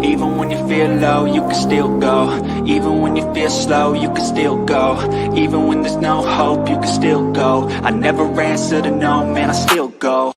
Even when you feel low, you can still go. Even when you feel slow, you can still go. Even when there's no hope, you can still go. I never answer to no, man, I still go.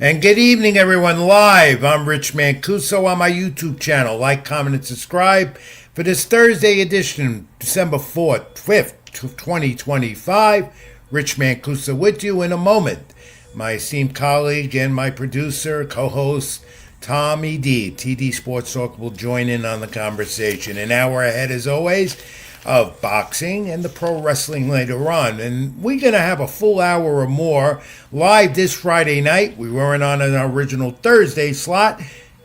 And good evening, everyone. Live, I'm Rich Mancuso on my YouTube channel. Like, comment, and subscribe for this Thursday edition, December 5th, 2025. Rich Mancuso with you in a moment. My esteemed colleague and my producer, co-host, Tommy D, TD Sports Talk, will join in on the conversation. An hour ahead, as always, of boxing and the pro wrestling later on. And we're going to have a full hour or more live this Friday night. We weren't on an original Thursday slot.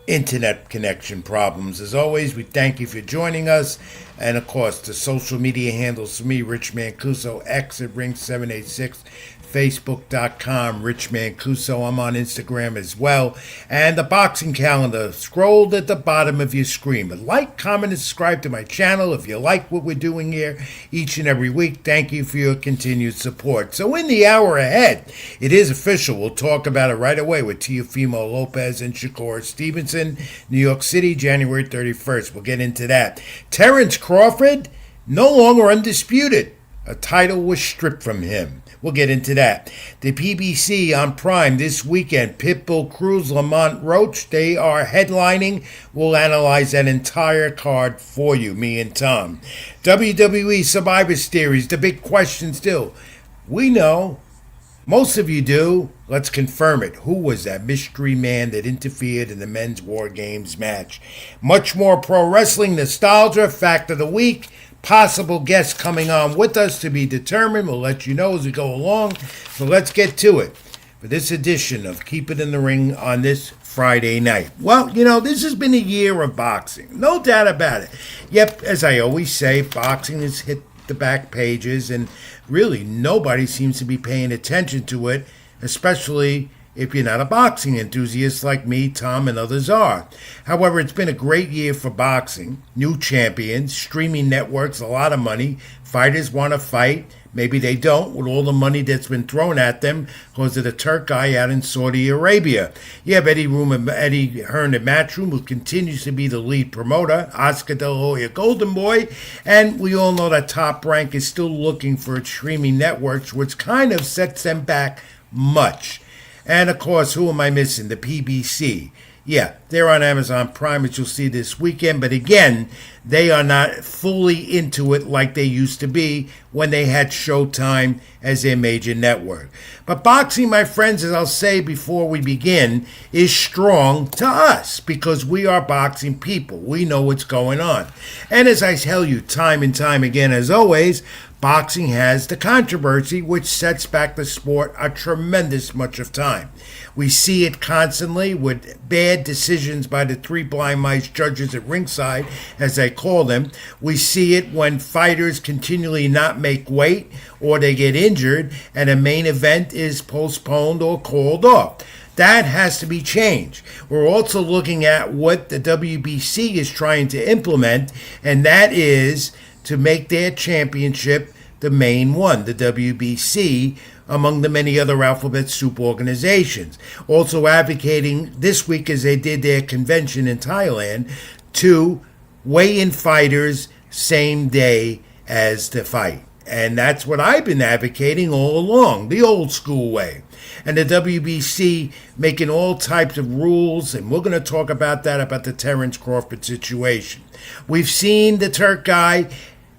Internet connection problems. As always, we thank you for joining us. And of course, the social media handles for me, Rich Mancuso, X at Ring786, Facebook.com, Rich Mancuso. I'm on Instagram as well. And the boxing calendar scrolled at the bottom of your screen. But like, comment, and subscribe to my channel if you like what we're doing here each and every week. Thank you for your continued support. So in the hour ahead, it is official. We'll talk about it right away with Teofimo Lopez and Shakur Stevenson, New York City, January 31st. We'll get into that. Terrence Crawford, no longer undisputed. A title was stripped from him. We'll get into that. The PBC on Prime this weekend. Pitbull, Cruz, Lamont, Roach. They are headlining. We'll analyze that entire card for you, me and Tom. WWE Survivor Series. The big question still. We know. Most of you do. Let's confirm it. Who was that mystery man that interfered in the men's War Games match? Much more pro wrestling nostalgia. Fact of the week. Possible guests coming on with us to be determined. We'll let you know as we go along. So let's get to it for this edition of Keep It in the Ring on this Friday night. Well, this has been a year of boxing. No doubt about it. Yep, as I always say, boxing has hit the back pages and really nobody seems to be paying attention to it, especially if you're not a boxing enthusiast like me, Tom, and others are. However, it's been a great year for boxing. New champions, streaming networks, a lot of money. Fighters want to fight. Maybe they don't with all the money that's been thrown at them because of the Turk guy out in Saudi Arabia. You have Eddie Hearn at Matchroom, who continues to be the lead promoter. Oscar De La Hoya, Golden Boy. And we all know that Top Rank is still looking for its streaming networks, which kind of sets them back much. And, of course, who am I missing? The PBC. Yeah, they're on Amazon Prime, as you'll see this weekend. But, again, they are not fully into it like they used to be when they had Showtime as their major network. But boxing, my friends, as I'll say before we begin, is strong to us because we are boxing people. We know what's going on. And as I tell you time and time again, as always, boxing has the controversy which sets back the sport a tremendous much of time. We see it constantly with bad decisions by the three blind mice judges at ringside, as I call them. We see it when fighters continually not make weight or they get injured and a main event is postponed or called off. That has to be changed. We're also looking at what the WBC is trying to implement, and that is to make their championship the main one, the WBC, among the many other alphabet soup organizations. Also advocating this week, as they did their convention in Thailand, to weigh in fighters same day as the fight. And that's what I've been advocating all along, the old school way. And the WBC making all types of rules, and we're going to talk about that, about the Terrence Crawford situation. We've seen the Turk guy,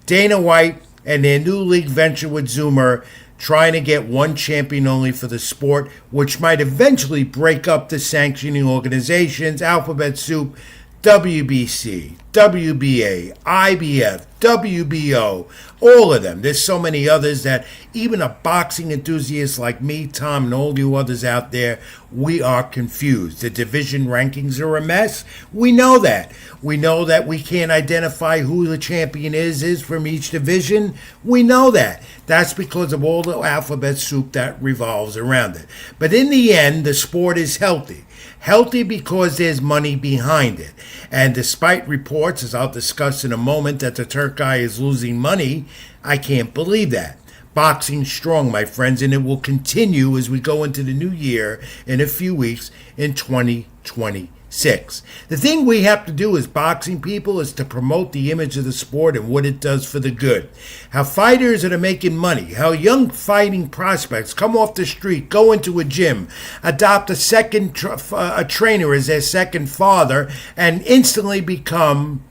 Dana White, and their new league venture with Zoomer trying to get one champion only for the sport, which might eventually break up the sanctioning organizations, Alphabet Soup, WBC, WBA, IBF, WBO, all of them. There's so many others that even a boxing enthusiast like me, Tom, and all you others out there, we are confused. The division rankings are a mess. We know that. We know that we can't identify who the champion is from each division. We know that. That's because of all the alphabet soup that revolves around it. But in the end, the sport is healthy. Healthy because there's money behind it. And despite reports, as I'll discuss in a moment, that the Turk guy is losing money, I can't believe that. Boxing strong, my friends, and it will continue as we go into the new year in a few weeks in 2025. 2026. The thing we have to do as boxing people is to promote the image of the sport and what it does for the good. How fighters that are making money, how young fighting prospects come off the street, go into a gym, adopt a trainer as their second father, and instantly become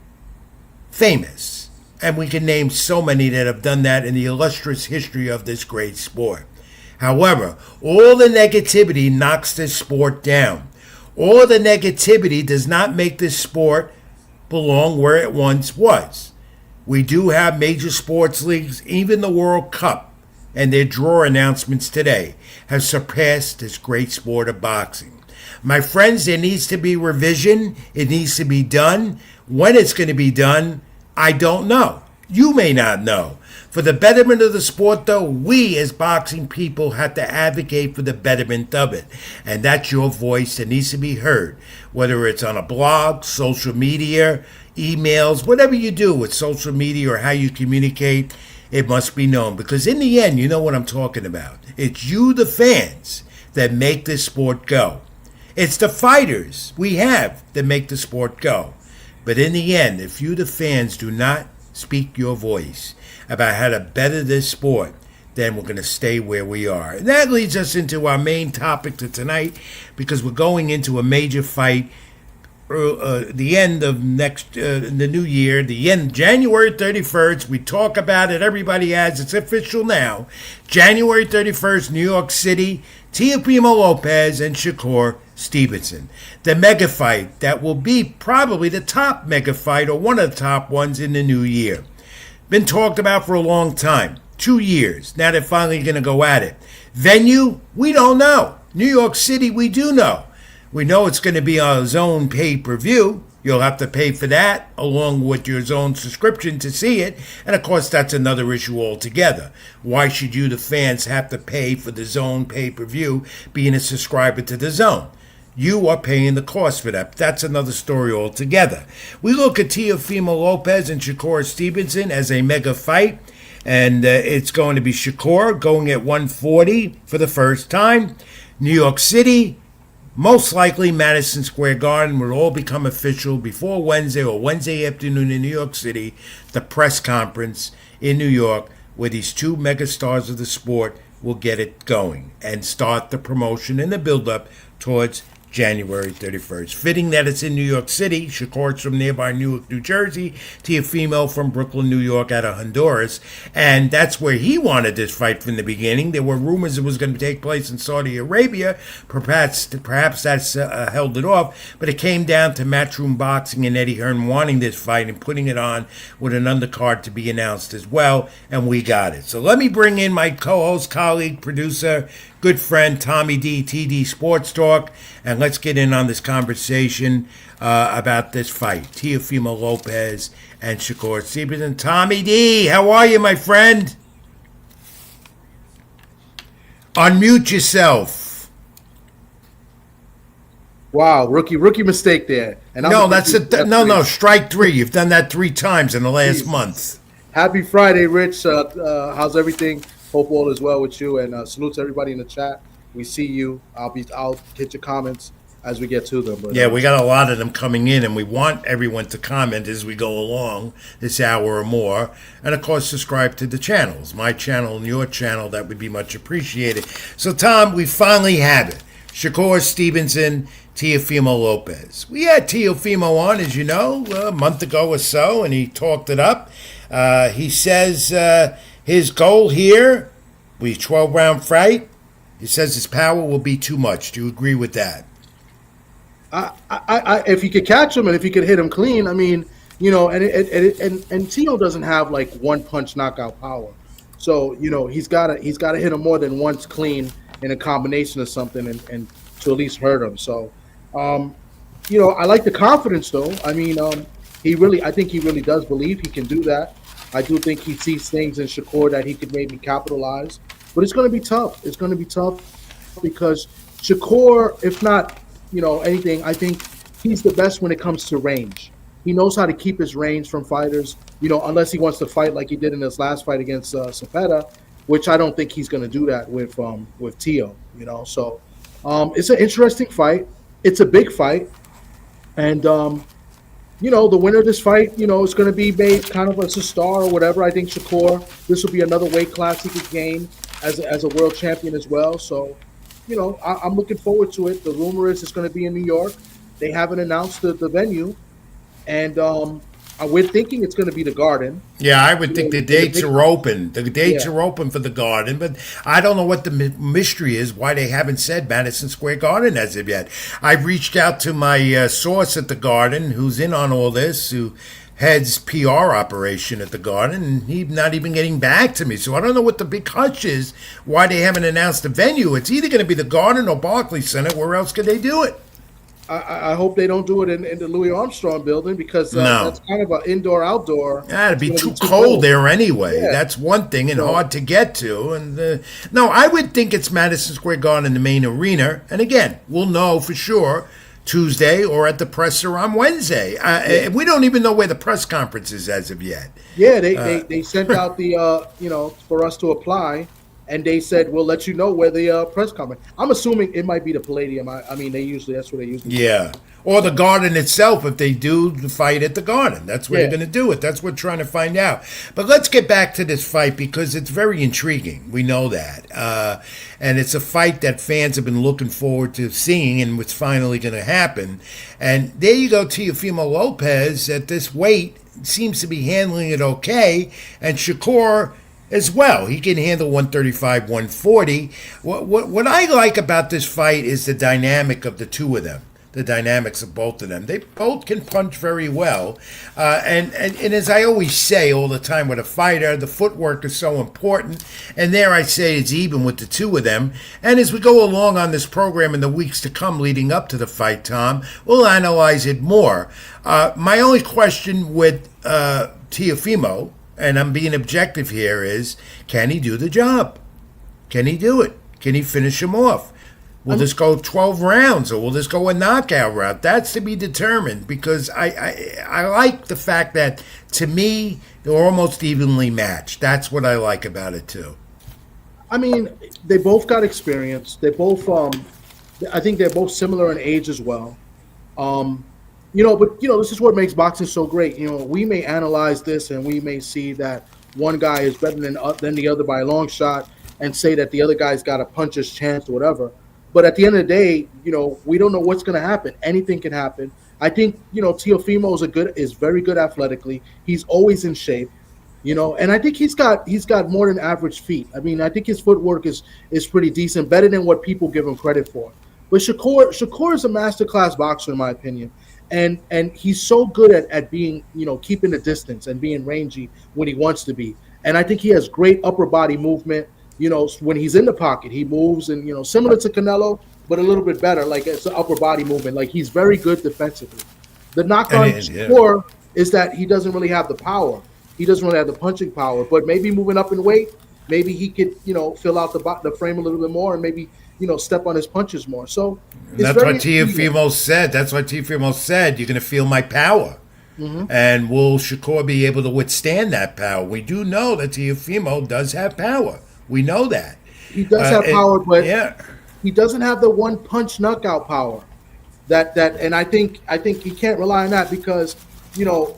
famous. And we can name so many that have done that in the illustrious history of this great sport. However, all the negativity knocks this sport down. All of the negativity does not make this sport belong where it once was. We do have major sports leagues, even the World Cup, and their draw announcements today have surpassed this great sport of boxing. My friends, there needs to be revision. It needs to be done. When it's going to be done, I don't know. You may not know. For the betterment of the sport, though, we as boxing people have to advocate for the betterment of it. And that's your voice that needs to be heard. Whether it's on a blog, social media, emails, whatever you do with social media or how you communicate, it must be known. Because in the end, you know what I'm talking about. It's you, the fans, that make this sport go. It's the fighters we have that make the sport go. But in the end, if you, the fans, do not speak your voice about how to better this sport, then we're going to stay where we are. And that leads us into our main topic to tonight, because we're going into a major fight the end of the new year, the end, January 31st. We talk about it. Everybody has, it's official now. January 31st, New York City, Teofimo Lopez and Shakur Stevenson. The mega fight that will be probably the top mega fight, or one of the top ones in the new year. Been talked about for a long time. 2 years. Now they're finally going to go at it. Venue? We don't know. New York City, we do know. We know it's going to be on DAZN pay-per-view. You'll have to pay for that along with your DAZN subscription to see it. And of course, that's another issue altogether. Why should you, the fans, have to pay for the DAZN pay-per-view being a subscriber to DAZN? You are paying the cost for that. That's another story altogether. We look at Teofimo Lopez and Shakur Stevenson as a mega fight. And it's going to be Shakur going at 140 for the first time. New York City, most likely Madison Square Garden, will all become official before Wednesday or Wednesday afternoon in New York City. The press conference in New York where these two megastars of the sport will get it going and start the promotion and the build-up towards January 31st. Fitting that it's in New York City. Shakur's from nearby Newark, New Jersey. Teofimo from Brooklyn, New York, out of Honduras. And that's where he wanted this fight from the beginning. There were rumors it was going to take place in Saudi Arabia. Perhaps that's held it off. But it came down to Matchroom Boxing and Eddie Hearn wanting this fight and putting it on with an undercard to be announced as well. And we got it. So let me bring in my co-host, colleague, producer, good friend, Tommy D, TD Sports Talk, and let's get in on this conversation about this fight. Teofimo Lopez and Shakur Stevenson. Tommy D, how are you, my friend? Unmute yourself. Wow, rookie mistake there. And no, no, strike three. You've done that 3 times in the last month. Happy Friday, Rich. How's everything? Hope all is well with you, and salute to everybody in the chat. We see you. I'll get your comments as we get to them. But, yeah, we got a lot of them coming in, and we want everyone to comment as we go along this hour or more. And of course, subscribe to the channels, my channel and your channel. That would be much appreciated. So, Tom, we finally have it. Shakur Stevenson, Teofimo Lopez. We had Teofimo on, as you know, a month ago or so, and he talked it up. He says his goal here will be 12-round fight. He says his power will be too much. Do you agree with that? If he could catch him and if he could hit him clean, I mean, you know, and Teo doesn't have like one punch knockout power, so you know he's got to hit him more than once clean in a combination of something and to at least hurt him. So, you know, I like the confidence though. I mean, I think he really does believe he can do that. I do think he sees things in Shakur that he could maybe capitalize. But it's going to be tough. It's going to be tough because Shakur, if not, you know, anything, I think he's the best when it comes to range. He knows how to keep his range from fighters, you know, unless he wants to fight like he did in his last fight against Cepeda, which I don't think he's going to do that with Teo, you know. So it's an interesting fight. it's a big fight, and the winner of this fight, is going to be made kind of as a star or whatever. I think Shakur, this will be another weight class he could gain as a world champion as well. So, I'm looking forward to it. The rumor is it's going to be in New York. They haven't announced the venue, and we're thinking it's going to be the Garden. Yeah, I would think the dates are open. The dates Yeah. are open for the Garden, but I don't know what the mystery is, why they haven't said Madison Square Garden as of yet. I've reached out to my source at the Garden, who's in on all this, who heads PR operation at the Garden, and he's not even getting back to me. So I don't know what the big hush is, why they haven't announced the venue. It's either going to be the Garden or Barclays Center. Where else could they do it? I hope they don't do it in the Louis Armstrong building, because No. that's kind of an indoor-outdoor. Yeah, it'd be It's too gonna be cold there anyway. Yeah. That's one thing, and So- hard to get to. And no, I would think it's Madison Square Garden, the main arena. And again, we'll know for sure Tuesday or at the presser on Wednesday. We don't even know where the press conference is as of yet. Yeah, they sent out the for us to apply, and they said we'll let you know where the press conference. I'm assuming it might be the Palladium. I mean, that's where they usually. Yeah. Or the Garden itself, if they do the fight at the Garden. That's where Yeah. they're going to do it. That's what we're trying to find out. But let's get back to this fight because it's very intriguing. We know that. And it's a fight that fans have been looking forward to seeing, and what's finally going to happen. And there you go, Teofimo Lopez at this weight seems to be handling it okay. And Shakur as well. He can handle 135, 140. What I like about this fight is the dynamic of the two of them. The dynamics of both of them. They both can punch very well. And as I always say all the time with a fighter, the footwork is so important. And there I say it's even with the two of them. And as we go along on this program in the weeks to come leading up to the fight, Tom, we'll analyze it more. My only question with Teofimo, and I'm being objective here, is can he do the job? Can he do it? Can he finish him off? Will this go 12 rounds or will this go a knockout route? That's to be determined because I like the fact that, to me, they're almost evenly matched. That's what I like about it, too. I mean, they both got experience. They both, I think they're both similar in age as well. But this is what makes boxing so great. We may analyze this and we may see that one guy is better than the other by a long shot and say that the other guy's got a puncher's chance or whatever. But at the end of the day, we don't know what's going to happen. Anything can happen. I think, Teofimo is very good athletically. He's always in shape, and I think he's got more than average feet. I mean, I think his footwork is pretty decent, better than what people give him credit for. But Shakur is a masterclass boxer, in my opinion. And he's so good at being, keeping the distance and being rangy when he wants to be. And I think he has great upper body movement. When he's in the pocket, he moves and, similar to Canelo, but a little bit better. Like it's an upper body movement. Like he's very good defensively. The knock on Shakur is that he doesn't really have the power. He doesn't really have the punching power, but maybe moving up in weight, maybe he could, fill out the frame a little bit more and maybe, step on his punches more. So that's what Teofimo said. That's what Teofimo said. You're going to feel my power. Mm-hmm. And will Shakur be able to withstand that power? We do know that Teofimo does have power. We know that. He does have power, but yeah, he doesn't have the one punch knockout power. And I think he can't rely on that because, I don't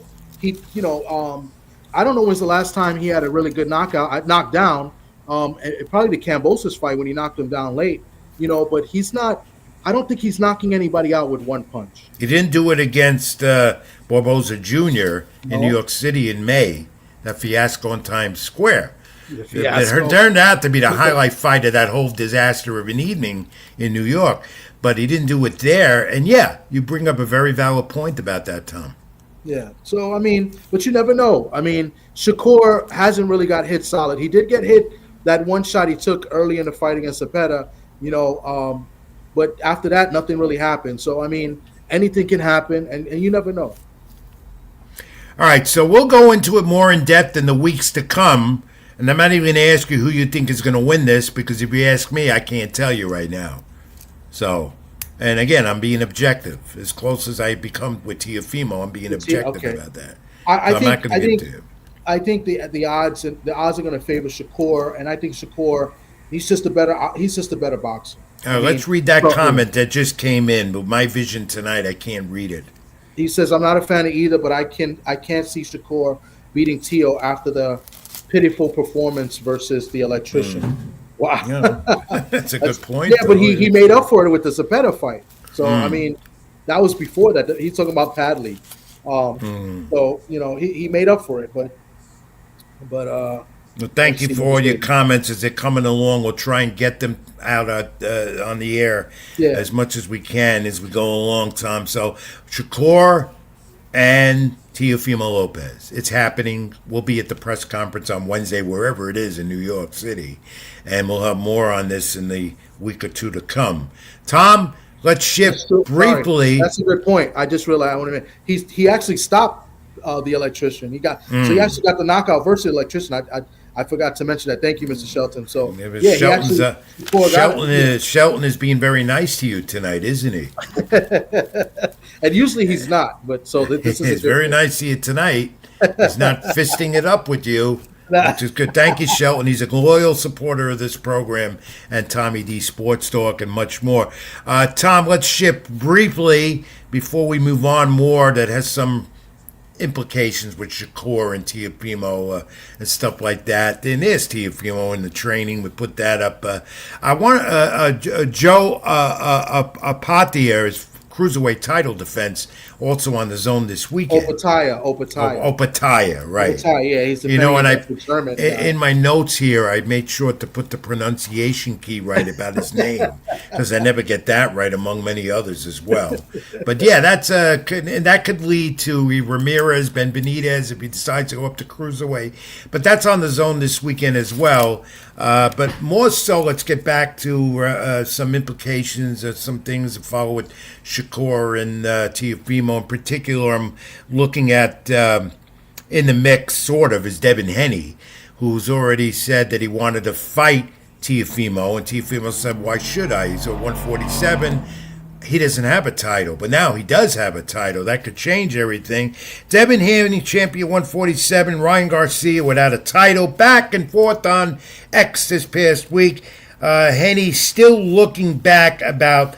know when's the last time he had a really good knockdown. Probably the Kambosos fight when he knocked him down late, but he's not. I don't think he's knocking anybody out with one punch. He didn't do it against Barboza Jr. in New York City in May. That fiasco in Times Square. It turned out to be the highlight fight of that whole disaster of an evening in New York. But he didn't do it there. And yeah, you bring up a very valid point about that, Tom. Yeah. So, I mean, but you never know. I mean, Shakur hasn't really got hit solid. He did get hit that one shot he took early in the fight against Cepeda, but after that, nothing really happened. So, I mean, anything can happen, and you never know. All right, so we'll go into it more in depth in the weeks to come. And I'm not even going to ask you who you think is going to win this, because if you ask me, I can't tell you right now. So, and again, I'm being objective. As close as I become with Teofimo, I'm being objective about that. I think the odds are going to favor Shakur, and I think Shakur He's just a better boxer. Let's read that comment that just came in. But my vision tonight, I can't read it. He says, "I'm not a fan of either, but I can't see Shakur beating Teo after the pitiful performance versus the Electrician." Wow, yeah. That's a good point. Yeah, but he made up for it with the Zepeda fight. So I mean, that was before that. He's talking about Padley. So he made up for it, but well, thank you for all your comments as they're coming along. We'll try and get them out on the air as much as we can as we go along, Tom. So Shakur and Teofimo Lopez. It's happening. We'll be at the press conference on Wednesday, wherever it is in New York City. And we'll have more on this in the week or two to come. Tom, let's shift briefly. That's a good point. I just realized he actually stopped the Electrician. He actually got the knockout versus the Electrician. I forgot to mention that. Thank you, Mr. Shelton. So Shelton is being very nice to you tonight, isn't he? And usually he's not, but so this is very nice to you tonight. He's not fisting it up with you, which is good. Thank you, Shelton. He's a loyal supporter of this program and Tommy D Sports Talk and much more. Tom, let's shift briefly before we move on more that has some implications with Shakur and Teofimo and stuff like that. Then there's Teofimo in the training. We put that up. I want Joe Apathia's cruiserweight title defense also on the zone this weekend. Opataya, right? Opataya, yeah, he's and in my notes here, I made sure to put the pronunciation key right about his name because I never get that right, among many others as well. But yeah, that could lead to Ramirez, Ben Benitez if he decides to go up to cruiserweight. But that's on the zone this weekend as well. But more so, let's get back to some implications of some things that follow with Shakur and Teofimo. In particular, I'm looking at in the mix, sort of, is Devin Haney, who's already said that he wanted to fight Teofimo, and Teofimo said, why should I? He's at 147. He doesn't have a title, but now he does have a title. That could change everything. Devin Haney, champion 147. Ryan Garcia without a title. Back and forth on X this past week. Haney still looking back about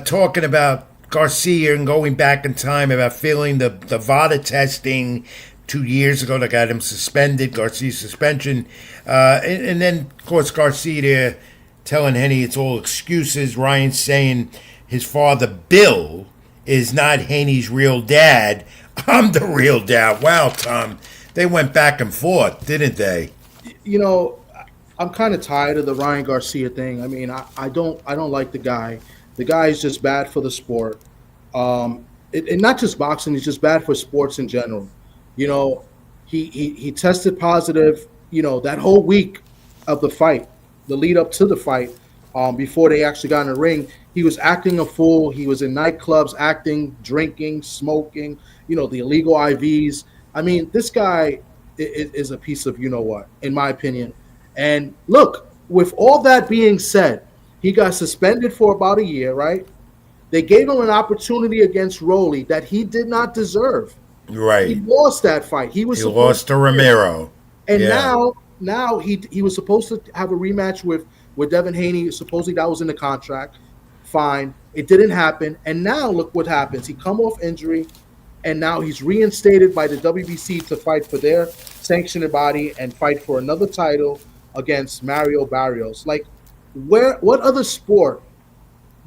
talking about Garcia and going back in time about failing the VADA testing 2 years ago that got him suspended, Garcia's suspension. And then, of course, Garcia there telling Haney it's all excuses. Ryan saying his father, Bill, is not Haney's real dad. I'm the real dad. Wow, Tom. They went back and forth, didn't they? I'm kind of tired of the Ryan Garcia thing. I mean, I don't like the guy. The guy is just bad for the sport. And not just boxing, he's just bad for sports in general. He tested positive, that whole week of the fight, the lead up to the fight, before they actually got in the ring. He was acting a fool. He was in nightclubs, acting, drinking, smoking, the illegal IVs. I mean, this guy is a piece of you-know-what, in my opinion. And look, with all that being said, he got suspended for about a year, right? They gave him an opportunity against Rolly that he did not deserve. Right. He lost that fight. He lost to Romero. And now he was supposed to have a rematch with Devin Haney. Supposedly that was in the contract. Fine. It didn't happen. And now look what happens. He come off injury, and now he's reinstated by the WBC to fight for their sanctioned body and fight for another title against Mario Barrios. Like, what other sport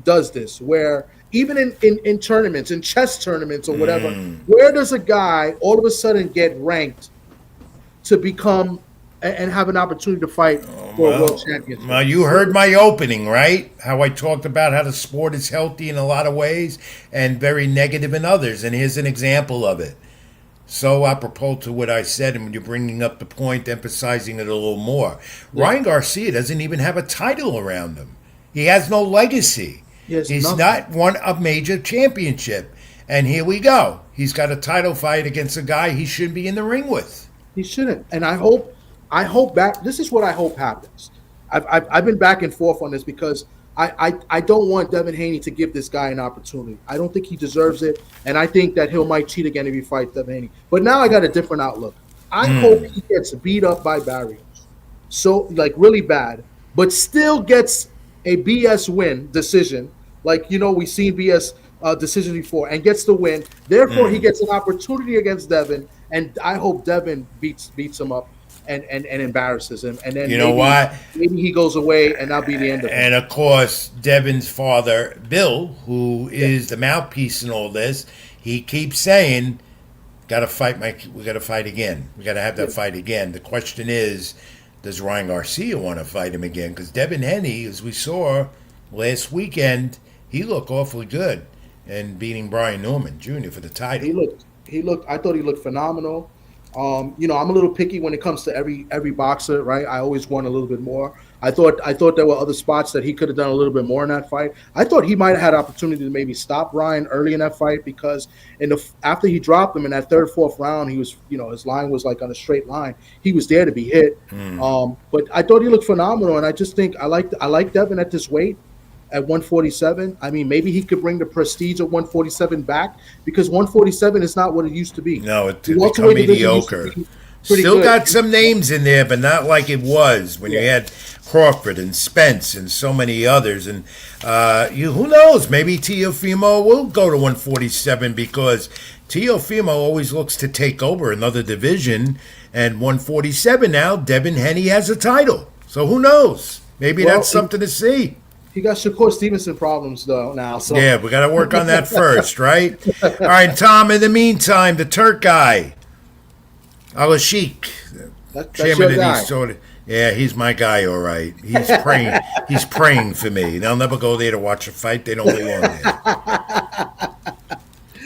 does this? Where even in tournaments, in chess tournaments or whatever, where does a guy all of a sudden get ranked to become and have an opportunity to fight for a world championship? Well, you heard my opening, right? How I talked about how the sport is healthy in a lot of ways and very negative in others. And here's an example of it. So apropos to what I said, and when you're bringing up the point, emphasizing it a little more. Yeah. Ryan Garcia doesn't even have a title around him. He has no legacy. He's not won a major championship. And here we go. He's got a title fight against a guy he shouldn't be in the ring with. He shouldn't. And I hope this is what I hope happens. I've been back and forth on this because I don't want Devin Haney to give this guy an opportunity. I don't think he deserves it, and I think that might cheat again if he fights Devin Haney. But now I got a different outlook. I hope he gets beat up by Barrios, so like really bad, but still gets a BS win decision. Like, we've seen BS decisions before, and gets the win. Therefore, he gets an opportunity against Devin, and I hope Devin beats him up and embarrasses him. And then You know what? maybe he goes away, and that'll be the end of it. And of course, Devin's father, Bill, who is the mouthpiece in all this, he keeps saying, "Got to fight, Mike. We got to fight again. We got to have that fight again." The question is, does Ryan Garcia want to fight him again? Because Devin Haney, as we saw last weekend, he looked awfully good and beating Brian Norman Jr. for the title. He looked. I thought he looked phenomenal. I'm a little picky when it comes to every boxer, right? I always want a little bit more. I thought there were other spots that he could have done a little bit more in that fight. I thought he might have had opportunity to maybe stop Ryan early in that fight, because after he dropped him in that third, fourth round, he was, his line was like on a straight line. He was there to be hit. But I thought he looked phenomenal, and I just think I like Devin at this weight. At 147, I mean, maybe he could bring the prestige of 147 back, because 147 is not what it used to be. No, it's become mediocre. Still got some names in there, but not like it was when you had Crawford and Spence and so many others. And who knows? Maybe Teofimo will go to 147, because Teofimo always looks to take over another division. And 147 now, Devin Haney has a title. So who knows? Maybe that's something to see. He got Shakur Stevenson problems, though, now. So. Yeah, we got to work on that first, right? All right, Tom, in the meantime, the Turk guy, Al-Sheikh, chairman of these sort of... Yeah, he's my guy, all right. He's praying. He's praying for me. They'll never go there to watch a fight. They don't belong there.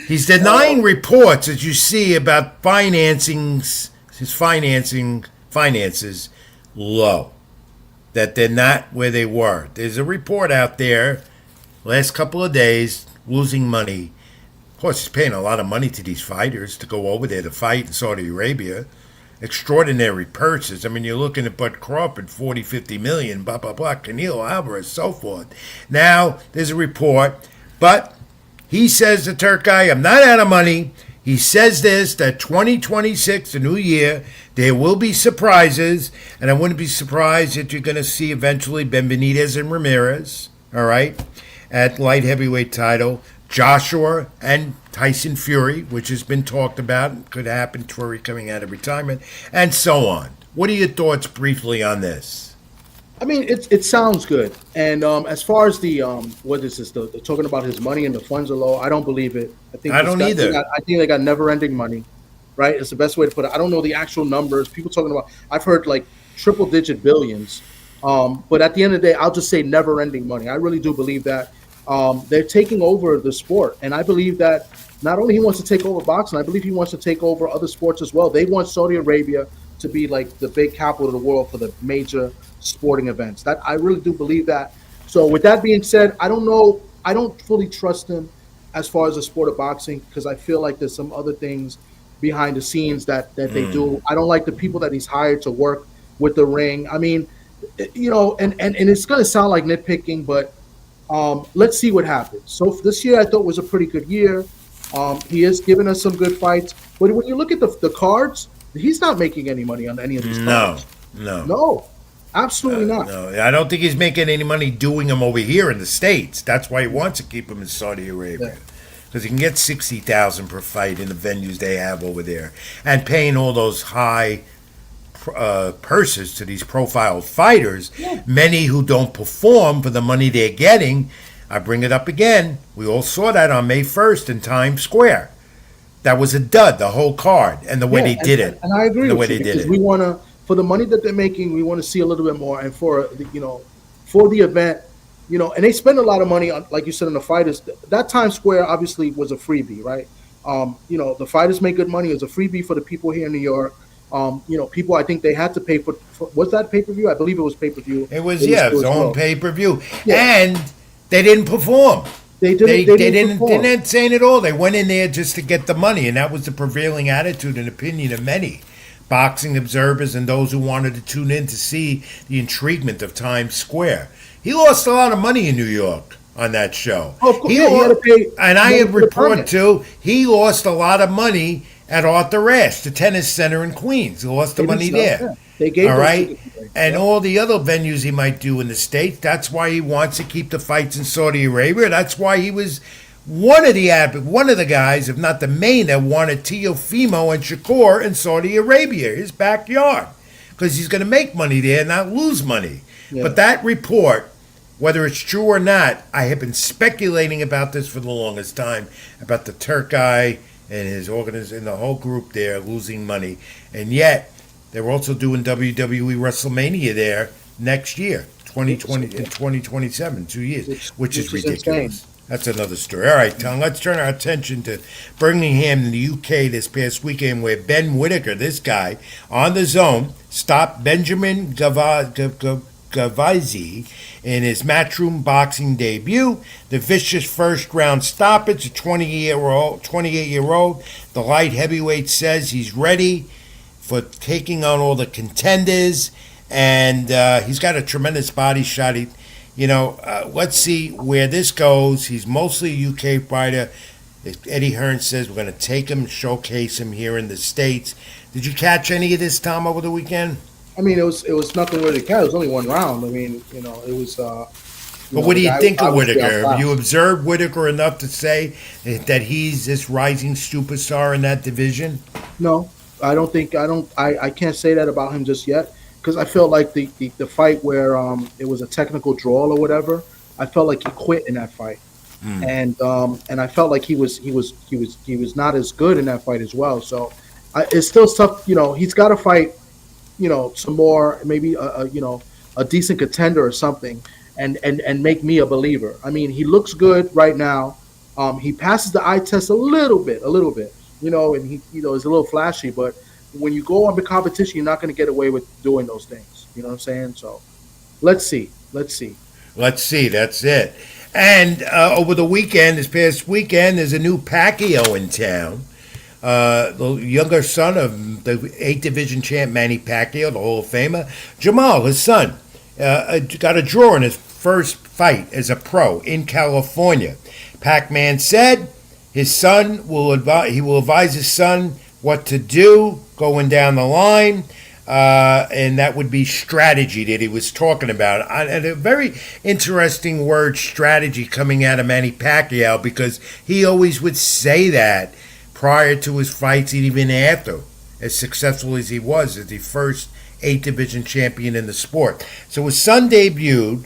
He's denying reports, as you see, about finances low. That they're not where they were. There's a report out there, last couple of days, losing money. Of course, he's paying a lot of money to these fighters to go over there to fight in Saudi Arabia. Extraordinary purses. I mean, you're looking at Bud Crawford, 40, 50 million, blah, blah, blah, Canelo Alvarez, so forth. Now, there's a report, but he says, the Turk guy, I'm not out of money. He says this, that 2026, the new year, there will be surprises, and I wouldn't be surprised that you're going to see eventually Benitez and Ramirez, all right, at light heavyweight title, Joshua and Tyson Fury, which has been talked about, could happen, Fury coming out of retirement, and so on. What are your thoughts briefly on this? I mean, it sounds good. And as far as the what is this? The talking about his money and the funds are low. I don't believe it. I don't either. I think they got never-ending money, right? It's the best way to put it. I don't know the actual numbers. People talking about. I've heard like triple-digit billions. But at the end of the day, I'll just say never-ending money. I really do believe that they're taking over the sport, and I believe that not only he wants to take over boxing, I believe he wants to take over other sports as well. They want Saudi Arabia to be like the big capital of the world for the major sporting events. That I really do believe that. So with that being said, I don't know. I don't fully trust him as far as the sport of boxing, because I feel like there's some other things behind the scenes that they do. I don't like the people that he's hired to work with the ring. I mean, and it's going to sound like nitpicking, but let's see what happens. So this year I thought was a pretty good year. He has given us some good fights. But when you look at the cards, he's not making any money on any of these cards. No. Absolutely not. No, I don't think he's making any money doing them over here in the States. That's why he wants to keep them in Saudi Arabia. Because he can get $60,000 per fight in the venues they have over there. And paying all those high purses to these profile fighters, many who don't perform for the money they're getting. I bring it up again. We all saw that on May 1st in Times Square. That was a dud, the whole card, and the way they did it. And I agree with you, because we want to, for the money that they're making, we want to see a little bit more. And for the event, and they spend a lot of money on, like you said, on the fighters. That Times Square obviously was a freebie, right? The fighters make good money. It's a freebie for the people here in New York. People, I think they had to pay for was that pay-per-view? I believe it was pay-per-view. It was his own pay-per-view. Yeah. And they didn't perform. They didn't say it at all. They went in there just to get the money, and that was the prevailing attitude and opinion of many boxing observers and those who wanted to tune in to see the intriguement of Times Square. He lost a lot of money in New York on that show. Oh, of course, he had to pay. And I have report too, he lost a lot of money at Arthur Ashe, the tennis center in Queens. He lost the money there. They gave All those right? tickets away. And Yep. all the other venues he might do in the States. That's why he wants to keep the fights in Saudi Arabia. That's why he was one of the guys, if not the main, that wanted Teofimo and Shakur in Saudi Arabia, his backyard, because he's going to make money there, not lose money. Yeah. But that report, whether it's true or not, I have been speculating about this for the longest time, about the Turk guy and his and the whole group there losing money. And yet, they're also doing WWE WrestleMania there next year, 2020 and 2027, 2 years, which is ridiculous. insane. That's another story. All right, Tom, let's turn our attention to Birmingham in the UK this past weekend, where Ben Whittaker, this guy, on the zone, stopped Benjamin Gavizzi in his matchroom boxing debut. The vicious first-round stoppage, a 28-year-old. The light heavyweight says he's ready for taking on all the contenders, and he's got a tremendous body shot. Let's see where this goes. He's mostly a UK fighter. Eddie Hearn says we're going to take him, showcase him here in the States. Did you catch any of this, Tom, over the weekend? I mean, it was nothing really catch. It was only one round. I mean, it was. But what do you think of Whittaker? Have you observed Whittaker enough to say that he's this rising superstar in that division? No, I don't think. I can't say that about him just yet, because I felt like the fight where it was a technical draw or whatever. I felt like he quit in that fight, and I felt like he was not as good in that fight as well. So it's still tough. He's got to fight. Some more, maybe a decent contender or something, and make me a believer. I mean, he looks good right now. He passes the eye test a little bit, and he is a little flashy. But when you go on the competition, you're not going to get away with doing those things. You know what I'm saying? So let's see. That's it. And over the weekend, this past weekend, there's a new Pacquiao in town. The younger son of the 8th Division champ Manny Pacquiao, the Hall of Famer, Jamal, his son, got a draw in his first fight as a pro in California. Pac-Man said his son will advise his son what to do going down the line, and that would be strategy that he was talking about. And a very interesting word, strategy, coming out of Manny Pacquiao, because he always would say that prior to his fights and even after, as successful as he was as the first 8th Division champion in the sport. So his son debuted,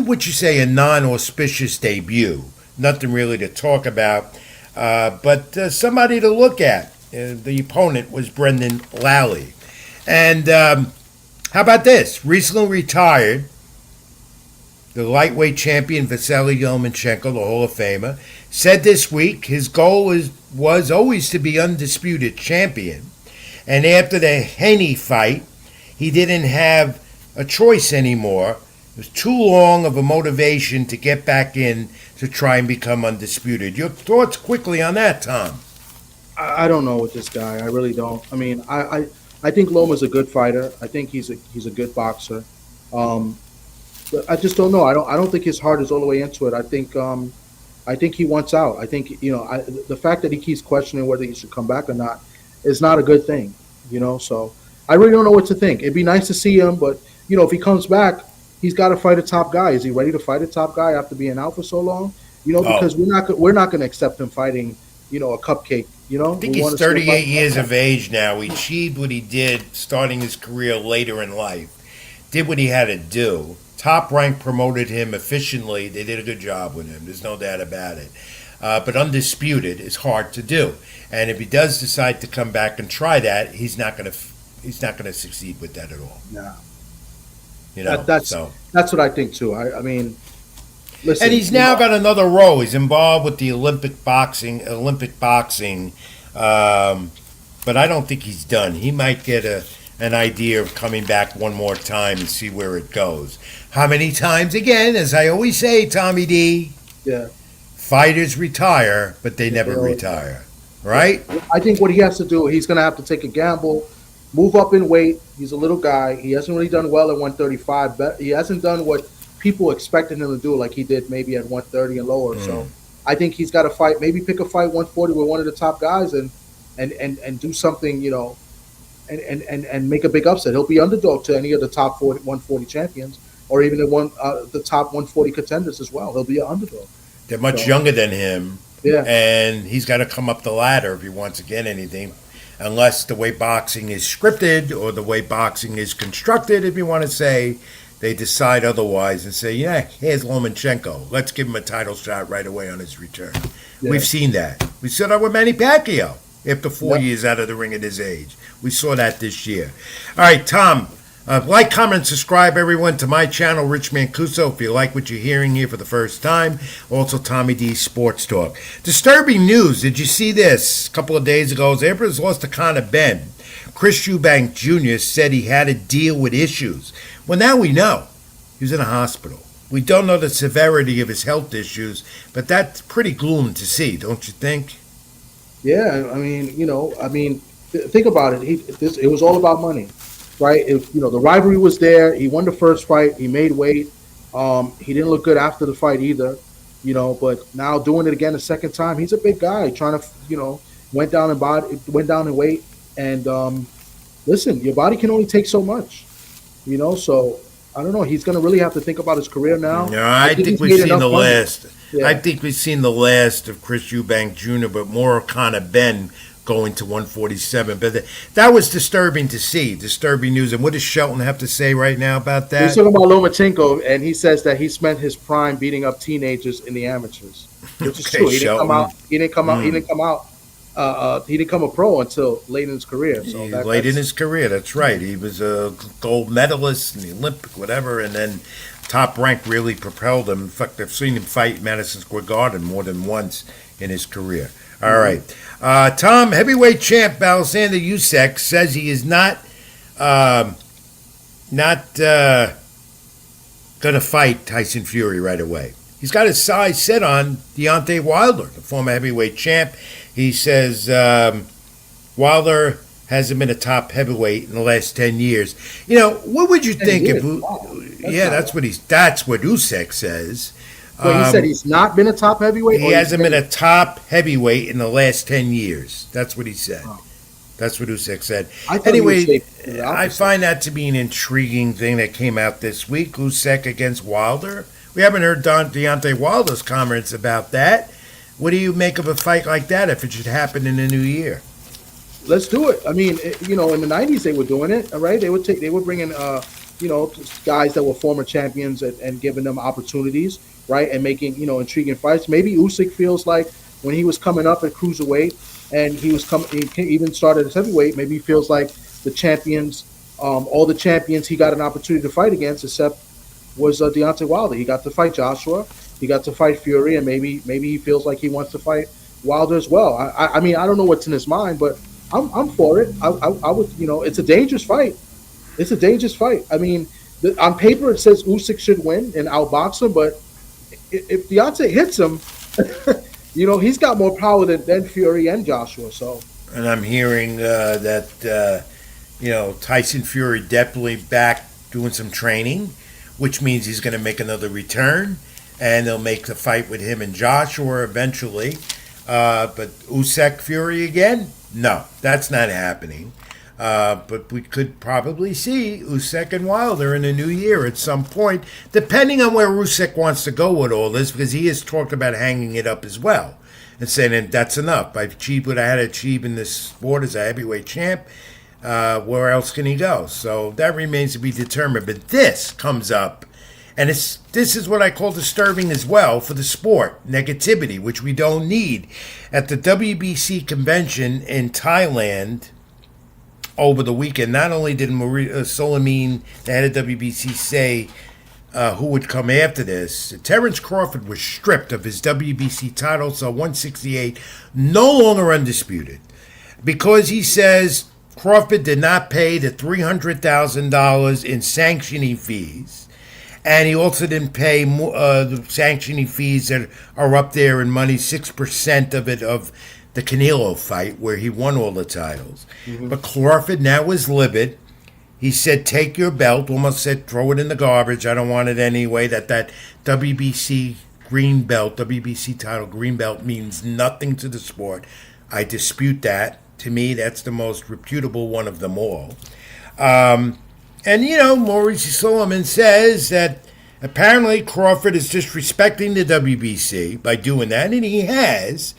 what you say, a non-auspicious debut. Nothing really to talk about, but somebody to look at. The opponent was Brendan Lally. And how about this? Recently retired, the lightweight champion Vasily Lomachenko, the Hall of Famer, said this week his goal was always to be undisputed champion. And after the Haney fight, he didn't have a choice anymore. It was too long of a motivation to get back in to try and become undisputed. Your thoughts quickly on that, Tom? I don't know with this guy. I really don't. I mean, I think Loma's a good fighter. I think he's a good boxer. But I just don't know. I don't think his heart is all the way into it. I think he wants out. I think the fact that he keeps questioning whether he should come back or not is not a good thing. So I really don't know what to think. It'd be nice to see him, but if he comes back, he's got to fight a top guy. Is he ready to fight a top guy after being out for so long? Because we're not going to accept him fighting a cupcake. I think he's 38 years of age now. He achieved what he did starting his career later in life. Did what he had to do. Top Rank promoted him efficiently. They did a good job with him. There's no doubt about it. But undisputed is hard to do. And if he does decide to come back and try that, he's not going to succeed with that at all. Yeah. That's what I think too. I mean, listen. And he's now got another role. He's involved with the Olympic boxing. But I don't think he's done. He might get an idea of coming back one more time and see where it goes. How many times again, as I always say, Tommy D? Yeah. Fighters retire, but they never retire. Right? I think what he has to do, he's going to have to take a gamble, move up in weight. He's a little guy. He hasn't really done well at 135. But he hasn't done what people expected him to do, like he did maybe at 130 and lower. So I think he's got to fight, maybe pick a fight 140 with one of the top guys and do something, and make a big upset. He'll be underdog to any of the top 140 champions, or even the top 140 contenders as well. He'll be an underdog. They're much younger than him. Yeah. And he's got to come up the ladder if he wants to get anything. Unless the way boxing is scripted or the way boxing is constructed, if you want to say, they decide otherwise and say, yeah, here's Lomachenko. Let's give him a title shot right away on his return. Yeah. We've seen that. We saw that with Manny Pacquiao after 4 years out of the ring at his age. We saw that this year. All right, Tom, like, comment, subscribe, everyone, to my channel, Rich Mancuso, if you like what you're hearing here for the first time. Also, Tommy D Sports Talk. Disturbing news. Did you see this? A couple of days ago, as Emperor's lost to Conor Ben, Chris Eubank Jr. said he had to deal with issues. Well, now we know. He was in a hospital. We don't know the severity of his health issues, but that's pretty gloomy to see, don't you think? Yeah, I mean, think about it. It was all about money. Right, the rivalry was there. He won the first fight. He made weight. He didn't look good after the fight either, But now doing it again a second time, he's a big guy. Trying to, went down in weight. And listen, your body can only take so much, So I don't know. He's going to really have to think about his career now. No, I think we've seen the last. Yeah. I think we've seen the last of Chris Eubank Jr., but more of Conor Ben going to 147. But that was disturbing to see, disturbing news. And what does Shelton have to say right now about that? He's talking about Lomachenko, and he says that he spent his prime beating up teenagers in the amateurs, which is true. He didn't come a pro until late in his career. So late in his career, that's right. He was a gold medalist in the Olympic, whatever, and then Top Rank really propelled him. In fact, I've seen him fight Madison Square Garden more than once in his career. All right. Tom, heavyweight champ Alexander Usyk says he is not going to fight Tyson Fury right away. He's got his size set on Deontay Wilder, the former heavyweight champ. He says Wilder hasn't been a top heavyweight in the last 10 years. What would you think if? That's what Usyk says. Well, he said he's not been a top heavyweight? He hasn't been a top heavyweight in the last 10 years. That's what he said. Oh. That's what Usyk said. Anyway, I find that to be an intriguing thing that came out this week. Usyk against Wilder. We haven't heard Deontay Wilder's comments about that. What do you make of a fight like that if it should happen in the new year? Let's do it. I mean, in the 90s they were doing it, right? They were bringing, guys that were former champions and giving them opportunities. Right, and making intriguing fights. Maybe Usyk feels like when he was coming up at cruiserweight and he even started as heavyweight. Maybe he feels like the champions, all the champions he got an opportunity to fight against, except was Deontay Wilder. He got to fight Joshua, he got to fight Fury, and maybe he feels like he wants to fight Wilder as well. I mean, I don't know what's in his mind, but I'm for it. I would, it's a dangerous fight. It's a dangerous fight. I mean, on paper it says Usyk should win and outbox him, but if Deontay hits him, he's got more power than Fury and Joshua. So, and I'm hearing that Tyson Fury definitely back doing some training, which means he's going to make another return, and they'll make the fight with him and Joshua eventually. But Usyk Fury again? No, that's not happening. But we could probably see Usyk and Wilder in the new year at some point, depending on where Usyk wants to go with all this, because he has talked about hanging it up as well and saying that's enough. I've achieved what I had to achieve in this sport as a heavyweight champ. Where else can he go? So that remains to be determined. But this comes up, and this is what I call disturbing as well for the sport. Negativity, which we don't need. At the WBC convention in Thailand over the weekend, not only did Soleimine, the head of WBC, say who would come after this, Terrence Crawford was stripped of his WBC title, so 168, no longer undisputed, because he says Crawford did not pay the $300,000 in sanctioning fees, and he also didn't pay the sanctioning fees that are up there in money, 6% of it, of the Canelo fight where he won all the titles. Mm-hmm. But Crawford now is livid. He said, take your belt, almost said, throw it in the garbage. I don't want it anyway. That WBC green belt, WBC title green belt means nothing to the sport. I dispute that. To me, that's the most reputable one of them all. And, Maurice Solomon says that apparently Crawford is disrespecting the WBC by doing that, and he has.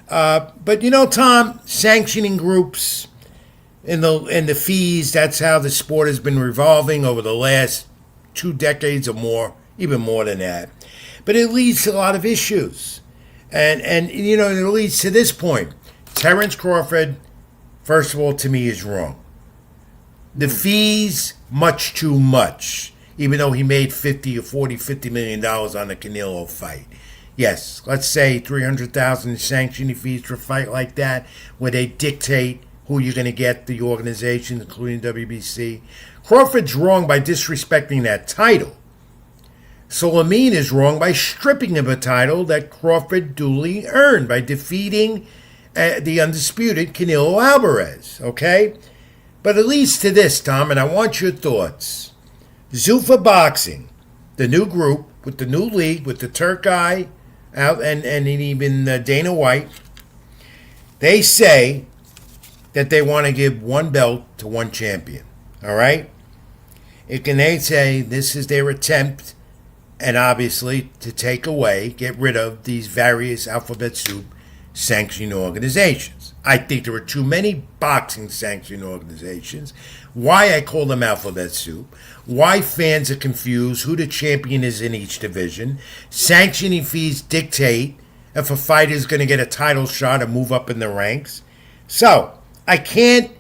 But, Tom, sanctioning groups and the fees, that's how the sport has been revolving over the last 2 decades or more, even more than that. But it leads to a lot of issues. And it leads to this point. Terrence Crawford, first of all, to me, is wrong. The fees, much too much, even though he made $50 million on the Canelo fight. Yes, let's say $300,000 sanctioning fees for a fight like that, where they dictate who you're going to get, the organization, including WBC. Crawford's wrong by disrespecting that title. Soleiman is wrong by stripping him a title that Crawford duly earned by defeating the undisputed Canelo Alvarez, okay? But it leads to this, Tom, and I want your thoughts. Zuffa Boxing, the new group with the new league, with the Turk guy out and even Dana White, they say that they want to give one belt to one champion, all right? They say this is their attempt, and obviously to take away, get rid of these various alphabet soup sanctioning organizations. I think there are too many boxing sanctioning organizations. Why I call them alphabet soup. Why fans are confused who the champion is in each division. Sanctioning fees dictate if a fighter is going to get a title shot or move up in the ranks. So, I can't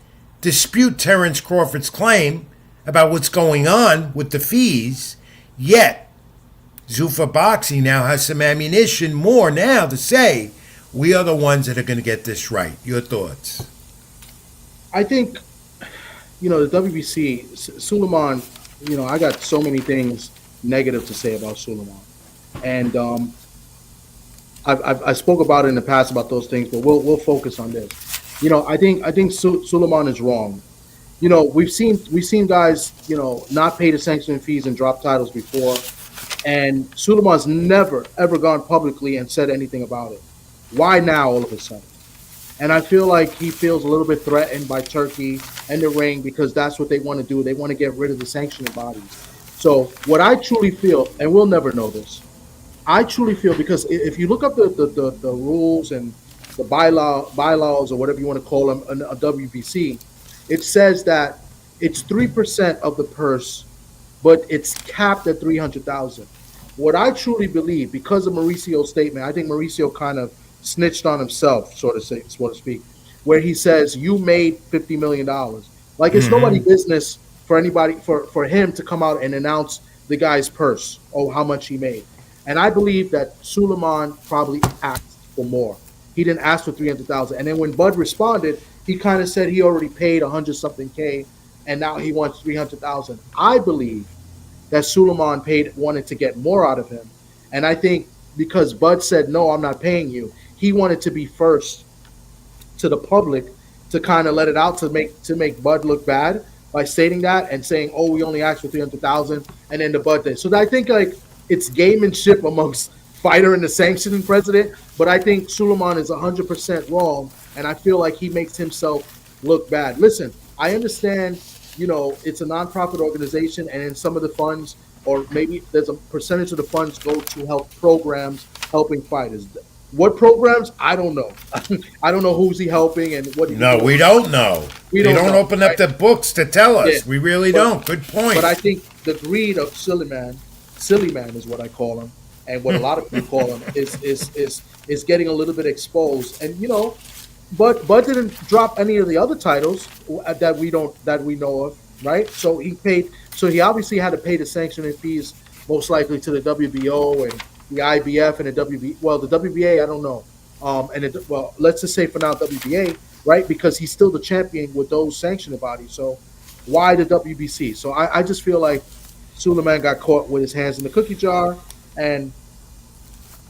dispute Terrence Crawford's claim about what's going on with the fees, yet Zuffa Boxing now has some ammunition more now to say, we are the ones that are going to get this right. Your thoughts? I think, the WBC, Suleiman, I got so many things negative to say about Suleiman. And I spoke about it in the past about those things, but we'll focus on this. I think Suleiman is wrong. We've seen guys, not pay the sanctioning fees and drop titles before. And Suleiman's never, ever gone publicly and said anything about it. Why now all of a sudden? And I feel like he feels a little bit threatened by Turkey and the ring because that's what they want to do. They want to get rid of the sanctioning bodies. So what I truly feel, and we'll never know this, I truly feel, because if you look up the rules and the bylaws or whatever you want to call them, a WBC, it says that it's 3% of the purse, but it's capped at $300,000. What I truly believe, because of Mauricio's statement, I think Mauricio kind of snitched on himself, so to speak, where he says you made $50 million. Like it's nobody's business for anybody for him to come out and announce the guy's purse or how much he made. And I believe that Suleiman probably asked for more. He didn't ask for $300,000. And then when Bud responded, he kind of said he already paid 100-something K, and now he wants $300,000. I believe that Suleiman wanted to get more out of him, and I think because Bud said no, I'm not paying you, he wanted to be first to the public to kind of let it out to make Bud look bad by stating that and saying, oh, we only asked for $300,000, and then the Bud did. So I think like it's gamemanship amongst fighter and the sanctioning president, but I think Suleiman is 100% wrong, and I feel like he makes himself look bad. Listen, I understand, it's a nonprofit organization, and in some of the funds, or maybe there's a percentage of the funds go to help programs helping fighters. What programs? I don't know. I don't know who's he helping and what. We don't know. They don't open up the books to tell us. Yeah. We really don't. Good point. But I think the greed of silly man is what I call him, and what a lot of people call him is getting a little bit exposed. And Bud didn't drop any of the other titles that we know of, right? So he obviously had to pay the sanctioning fees, most likely to the WBO and the IBF and the WB. Well, the WBA, I don't know. Let's just say for now WBA, right? Because he's still the champion with those sanctioning bodies. So why the WBC? So I just feel like Suleiman got caught with his hands in the cookie jar, and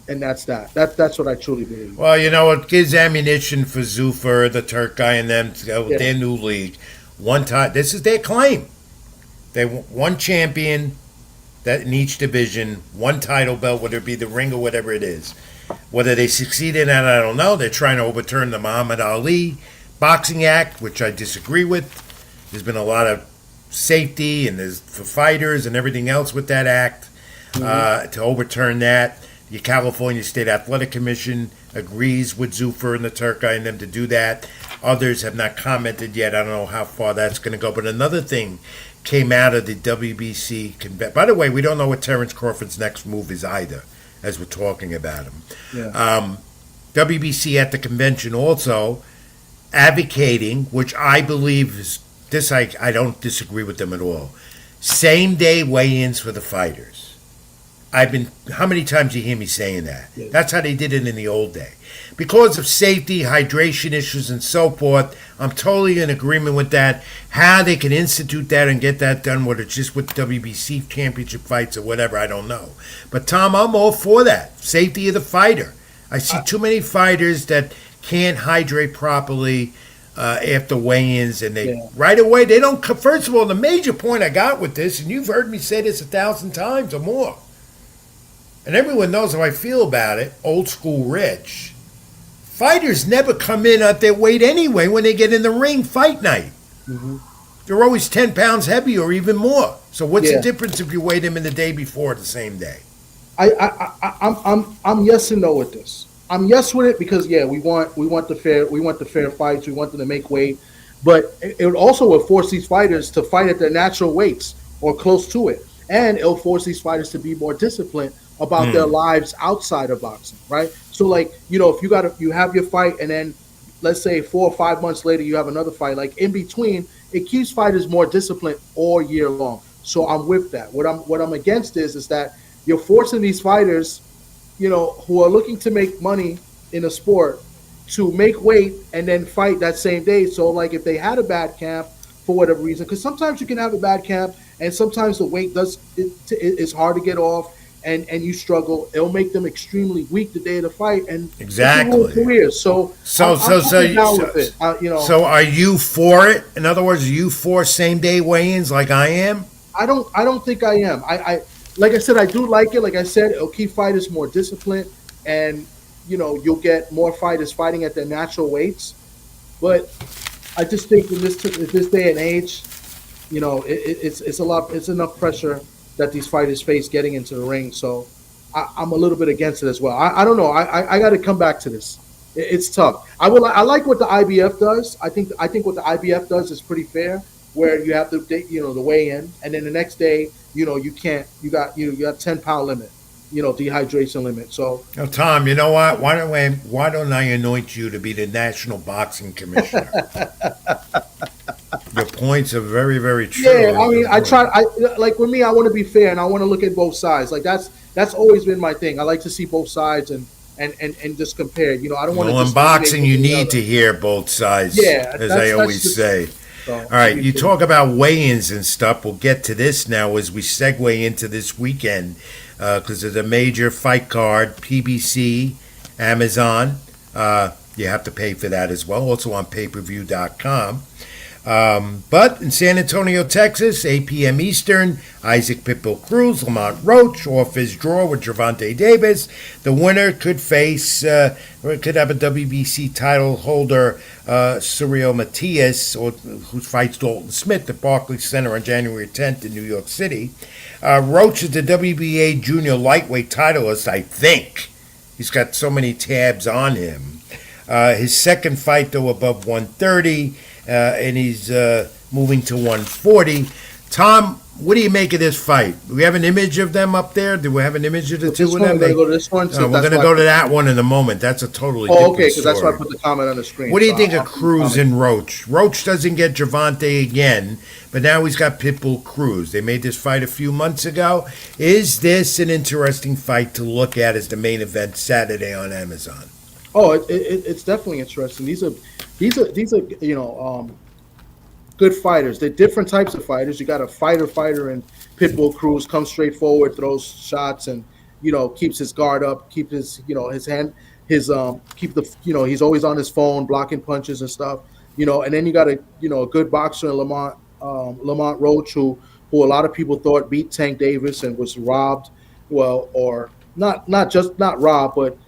that's that. That's what I truly believe. Well, it gives ammunition for Zuffa, the Turk guy, and them to go with their new league. One time, this is their claim. They want one champion that in each division, one title belt, whether it be the ring or whatever it is. Whether they succeed in that, I don't know. They're trying to overturn the Muhammad Ali Boxing Act, which I disagree with. There's been a lot of safety and there's for fighters and everything else with that act. To overturn that, the California State Athletic Commission agrees with Zuffer and the Turkey and them to do that. Others have not commented yet. I don't know how far that's going to go. But another thing came out of the WBC convention. By the way, we don't know what Terrence Crawford's next move is either, as we're talking about him. Yeah. WBC at the convention also advocating, which I believe is this, I don't disagree with them at all. Same day weigh-ins for the fighters. How many times do you hear me saying that? Yeah. That's how they did it in the old day. Because of safety, hydration issues, and so forth, I'm totally in agreement with that. How they can institute that and get that done, whether it's just with WBC championship fights or whatever, I don't know. But, Tom, I'm all for that. Safety of the fighter. I see too many fighters that can't hydrate properly after weigh-ins, and right away, they don't. First of all, the major point I got with this, and you've heard me say this 1,000 times or more, and everyone knows how I feel about it, old school Rich. Fighters never come in at their weight anyway when they get in the ring fight night. Mm-hmm. They're always 10 pounds heavier or even more. So what's the difference if you weigh them in the day before or the same day? I'm yes and no with this. I'm yes with it because we want the fair fights. We want them to make weight, but it also will force these fighters to fight at their natural weights or close to it, and it'll force these fighters to be more disciplined about their lives outside of boxing, right? So, like, if you have your fight, and then let's say 4 or 5 months later you have another fight, like in between, it keeps fighters more disciplined all year long. So I'm with that. What I'm against is that you're forcing these fighters, who are looking to make money in a sport, to make weight and then fight that same day. So, like, if they had a bad camp for whatever reason, because sometimes you can have a bad camp, and sometimes the weight it's hard to get off, and you struggle. It'll make them extremely weak the day of the fight, and exactly careers. So are you for it? In other words, are you for same day weigh-ins like I am? I don't think I am. I like I said, I do like it. Like I said, it'll keep fighters more disciplined, and you'll get more fighters fighting at their natural weights. But I just think in this day and age, it's enough pressure that these fighters face getting into the ring. So I'm a little bit against it as well. I don't know. I got to come back to this. It's tough. I like what the IBF does. I think what the IBF does is pretty fair, where you have the weigh in, and then the next day, you got 10-pound limit, dehydration limit. So, Tom, you know what? Why don't I anoint you to be the National Boxing Commissioner? Your points are very, very true. Yeah, I mean, like with me, I want to be fair, and I want to look at both sides. Like that's always been my thing. I like to see both sides and just compare. I don't want to. Well, in boxing, you need to hear both sides. Yeah, as I always say. So, all right, you talk about weigh-ins and stuff. We'll get to this now as we segue into this weekend, because there's a major fight card, PBC, Amazon. You have to pay for that as well, also on payperview.com. But in San Antonio, Texas, 8 p.m. Eastern, Isaac Pitbull Cruz, Lamont Roach off his draw with Gervonta Davis. The winner could have a WBC title holder, Cyril Matias, who fights Dalton Smith at Barclays Center on January 10th in New York City. Roach is the WBA junior lightweight titleist, I think. He's got so many tabs on him. His second fight, though, above 130. And he's moving to 140. Tom, what do you make of this fight? Do we have an image of them up there? Do we have an image of the two of them? We're going to go to this one. We're going to go to that one in a moment. That's a totally different okay, because story. that's why I put the comment on the screen. What do you think of Cruz and Roach? Roach doesn't get Gervonta again, but now he's got Pitbull Cruz. They made this fight a few months ago. Is this an interesting fight to look at as the main event Saturday on Amazon? Oh, it's definitely interesting. These are good fighters. They're different types of fighters. You got a fighter in Pitbull Cruz, comes straight forward, throws shots, and keeps his guard up, keep his his hand, he's always on his phone, blocking punches and stuff. And then you got a good boxer in Lamont Roach, who a lot of people thought beat Tank Davis and was robbed. Well, or not robbed, but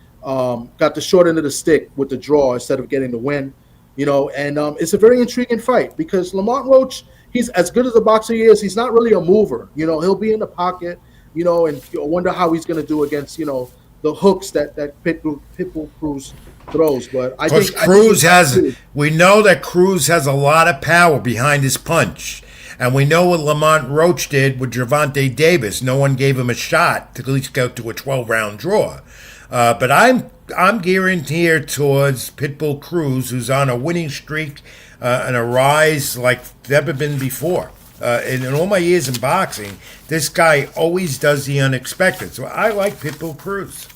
got the short end of the stick with the draw instead of getting the win. And it's a very intriguing fight because Lamont Roach, he's as good as a boxer he is. He's not really a mover. He'll be in the pocket, and you'll wonder how he's going to do against, the hooks that Pitbull Cruz throws. But Because we know that Cruz has a lot of power behind his punch. And we know what Lamont Roach did with Gervonta Davis. No one gave him a shot to at least go to a 12-round draw. But I'm gearing here towards Pitbull Cruz, who's on a winning streak and a rise like never been before. In all my years in boxing, this guy always does the unexpected. So I like Pitbull Cruz.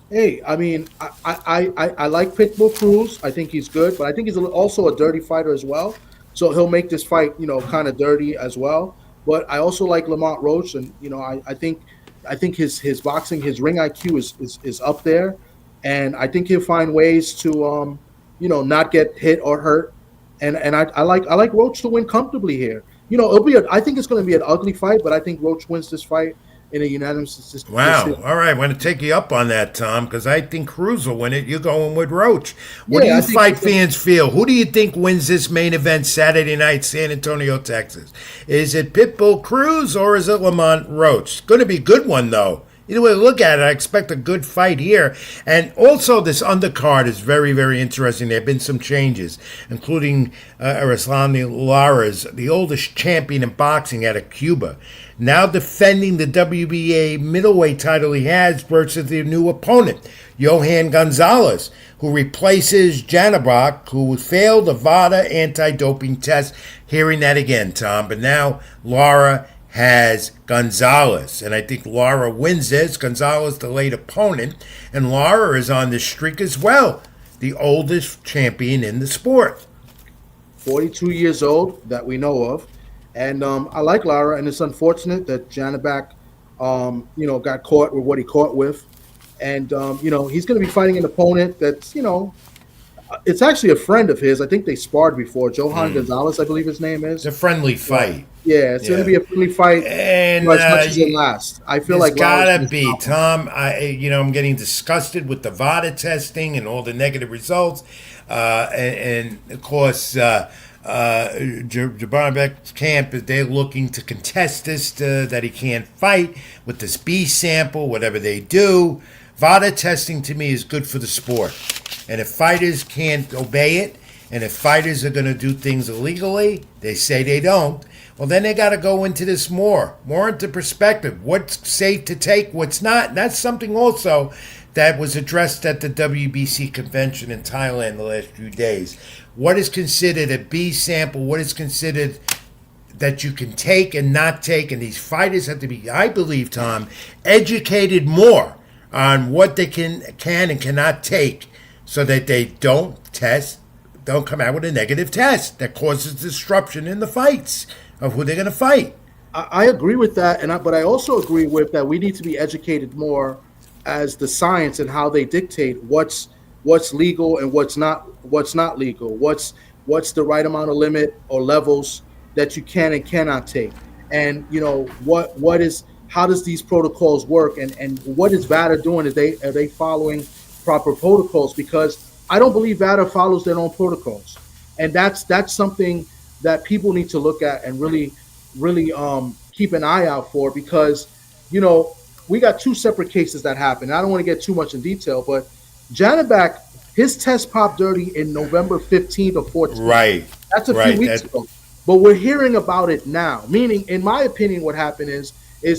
Hey, I mean, I like Pitbull Cruz. I think he's good, but I think he's also a dirty fighter as well. So he'll make this fight, kind of dirty as well. But I also like Lamont Roach, and I think his boxing, his ring IQ is up there, and I think he'll find ways to not get hit or hurt. And I like Roach to win comfortably here. I think it's going to be an ugly fight, but I think Roach wins this fight in a unanimous decision. Wow. All right. I'm going to take you up on that, Tom, because I think Cruz will win it. You're going with Roach. What do you fight fans feel? Who do you think wins this main event Saturday night, San Antonio, Texas? Is it Pitbull Cruz or is it Lamont Roach? It's going to be a good one, though. Either way you look at it, I expect a good fight here. And also, this undercard is very, very interesting. There have been some changes, including Arislani Lara's, the oldest champion in boxing out of Cuba, now defending the WBA middleweight title he has versus their new opponent, Johan Gonzalez, who replaces Janabak, who failed a VADA anti-doping test. Hearing that again, Tom. But now Lara has Gonzalez, and I think Lara wins this. Gonzalez, the late opponent, and Lara is on this streak as well, the oldest champion in the sport. 42 years old that we know of, and I like Lara, and it's unfortunate that Janabak, got caught with what he caught with, and he's going to be fighting an opponent that's it's actually a friend of his. I think they sparred before. Johan Gonzalez, I believe his name is. It's a friendly fight. Yeah, it's going to be a friendly fight, and as much as it lasts. I feel like gotta be Tom. I'm getting disgusted with the VADA testing and all the negative results, and of course, Jabarbek's camp, they're looking to contest this that he can't fight with this B sample, whatever they do. VADA testing to me is good for the sport, and if fighters can't obey it, and if fighters are going to do things illegally, they say they don't. Well, then they got to go into this more into perspective. What's safe to take, what's not. And that's something also that was addressed at the WBC convention in Thailand the last few days. What is considered a B sample? What is considered that you can take and not take? And these fighters have to be, I believe, Tom, educated more on what they can and cannot take so that they don't come out with a negative test that causes disruption in the fights of who they're going to fight. I agree with that, but I also agree with that we need to be educated more as the science and how they dictate what's legal and what's not legal. What's the right amount of limit or levels that you can and cannot take, and how does these protocols work, and what is VADA doing? Are they following proper protocols? Because I don't believe VADA follows their own protocols, and that's something that people need to look at and really keep an eye out for, because we got two separate cases that happened. I don't want to get too much in detail, but Janabak, his test popped dirty in November 15th or 14th. Right. That's a few weeks ago. But we're hearing about it now. Meaning, in my opinion, what happened is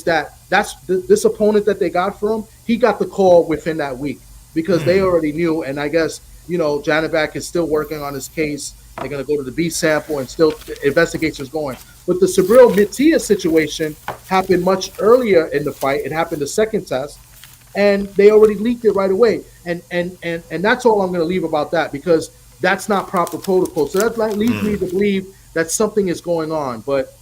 that this opponent that they got from, he got the call within that week because they already knew. And I guess, Janabak is still working on his case. They're going to go to the B sample and still investigations going. But the Subriel Mitia situation happened much earlier in the fight. It happened the second test, and they already leaked it right away. And that's all I'm going to leave about that, because that's not proper protocol. So that leads me to believe that something is going on. But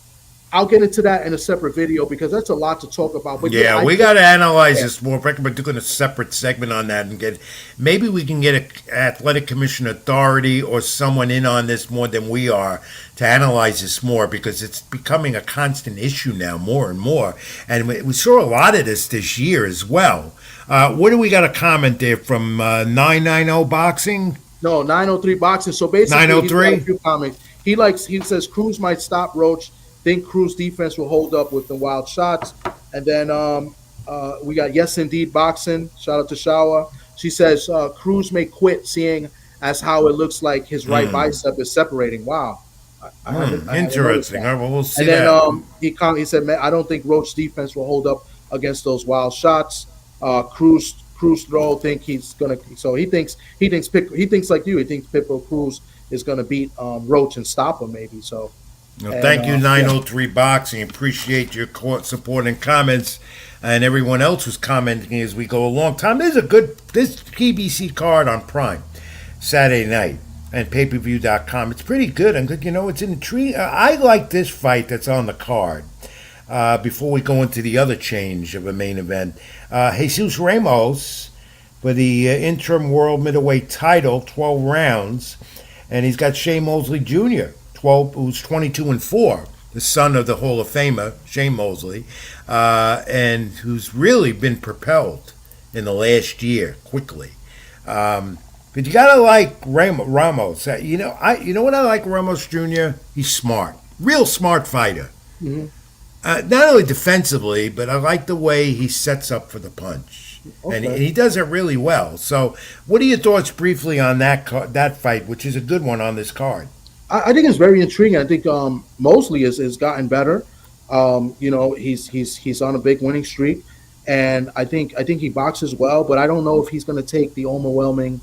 I'll get into that in a separate video because that's a lot to talk about. But yeah, we got to analyze this more. We're doing a separate segment on that and maybe we can get an athletic commission authority or someone in on this more than we are to analyze this more, because it's becoming a constant issue now, more and more. And we saw a lot of this year as well. What do we got a comment there from 990 Boxing? No, 903 boxing. So basically, he's got a 903? few comments. He says Cruz might stop Roach. Think Cruz defense will hold up with the wild shots. And then we got Yes Indeed Boxing. Shout out to Shawa. She says Cruz may quit, seeing as how it looks like his right bicep is separating. Wow, I haven't noticed Interesting. that. All right, well, we'll see And then that. he said, "Man, I don't think Roach defense will hold up against those wild shots." Cruz throw think he's gonna. So he thinks like you. He thinks Pitbull Cruz is gonna beat Roach and stop him maybe. So. Well, And, thank you, yeah. 903 Boxing. Appreciate your support and comments, and everyone else who's commenting as we go along. Tom, there's this PBC card on Prime Saturday night and payperview.com. It's pretty good. And it's intriguing. I like this fight that's on the card. Before we go into the other change of a main event, Jesus Ramos for the interim world middleweight title, 12 rounds, and he's got Shea Mosley Jr., who's 22-4, the son of the Hall of Famer Shea Mosley, and who's really been propelled in the last year quickly. But you gotta like Ramos. You know what I like Ramos Jr. He's smart, real smart fighter. Mhm. Not only defensively, but I like the way he sets up for the punch, and he does it really well. So, what are your thoughts briefly on that fight, which is a good one on this card? I think it's very intriguing. I think Mosley has gotten better. He's on a big winning streak, and I think he boxes well. But I don't know if he's going to take the overwhelming,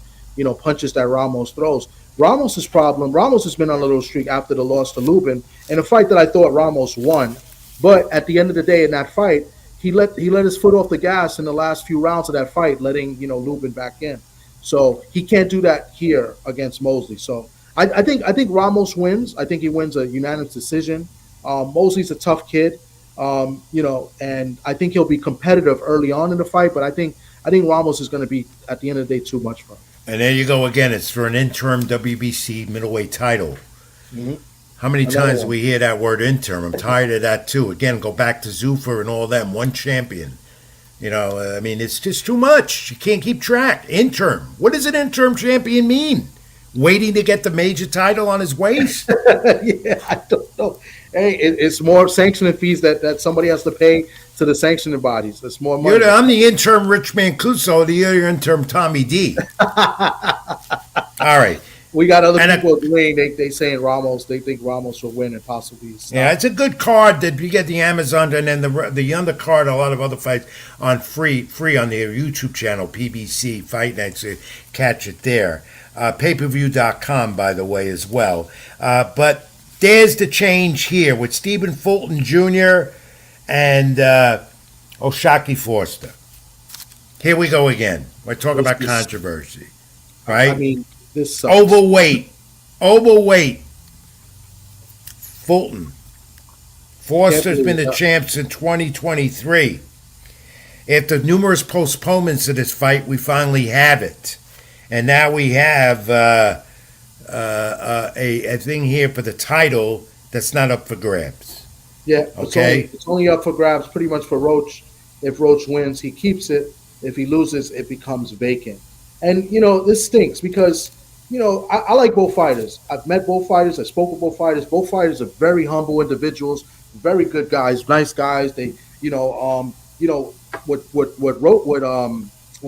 punches that Ramos throws. Ramos has been on a little streak after the loss to Lubin in a fight that I thought Ramos won. But at the end of the day, in that fight, he let his foot off the gas in the last few rounds of that fight, letting Lubin back in. So he can't do that here against Mosley. So I think Ramos wins. I think he wins a unanimous decision. Mosley's a tough kid, and I think he'll be competitive early on in the fight. But I think Ramos is going to be at the end of the day too much for him. And there you go again. It's for an interim WBC middleweight title. Mm-hmm. How many times do we hear that word interim? I'm tired of that too. Again, go back to Zuffa and all them. One champion. It's just too much. You can't keep track. Interim. What does an interim champion mean? Waiting to get the major title on his waist? Yeah, I don't know. Hey, it's more sanctioning fees that somebody has to pay to the sanctioning bodies. That's more money. I'm the interim Rich Mancuso, the interim Tommy D. All right. We got other people agreeing. They saying Ramos. They think Ramos will win and possibly stop. Yeah, it's a good card that you get the Amazon and then the undercard. A lot of other fights on free on their YouTube channel, PBC Fight Night. So catch it there. Payperview.com, by the way, as well. But there's the change here with Stephen Fulton Jr. and Oshaki Foster. Here we go again. We're talking about controversy, right? I mean, this sucks. Overweight. Fulton. Foster's been the champ since 2023. After numerous postponements of this fight, we finally have it. And now we have a thing here for the title that's not up for grabs. Yeah, okay. It's only up for grabs pretty much for Roach. If Roach wins, he keeps it. If he loses, it becomes vacant. And, this stinks because, I like both fighters. I've met both fighters. I spoke with both fighters. Both fighters are very humble individuals, very good guys, nice guys. They, what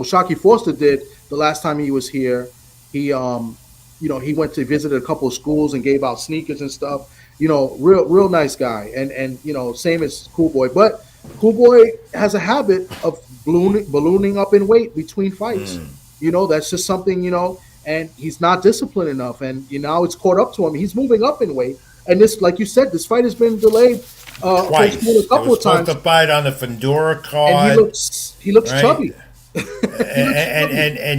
Shakur Foster did the last time he was here, he went to visit a couple of schools and gave out sneakers and stuff. Real nice guy. And same as Cool Boy. But Cool Boy has a habit of ballooning up in weight between fights. That's just something, and he's not disciplined enough. And, it's caught up to him. He's moving up in weight. And this, like you said, this fight has been delayed twice. A couple of times. Supposed to fight on the Fedora card. And he looks right? chubby. And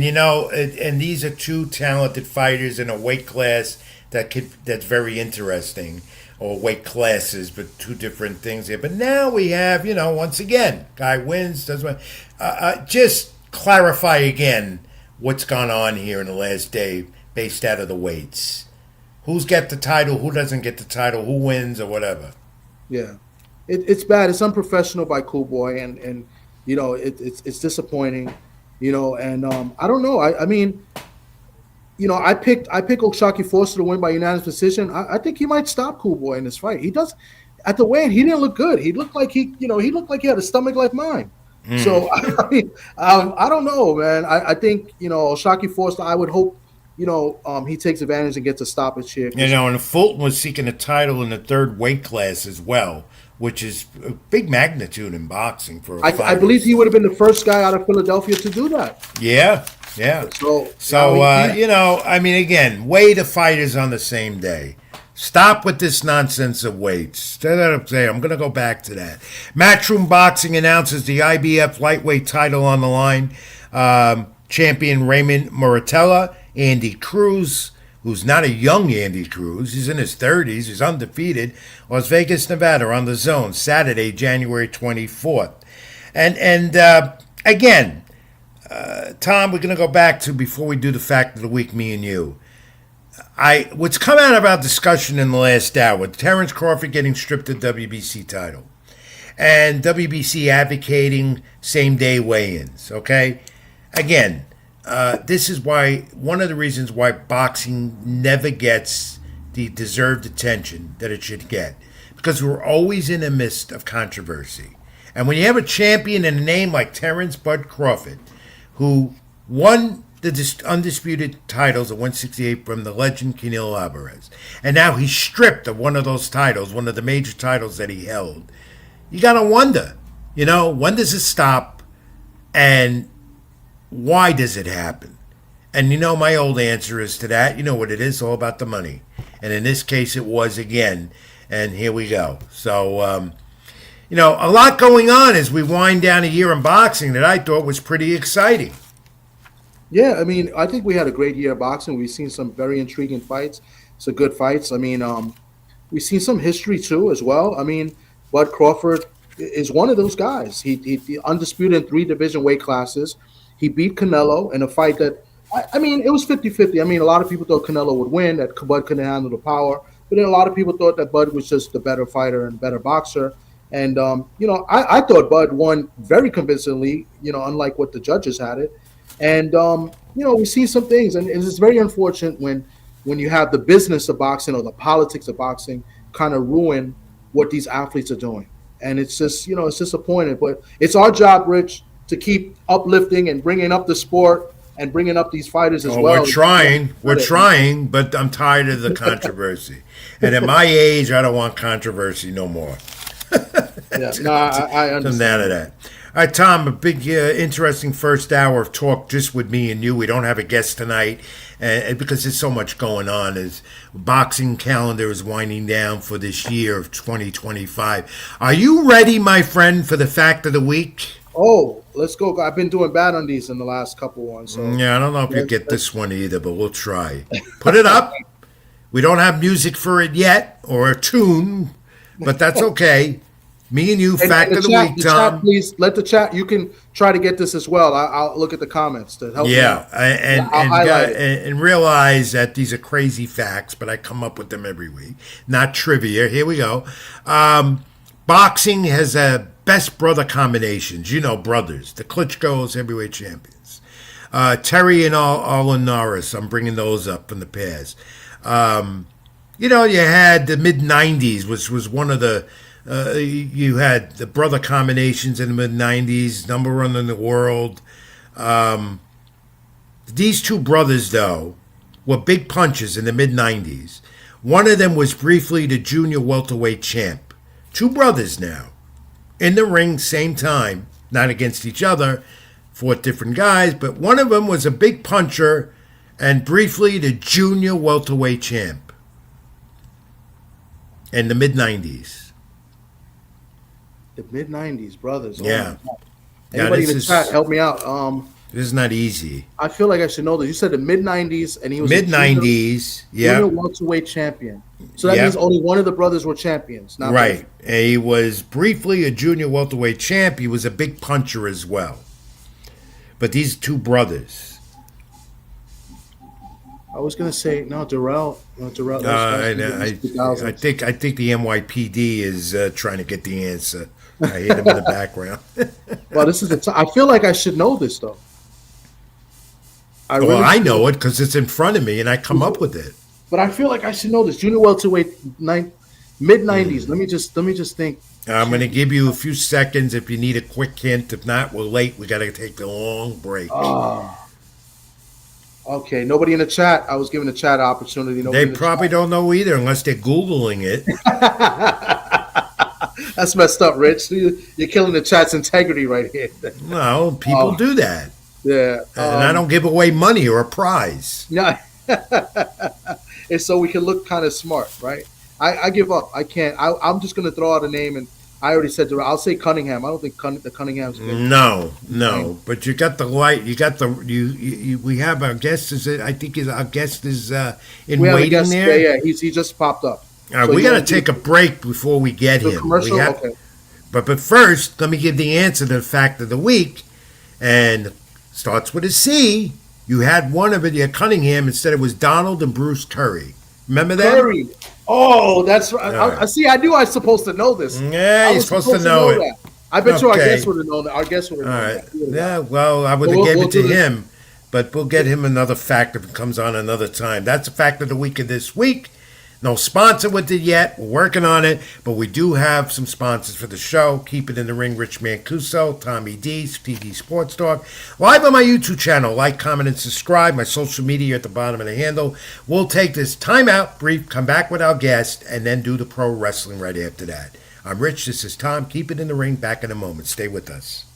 these are two talented fighters in a weight class that's very interesting, or weight classes, but two different things here. But now we have, once again, guy wins, does what? Just clarify again what's gone on here in the last day based out of the weights. Who's got the title? Who doesn't get the title? Who wins or whatever? Yeah, it's bad. It's unprofessional by Cool Boy, and it's disappointing. And I don't know. I mean, I picked O'Shaquie Foster to win by unanimous decision. I think he might stop Cool Boy in this fight. He does at the weigh-in. He didn't look good. He looked like he looked like he had a stomach like mine. So I mean, I don't know, man. I think O'Shaquie Foster. I would hope he takes advantage and gets a stoppage here. And Fulton was seeking a title in the third weight class as well, which is a big magnitude in boxing for a fighter. I believe he would have been the first guy out of Philadelphia to do that. Yeah. So I mean, again, weigh the fighters on the same day. Stop with this nonsense of weights. I'm going to go back to that. Matchroom Boxing announces the IBF lightweight title on the line. Champion Raymond Muratella, Andy Cruz, who's not a young Andy Cruz. He's in his 30s. He's undefeated. Las Vegas, Nevada, on the Zone, Saturday, January 24th. And again, Tom, we're going to go back to, before we do the fact of the week, me and you. What's come out of our discussion in the last hour, Terrence Crawford getting stripped the WBC title, and WBC advocating same-day weigh-ins, okay? Again, this is one of the reasons why boxing never gets the deserved attention that it should get, because we're always in the midst of controversy. And when you have a champion and a name like Terrence Bud Crawford, who won the undisputed titles at 168 from the legend Canelo Alvarez, and now he's stripped of one of those titles, one of the major titles that he held, you gotta wonder, when does it stop, and why does it happen? And my old answer is to that, what it is, all about the money. And in this case, it was again, and here we go. So, a lot going on as we wind down a year in boxing that I thought was pretty exciting. Yeah, I mean, I think we had a great year of boxing. We've seen some very intriguing fights, some good fights. I mean, we've seen some history too as well. I mean, Bud Crawford is one of those guys. He undisputed in 3 division weight classes. He beat Canelo in a fight that, I mean, it was 50-50. I mean, a lot of people thought Canelo would win, that Bud couldn't handle the power. But then a lot of people thought that Bud was just the better fighter and better boxer. And, I thought Bud won very convincingly, unlike what the judges had it. And, we've seen some things, and it's very unfortunate when you have the business of boxing or the politics of boxing kind of ruin what these athletes are doing. And it's just, it's disappointing. But it's our job, Rich, to keep uplifting and bringing up the sport and bringing up these fighters as well. We're trying, but I'm tired of the controversy. And at my age, I don't want controversy no more. Yeah, no, I understand. Come down to that. All right, Tom, a big, interesting first hour of talk just with me and you. We don't have a guest tonight because there's so much going on. As boxing calendar is winding down for this year of 2025. Are you ready, my friend, for the fact of the week? Oh, let's go. I've been doing bad on these in the last couple ones. So. Yeah, I don't know if you get this one either, but we'll try. Put it up. We don't have music for it yet, or a tune, but that's okay. Me and you, fact of the week, Tom. Chat, please let the chat. You can try to get this as well. I'll look at the comments to help. Yeah, and realize that these are crazy facts, but I come up with them every week, not trivia. Here we go. Boxing has a best brother combinations. Brothers, the Klitschko's heavyweight champions. Terry and Arlen Norris. I'm bringing those up from the past. You had the mid '90s, which was one of the. You had the brother combinations in the mid-'90s, number one in the world. These two brothers, though, were big punches in the mid-'90s. One of them was briefly the junior welterweight champ. Two brothers now. In the ring, same time, not against each other, fought different guys, but one of them was a big puncher and briefly the junior welterweight champ in the mid-'90s. The mid-'90s, brothers. Yeah. Anybody in the chat, help me out. This is not easy. I feel like I should know this. You said the mid-'90s, and he was mid-'90s. Yeah. Junior welterweight champion. So that means only one of the brothers were champions. Not right. Both. He was briefly a junior welterweight champ. He was a big puncher as well. But these two brothers. I was gonna say Darrell. No, Darrell. I think the NYPD is trying to get the answer. I hear them in the background. Well, this is I feel like I should know this though. Well, I know it because it's in front of me and I come up with it. But I feel like I should know this. Junior welterweight, mid-90s. Let me just think. I'm going to give you a few seconds if you need a quick hint. If not, we're late. We got to take a long break. Okay, nobody in the chat. I was giving the chat an opportunity. They probably don't know either unless they're Googling it. That's messed up, Rich. You're killing the chat's integrity right here. No, people do that. Yeah. And I don't give away money or a prize. Yeah. And so we can look kind of smart, right? I give up. I can't. I'm just going to throw out a name, and I already said I'll say Cunningham. I don't think the Cunningham's good. No. But you got the light. You got the we have our guest. I think our guest is in waiting there. Yeah. He just popped up. All right, we got to take a break before we get him. Commercial. Okay. But first, let me give the answer to the fact of the week, and starts with a C. You had one of it, your Cunningham. Instead, it was Donald and Bruce Curry. Remember that? Curry. Oh, that's right. I see. I knew I was supposed to know this. Yeah, you're supposed to know it. That. I bet you our guest would have known that. Our guest would have known that. Yeah, well, I would have gave it to him, but we'll get him another fact if it comes on another time. That's a fact of the week of this week. No sponsor with it yet. We're working on it, but we do have some sponsors for the show. Keep It in the Ring, Rich Mancuso, Tommy D, TD Sports Talk. Live on my YouTube channel. Like, comment, and subscribe. My social media at the bottom of the handle. We'll take this time out, brief, come back with our guest, and then do the pro wrestling right after that. I'm Rich. This is Tom. Keep It in the Ring. Back in a moment. Stay with us.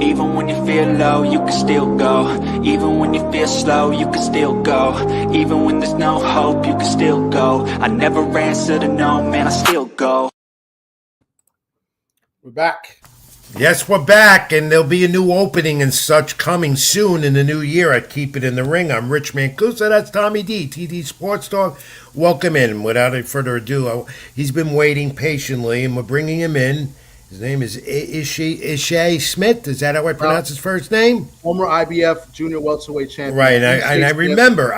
Even when you feel low, you can still go. Even when you feel slow, you can still go. Even when there's no hope, you can still go. I never answer to no, man, I still go. We're back. Yes, we're back, and there'll be a new opening and such coming soon in the new year at Keep It in the Ring. I'm Rich Mancuso. That's Tommy D, TD Sports Talk. Welcome in. Without any further ado, he's been waiting patiently, and we're bringing him in. His name is Ishay Smith. Is that how I pronounce his first name? Former IBF junior welterweight champion. Right, and I remember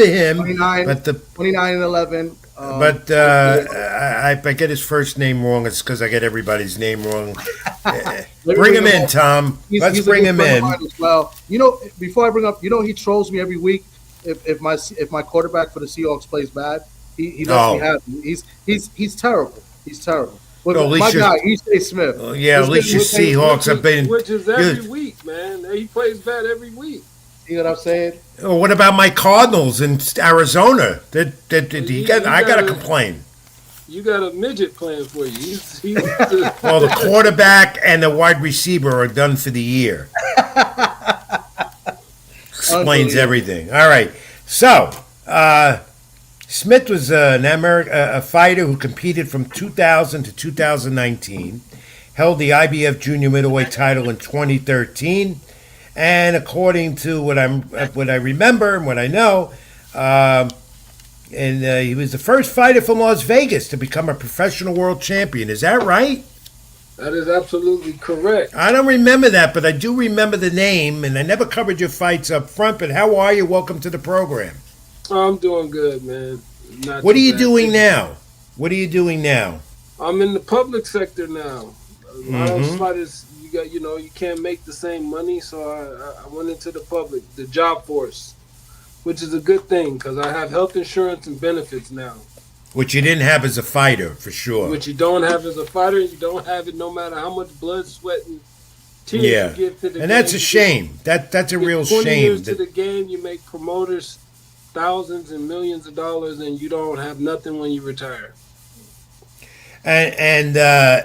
him. 29 and 11. I get his first name wrong. It's because I get everybody's name wrong. Bring him in, Tom. Let's bring him in. As well, before I bring up, he trolls me every week. If my quarterback for the Seahawks plays bad, he lets me have him. He's terrible. He's terrible. But my guy, Ishay Smith. At least your Seahawks have been. Which is every week, man. He plays bad every week. You know what I'm saying? Well, what about my Cardinals in Arizona? I got to complain. You got a midget playing for you. Well, the quarterback and the wide receiver are done for the year. Explains everything. All right. So, Smith was a fighter who competed from 2000 to 2019, held the IBF junior middleweight title in 2013, and according to what I remember and what I know, he was the first fighter from Las Vegas to become a professional world champion. Is that right? That is absolutely correct. I don't remember that, but I do remember the name, and I never covered your fights up front, but how are you? Welcome to the program. I'm doing good, man. What are you doing now? I'm in the public sector now. A lot of fighters, you can't make the same money, so I went into the public, the job force, which is a good thing because I have health insurance and benefits now. Which you didn't have as a fighter, for sure. Which you don't have as a fighter, and you don't have it no matter how much blood, sweat, and tears you give to the game. And that's a shame. That's a real 20 shame. years to the game, you make promoters thousands and millions of dollars, and you don't have nothing when you retire. And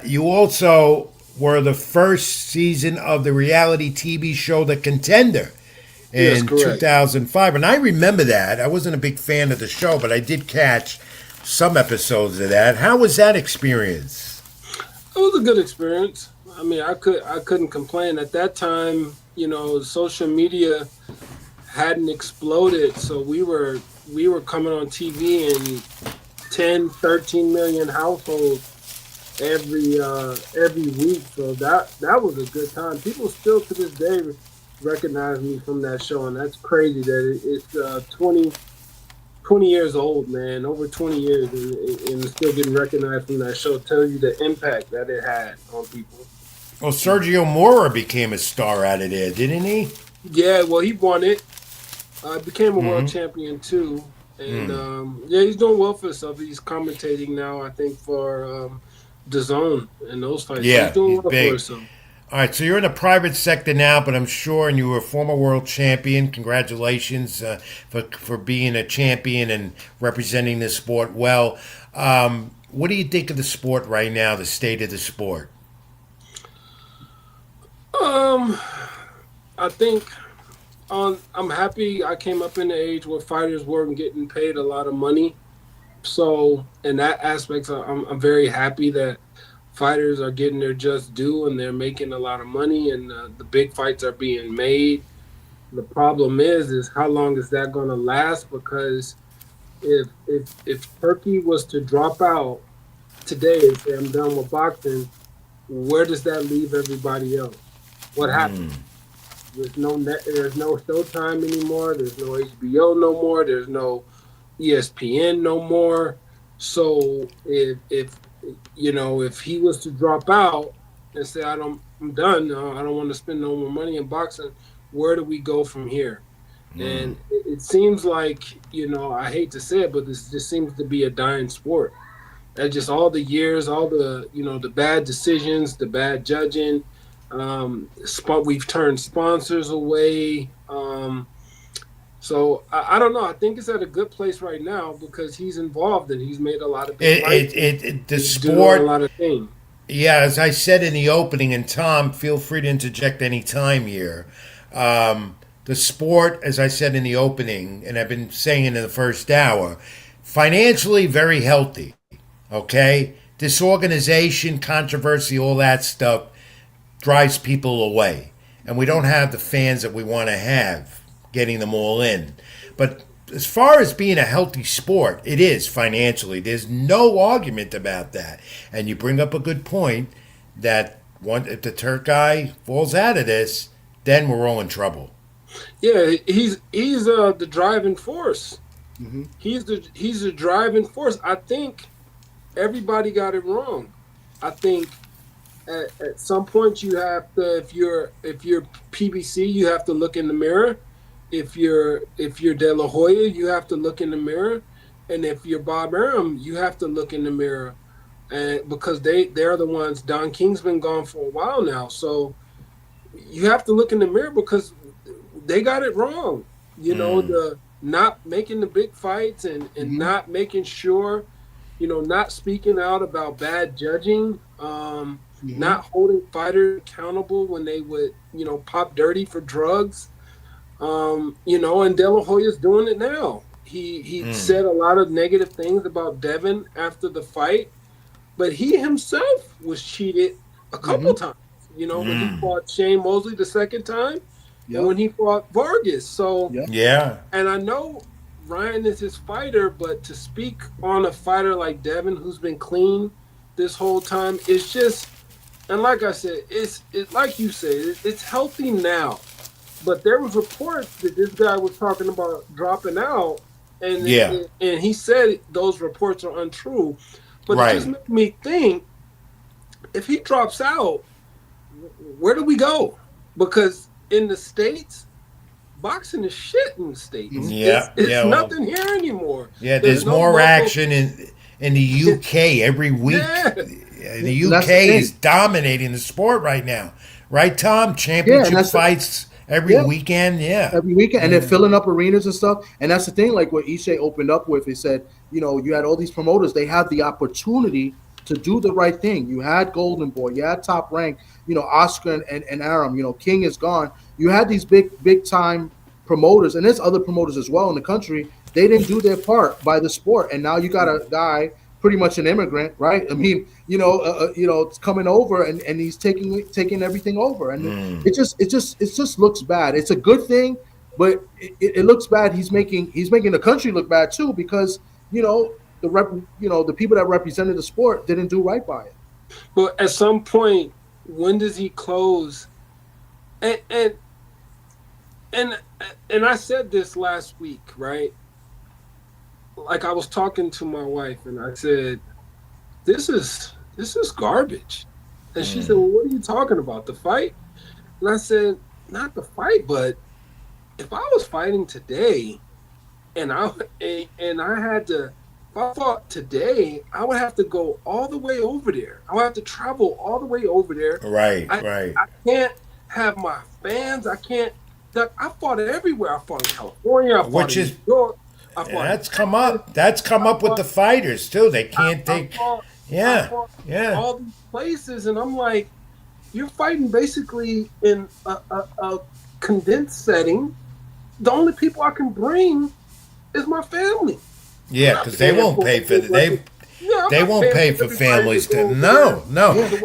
you also were the first season of the reality TV show The Contender Yes, in correct. 2005. And I remember that. I wasn't a big fan of the show, but I did catch some episodes of that. How was that experience? It was a good experience. I mean, I couldn't complain at that time. You know, social media hadn't exploded, so we were coming on TV in 10, 13 million households every week. So that was a good time. People still to this day recognize me from that show, and that's crazy that it's 20 years old, man, over 20 years, and still getting recognized from that show. Tells you the impact that it had on people. Well, Sergio Mora became a star out of there, didn't he? Yeah, well, he won it. Became a world champion too, and yeah, he's doing well for himself. He's commentating now, I think, for DAZN and those fights. Yeah, he's doing he's well big. for himself. All right, so you're in the private sector now, but I'm sure, and you were a former world champion. Congratulations for being a champion and representing the sport well. What do you think of the sport right now, the state of the sport? I think I'm happy I came up in the age where fighters weren't getting paid a lot of money. So in that aspect, I'm very happy that fighters are getting their just due and they're making a lot of money, and the big fights are being made. The problem is how long is that going to last? Because if Turkey was to drop out today and say I'm done with boxing, where does that leave everybody else? What happens? There's no Showtime anymore. There's no HBO no more. There's no ESPN no more. So if he was to drop out and say I'm done, I don't want to spend no more money in boxing, where do we go from here? And it seems like, I hate to say it, but this just seems to be a dying sport. That just all the years, all the the bad decisions, the bad judging. We've turned sponsors away. So I don't know. I think it's at a good place right now because he's involved and he's made a lot of big fights. The He's sport, doing a lot of things. yeah, as I said in the opening, and Tom, feel free to interject any time here. The sport, as I said in the opening, and I've been saying in the first hour, financially very healthy. Okay, disorganization, controversy, all that stuff drives people away, and we don't have the fans that we want to have getting them all in. But as far as being a healthy sport, it is financially. There's no argument about that. And you bring up a good point that if the Turk guy falls out of this, then we're all in trouble. Yeah, he's the driving force. Mm-hmm. He's the driving force. I think everybody got it wrong. I think at some point you have to, if you're PBC, you have to look in the mirror. If you're De La Hoya, you have to look in the mirror, and if you're Bob Arum, you have to look in the mirror, and because they're the ones. Don King's been gone for a while now, so you have to look in the mirror because they got it wrong. The not making the big fights and not making sure, not speaking out about bad judging, not holding fighters accountable when they would, pop dirty for drugs. And De La Hoya's doing it now. He said a lot of negative things about Devin after the fight, but he himself was cheated a couple times. When he fought Shane Mosley the second time, and when he fought Vargas. So Yeah. and I know Ryan is his fighter, but to speak on a fighter like Devin, who's been clean this whole time, it's just, and like I said, it's like you said, it's healthy now. But there was reports that this guy was talking about dropping out, and he said those reports are untrue. But it just made me think, if he drops out, where do we go? Because in the States, boxing is shit in the States. It's nothing here anymore. Yeah, there's more action in the UK every week. Yeah. The UK is dominating the sport right now. Right, Tom? Championship fights every weekend. Yeah. Every weekend. And they're filling up arenas and stuff. And that's the thing, like what Ishe opened up with, he said, you had all these promoters, they have the opportunity to do the right thing. You had Golden Boy, you had Top Rank, Oscar and Aram, King is gone. You had these big time promoters, and there's other promoters as well in the country. They didn't do their part by the sport, and now you got a guy, pretty much an immigrant, right? I mean, it's coming over and he's taking everything over, and it just looks bad. It's a good thing, but it looks bad. He's making the country look bad too, because the people that represented the sport didn't do right by it. Well, at some point, when does he close? And I said this last week, right? Like, I was talking to my wife and I said, this is garbage. And she said, well, what are you talking about? The fight? And I said, not the fight, but if I was fighting today and I fought today, I would have to go all the way over there. I would have to travel all the way over there. Right. I can't have my fans. I can't. I fought everywhere. I fought in California. I fought in New York. That's come up. That's come up with the fighters too. They can't take. All these places, and I'm like, you're fighting basically in a condensed setting. The only people I can bring is my family. Yeah, because they won't pay for the, they won't pay for families to. No.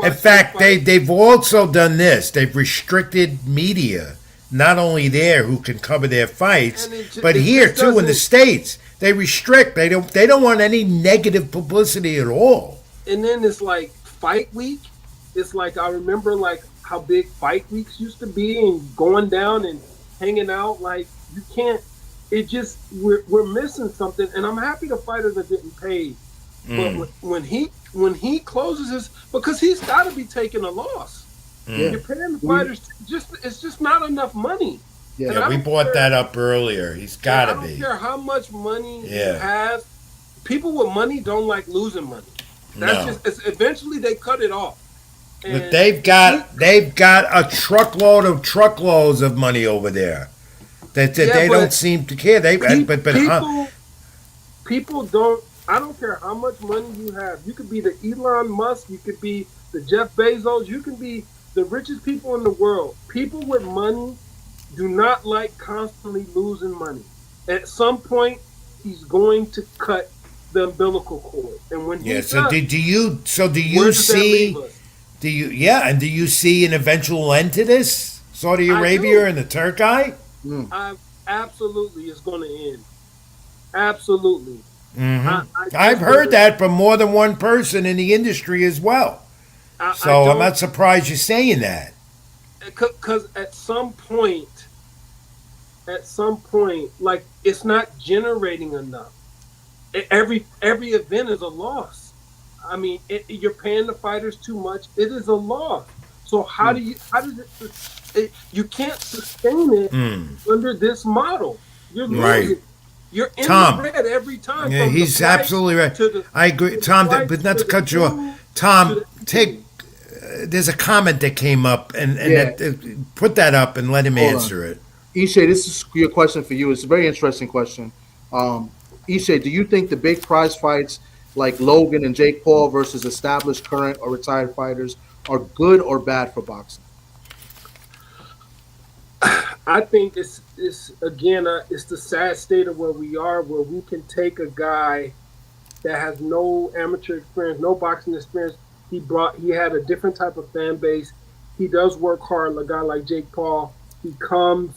In fact, they've also done this. They've restricted media. Not only there who can cover their fights, but here too in the States, they restrict. They don't want any negative publicity at all. And then it's like fight week. It's like, I remember like how big fight weeks used to be, and going down and hanging out. Like, you can't. It just, we're missing something. And I'm happy the fighters are getting paid. But when he closes his, because he's got to be taking a loss. You're paying the fighters, it's just not enough money. Yeah, we brought that up earlier. He's got to be. I don't care how much money you have. People with money don't like losing money. That's eventually they cut it off. But they've got a truckloads of money over there that they don't seem to care. People don't. I don't care how much money you have. You could be the Elon Musk. You could be the Jeff Bezos. You can be the richest people in the world. People with money do not like constantly losing money. At some point, he's going to cut the umbilical cord. And when he does, do you see? Do you see an eventual end to this? Saudi Arabia and the Turkey? Absolutely, it's going to end. Absolutely. Mm-hmm. I've heard that from more than one person in the industry as well. I'm not surprised you're saying that. Because at some point, like, it's not generating enough. Every event is a loss. I mean, you're paying the fighters too much. It is a loss. So how does it you can't sustain it under this model. You're losing. Right. You're in the red every time. Yeah, he's absolutely right. I agree, Tom. But not to cut you off, Tom. There's a comment that came up, and put that up and let him answer it. Ishay, this is your question for you. It's a very interesting question. Ishay, do you think the big prize fights like Logan and Jake Paul versus established, current, or retired fighters are good or bad for boxing? I think it's the sad state of where we are, where we can take a guy that has no amateur experience, no boxing experience. He had a different type of fan base. He does work hard. A guy like Jake Paul, he comes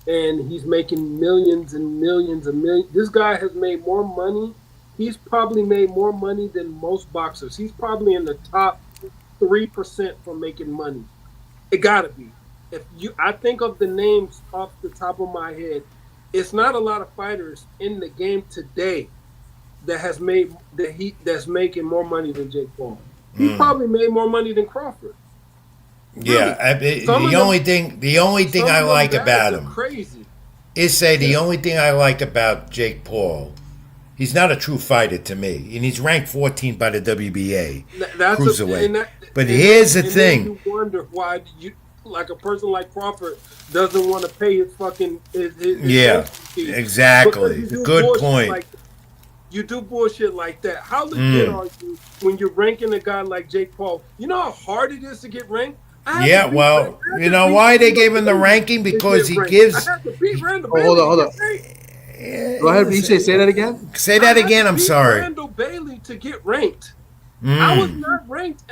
and he's making millions and millions and millions. This guy has made more money. He's probably made more money than most boxers. He's probably in the top 3% for making money. It gotta be. I think of the names off the top of my head, it's not a lot of fighters in the game today that's making more money than Jake Paul. He probably made more money than Crawford. Yeah, the only thing I like about him is the only thing I like about Jake Paul, he's not a true fighter to me, and he's ranked 14 by the WBA cruiserweight. But here's the thing: you wonder why like a person like Crawford doesn't want to pay his fucking his exactly. Good point. you do bullshit like that. How legit are you when you're ranking a guy like Jake Paul? You know how hard it is to get ranked? Yeah, well, you know why they gave him the ranking? Because he gives. I had to beat Randall Oh, Bailey. hold on. Go ahead, BJ. Say that again. Say that again. I'm sorry. Randall Bailey to get ranked. I was not ranked.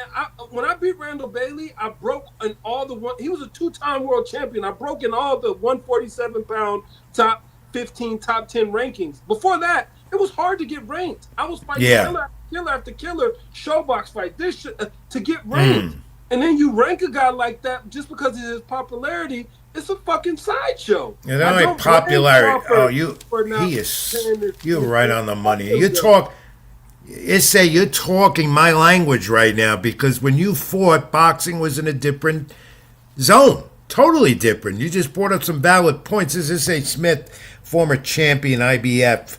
When I beat Randall Bailey, I broke in all the one. He was a 2-time world champion. I broke in all the 147-pound top 15, top 10 rankings. Before that, it was hard to get ranked. I was fighting killer after killer, showbox fight. This to get ranked, and then you rank a guy like that just because of his popularity. It's a fucking sideshow. You know, like popularity. He is. You're right on the money. You talk. You're talking my language right now, because when you fought, boxing was in a different zone. Totally different. You just brought up some valid points. This is Smith, former champion IBF,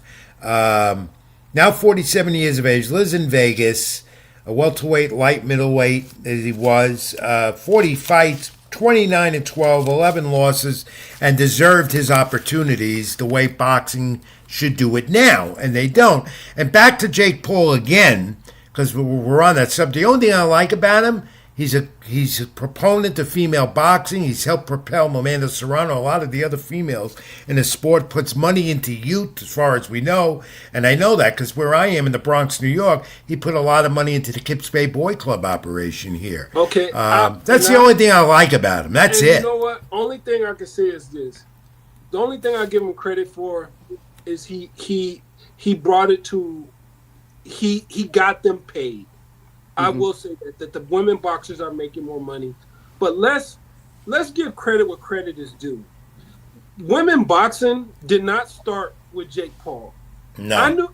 now 47 years of age, lives in Vegas, a welterweight, light middleweight as he was, 40 fights, 29-12, 11 losses, and deserved his opportunities the way boxing should do it now, and they don't. And back to Jake Paul again, because we're on that subject. The only thing I like about him, he's a proponent of female boxing. He's helped propel Amanda Serrano. A lot of the other females in the sport, puts money into youth, as far as we know. And I know that because where I am in the Bronx, New York, he put a lot of money into the Kips Bay Boy Club operation here. Okay. That's the only thing I like about him. That's it. You know what? Only thing I can say is this. The only thing I give him credit for is he brought it to, he got them paid. I will say that the women boxers are making more money, but let's give credit what credit is due. Women boxing did not start with Jake Paul. No, I knew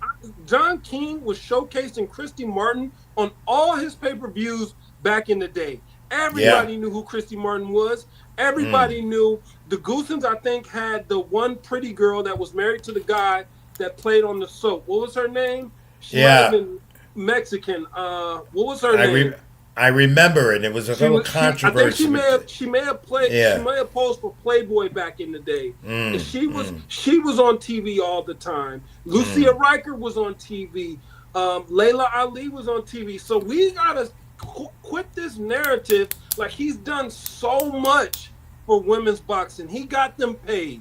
John King was showcasing Christy Martin on all his pay-per-views back in the day. Everybody knew who Christy Martin was. Everybody knew the Goosens. I think had the one pretty girl that was married to the guy that played on the soap. What was her name? She might have been Mexican. What was her name? I remember it. It was a little controversy. I think she may have played. Yeah. She may have posed for Playboy back in the day. And she was on TV all the time. Lucia Riker was on TV. Layla Ali was on TV. So we gotta quit this narrative. Like, he's done so much for women's boxing. He got them paid.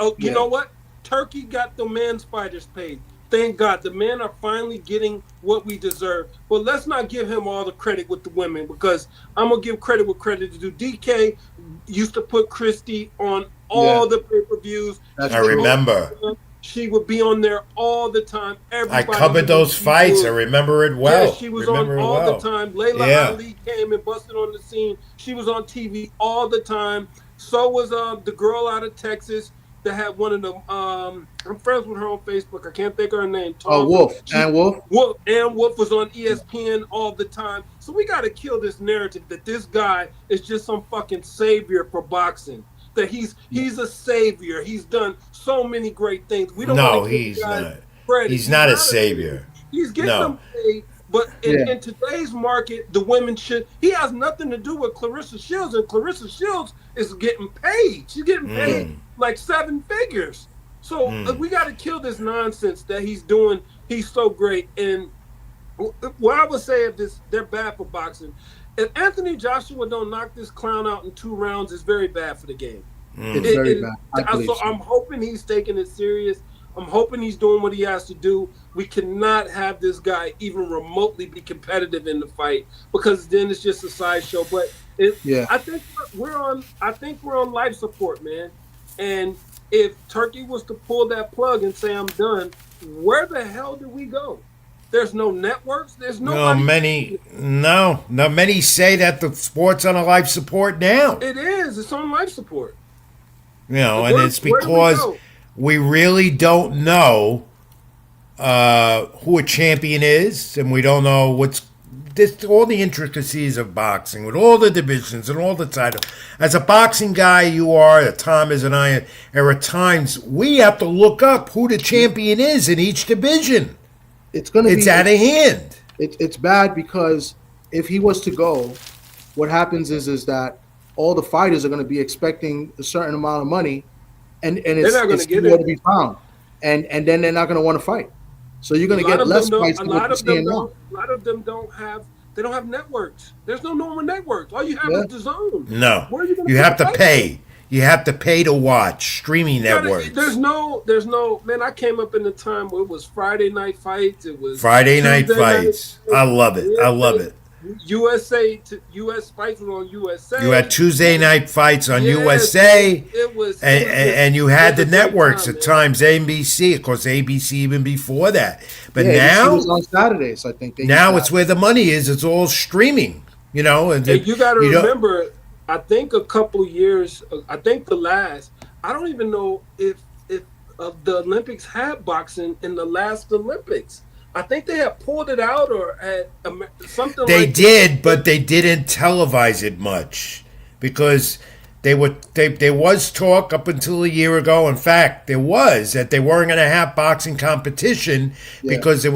Oh, you know what? Turkey got the men's fighters paid. Thank God. The men are finally getting what we deserve. But let's not give him all the credit with the women, because I'm going to give credit what credit is due. DK used to put Christy on all the pay-per-views. I remember. She would be on there all the time. I covered those fights. I remember it well. Yeah, she was on all the time. Layla Ali came and busted on the scene. She was on TV all the time. So was the girl out of Texas that had one of them. I'm friends with her on Facebook. I can't think of her name. Wolf. Ann Wolf. Ann Wolf was on ESPN all the time. So we got to kill this narrative that this guy is just some fucking savior for boxing. That he's a savior. He's done so many great things. We don't. No, he's not. He's not a savior. He's getting them paid. But in today's market, the women should. He has nothing to do with Clarissa Shields, and Clarissa Shields is getting paid. She's getting paid like 7 figures. So we got to kill this nonsense that he's doing. He's so great. And what I would say is this: they're bad for boxing. If Anthony Joshua don't knock this clown out in 2 rounds, it's very bad for the game. It's very bad. So I'm hoping he's taking it serious. I'm hoping he's doing what he has to do. We cannot have this guy even remotely be competitive in the fight, because then it's just a sideshow. But I think we're on life support, man. And if Turkey was to pull that plug and say I'm done, where the hell do we go? There's no networks. There's nobody. Many say that the sport's on a life support now. It is. It's on life support. You know, and it's because we really don't know who a champion is, and we don't know all the intricacies of boxing with all the divisions and all the titles. As a boxing guy, Tom is, and I, there are times we have to look up who the champion is in each division. It's out of hand. It's bad, because if he was to go, what happens is that all the fighters are going to be expecting a certain amount of money, and it's nowhere to be found, and then they're not going to want to fight. So you're going to get less fights than what you're seeing now. A lot of them don't have networks. There's no normal networks. All you have is the Zone. No, Where are you you have to pay. You have to pay to watch streaming networks. There's no man. I came up in the time where it was Friday night fights. It was Friday night fights. I love it. I love it. US fights were on USA. You had Tuesday night fights on USA. It was, and you had the networks at times, NBC, of course, ABC even before that. But now it was on Saturdays, I think. Now it's where the money is. It's all streaming. You know, and you got to remember. I think a couple years. I think I don't even know if the Olympics had boxing in the last Olympics. I think they had pulled it out or had something. They did, but they didn't televise it much because there was talk up until a year ago. In fact, there was that they weren't going to have boxing competition because they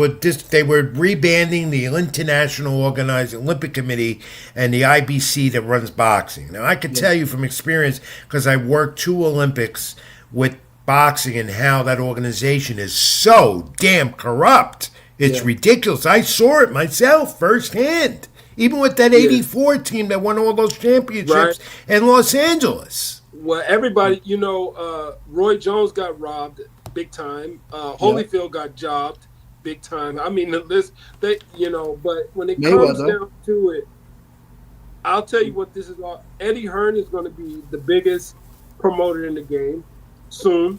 were rebanding the International Organized Olympic Committee and the IBC that runs boxing. Now, I can tell you from experience because I worked 2 Olympics with boxing and how that organization is so damn corrupt. It's ridiculous. I saw it myself firsthand. Even with that 84 team that won all those championships in Los Angeles. Well, everybody, Roy Jones got robbed big time. Holyfield got jobbed big time. I mean, the list, but when it comes down to it, I'll tell you what this is all. Eddie Hearn is going to be the biggest promoter in the game soon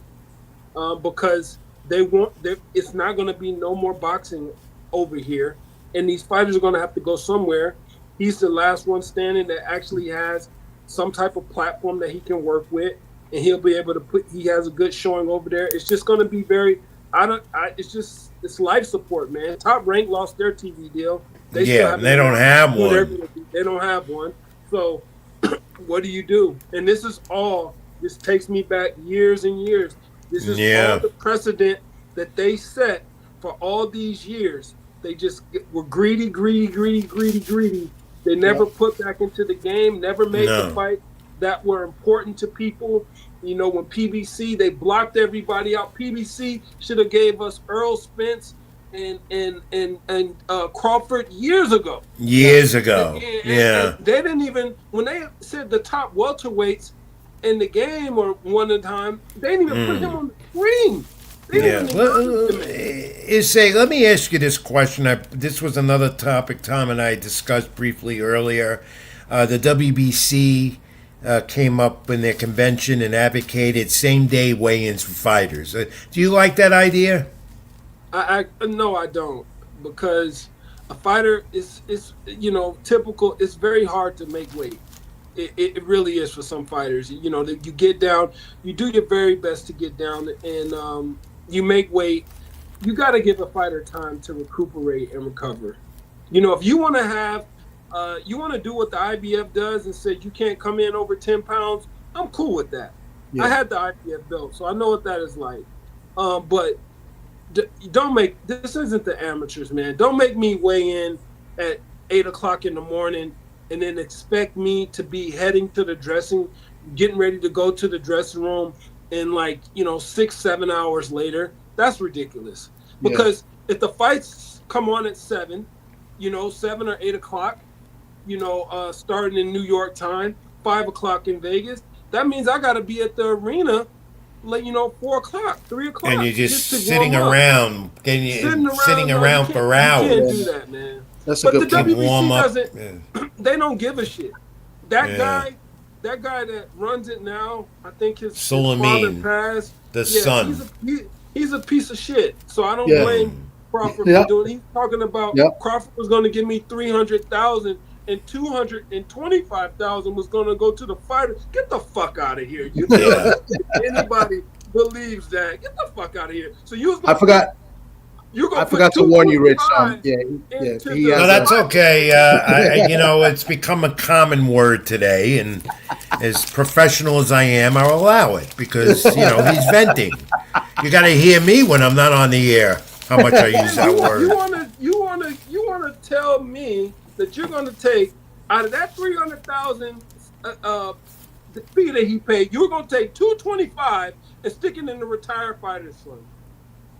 because it's not going to be no more boxing over here. And these fighters are going to have to go somewhere. He's the last one standing that actually has some type of platform that he can work with, and he'll be able to he has a good showing over there. It's just going to be it's life support, man. Top Rank lost their TV deal. They don't have one. They don't have one. So what do you do? And this takes me back years and years. This is all the precedent that they set for all these years. They just were greedy. They never put back into the game, never made the fight that were important to people. When PBC, they blocked everybody out. PBC should have gave us Earl Spence and Crawford years ago. And they didn't even, when they said the top welterweights in the game or one at a time, they didn't even put him on the screen. Let me ask you this question. This was another topic Tom and I discussed briefly earlier. The WBC came up in their convention and advocated same-day weigh-ins for fighters. Do you like that idea? No, I don't, because a fighter is typical. It's very hard to make weight. It really is for some fighters. You get down, you do your very best to get down, and you make weight. You got to give a fighter time to recuperate and recover. If you want to have, you want to do what the IBF does and say you can't come in over 10 pounds, I'm cool with that. I had the IBF belt, so I know what that is like. But this isn't the amateurs, man. Don't make me weigh in at 8 o'clock in the morning and then expect me to be heading to the getting ready to go to the dressing room in 6-7 hours later. That's ridiculous. Because if the fights come on at 7, 7 or 8 o'clock, starting in New York time, 5 o'clock in Vegas, that means I got to be at the arena 4 o'clock, 3 o'clock. And you're just sitting around for hours. You can't do that, man. That's but a the good WBC doesn't. They don't give a shit. That guy that runs it now, I think his father passed. The son. He's a piece of shit. So I don't blame Crawford for doing. He's talking about Crawford was going to give me $300,000 and $225,000 was going to go to the fighter. Get the fuck out of here! Anybody believes that? Get the fuck out of here! So I forgot to warn you, Rich. No, that's okay. It's become a common word today, and as professional as I am, I'll allow it because he's venting. You got to hear me when I'm not on the air. How much I use that word? You wanna tell me that you're gonna take out of that $300,000 the fee that he paid, you're gonna take $225 and stick it in the retired fighter's fund?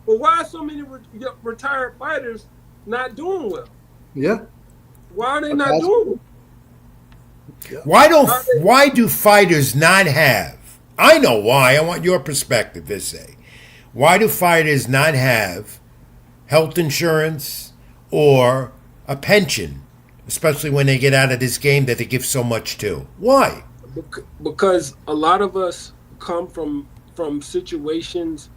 Well, why are so many retired fighters not doing well? Yeah. Why are they not doing well? Why do fighters not have? I know why. I want your perspective, Issei. Why do fighters not have health insurance or a pension, especially when they get out of this game that they give so much to? Why? Because a lot of us come from situations.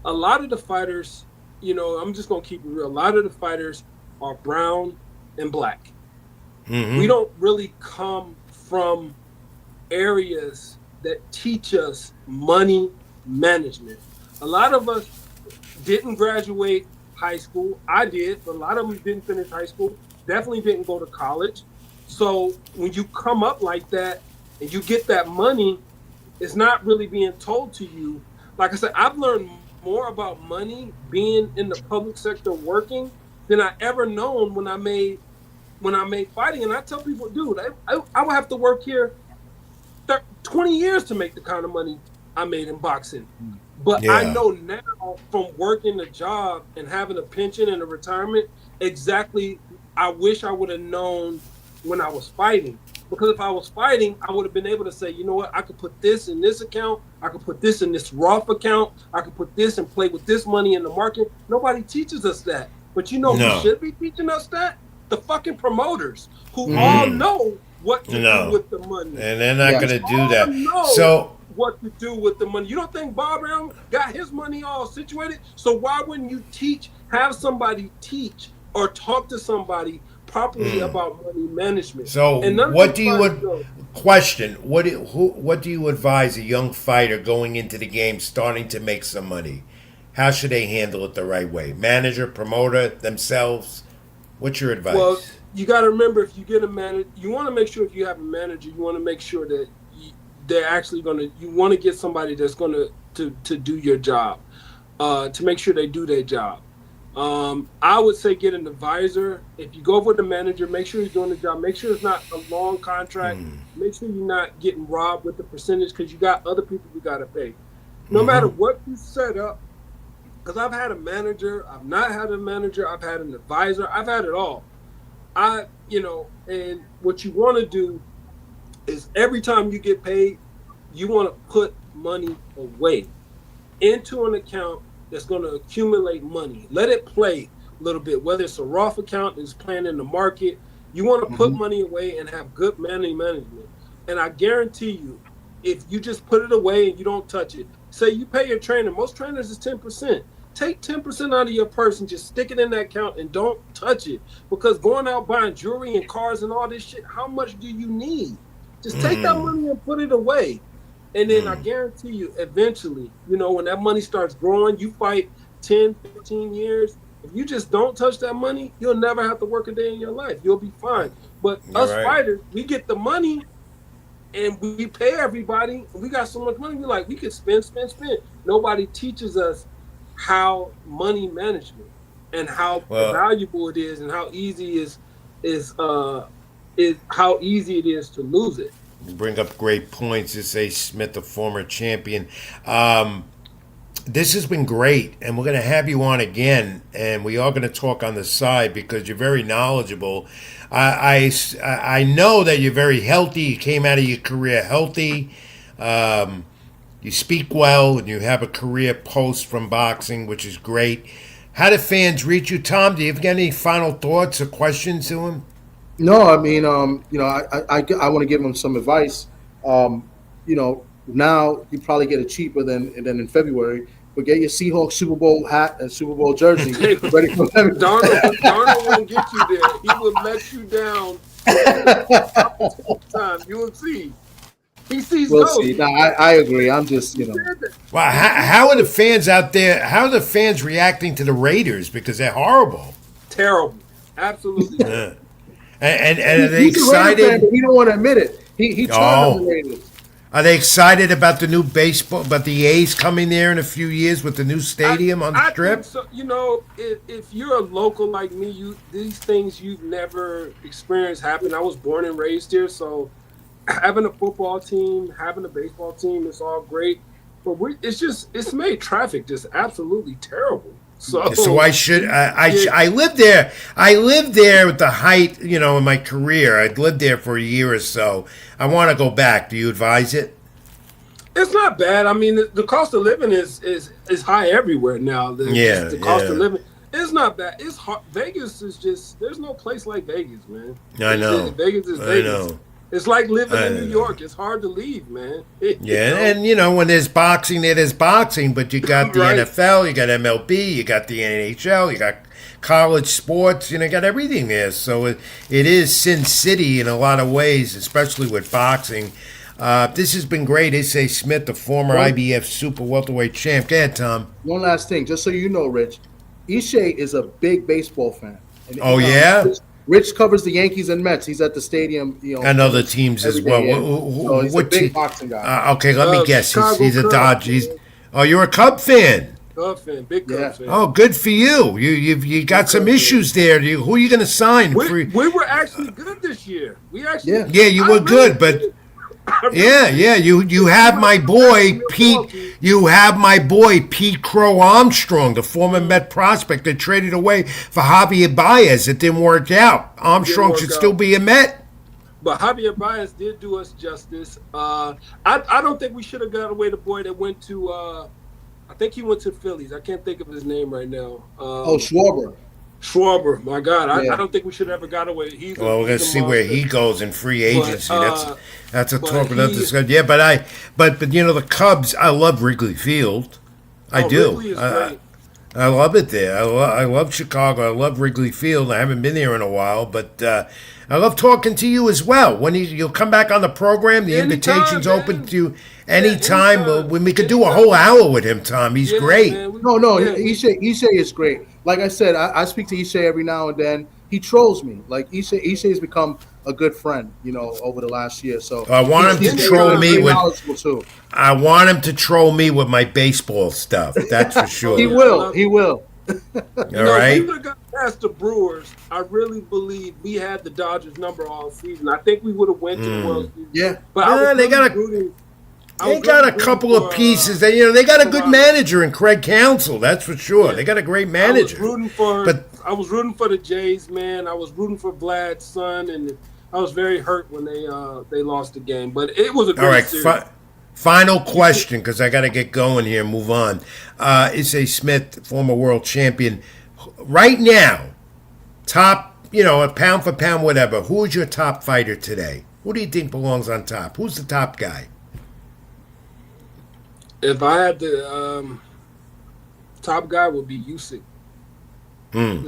A lot of the fighters, I'm just gonna keep it real. A lot of the fighters are brown and black. We don't really come from areas that teach us money management. A lot of us didn't graduate high school. I did, but a lot of them didn't finish high school. Definitely didn't go to college. So when you come up like that and you get that money, it's not really being told to you. Like I said, I've learned more about money being in the public sector working than I ever known when I made fighting. And I tell people, dude, I would have to work here 20 years to make the kind of money I made in boxing. But I know now from working the job and having a pension and a retirement, exactly I wish I would have known when I was fighting. Because if I was fighting, I would have been able to say, you know what, I could put this in this account, I could put this in this Roth account, I could put this and play with this money in the market. Nobody teaches us that. But who should be teaching us that? The fucking promoters who all know what to do with the money. And they're not going to do that. So what to do with the money. You don't think Bob Brown got his money all situated? So why wouldn't you have somebody teach or talk to somebody properly about money management? So what do you advise a young fighter going into the game starting to make some money? How should they handle it the right way? Manager, promoter, themselves? What's your advice? Well, you got to remember, if you get a manager, you want to make sure if you have a manager, you want to make sure that they're actually you want to get somebody that's going to do your job, to make sure they do their job. I would say get an advisor. If you go with a manager, make sure he's doing the job. Make sure it's not a long contract. Make sure you're not getting robbed with the percentage, because you got other people you got to pay. No matter what you set up, because I've had a manager, I've not had a manager, I've had an advisor, I've had it all. And what you want to do is every time you get paid, you want to put money away into an account that's going to accumulate money. Let it play a little bit, whether it's a Roth account that's playing in the market. You want to put money away and have good money management. And I guarantee you, if you just put it away and you don't touch it, say you pay your trainer, most trainers is 10%. Take 10% out of your purse and just stick it in that account and don't touch it. Because going out buying jewelry and cars and all this shit, how much do you need? Just take that money and put it away. And then I guarantee you, eventually, when that money starts growing, you fight 10, 15 years. If you just don't touch that money, you'll never have to work a day in your life. You'll be fine. But fighters, we get the money and we pay everybody. And we got so much money, we could spend. Nobody teaches us how money management and how valuable it is and how easy how easy it is to lose it. You bring up great points. This is Smith, a former champion. This has been great, and we're going to have you on again, and we are going to talk on the side because you're very knowledgeable. I know that you're very healthy. You came out of your career healthy. You speak well, and you have a career post from boxing, which is great. How do fans reach you, Tom? Do you have any final thoughts or questions to him? No, I mean, I want to give him some advice. Now you probably get it cheaper than in February. But get your Seahawks Super Bowl hat and Super Bowl jersey ready for Darnold won't get you there. He will let you down. Time you will see. He sees we'll see. No, I agree. I'm just Wow, how are the fans out there? How are the fans reacting to the Raiders? Because they're horrible. Terrible. Absolutely. Yeah. And are they excited? Fan, but he don't want to admit it. He turned on the Raiders. Are they excited about the new baseball, about the A's coming there in a few years with the new stadium on the Strip? So, if you're a local like me, these things you've never experienced happen. I was born and raised here, so having a football team, having a baseball team, it's all great. but it's made traffic just absolutely terrible. So I lived there. I lived there at the height, in my career. I'd lived there for a year or so. I want to go back. Do you advise it? it's not bad. I mean, the cost of living is high everywhere now. The cost of living. It's not bad. It's hard. Vegas is just, there's no place like Vegas, man. I know. Vegas is Vegas. I know. It's like living in New York. It's hard to leave, man. And when there's boxing, there's boxing, but you got the NFL, you got MLB, you got the NHL, you got college sports, you got everything there. So it is Sin City in a lot of ways, especially with boxing. This has been great. A.J. Smith, the former IBF super welterweight champ. Go ahead, Tom. One last thing, just so you know, Rich. Ishe is a big baseball fan. And, Rich covers the Yankees and Mets. He's at the stadium, and other teams as well. So he's a big boxing guy. Okay, let me guess. He's a Dodger. You're a Cub fan. Cub fan, big Cub fan. Oh, good for you. You got some issues there. Who are you going to sign? We were actually good this year. We actually you were good, but. You have my boy Pete. You have my boy Pete Crow Armstrong, the former Met prospect that traded away for Javier Baez. It didn't work out. Armstrong should still be a Met. But Javier Baez did do us justice. I don't think we should have got away the boy that went to. I think he went to Phillies. I can't think of his name right now. Schwarber, my God, I don't think we should have ever got away. We're gonna see where he goes in free agency. That's a talk about discussion. Yeah, but the Cubs. I love Wrigley Field. I do. Wrigley is great. I love it there. I love Chicago. I love Wrigley Field. I haven't been there in a while, but I love talking to you as well. When you'll come back on the program, the invitation's open to you anytime. When we could do a whole hour with him, Tom. He's great. Ishe is great. Like I said, I speak to Ishe every now and then. He trolls me. Like Ishe has become a good friend, over the last year. So I want him to troll me with. I want him to troll me with my baseball stuff. That's for sure. He will. All right. If we would have got past the Brewers, I really believe we had the Dodgers number all season. I think we would have went to the World Series. Yeah, but they got a couple of pieces. They got a good manager in Craig Counsell. That's for sure. Yeah. They got a great manager. I was rooting for the Jays, man. I was rooting for Vlad's son, and I was very hurt when they lost the game. But it was a great series. Final question, because I got to get going here and move on. A.J. Smith, former world champion. Right now, top, a pound for pound, whatever. Who is your top fighter today? Who do you think belongs on top? Who's the top guy? If I had the top guy, would be Usyk.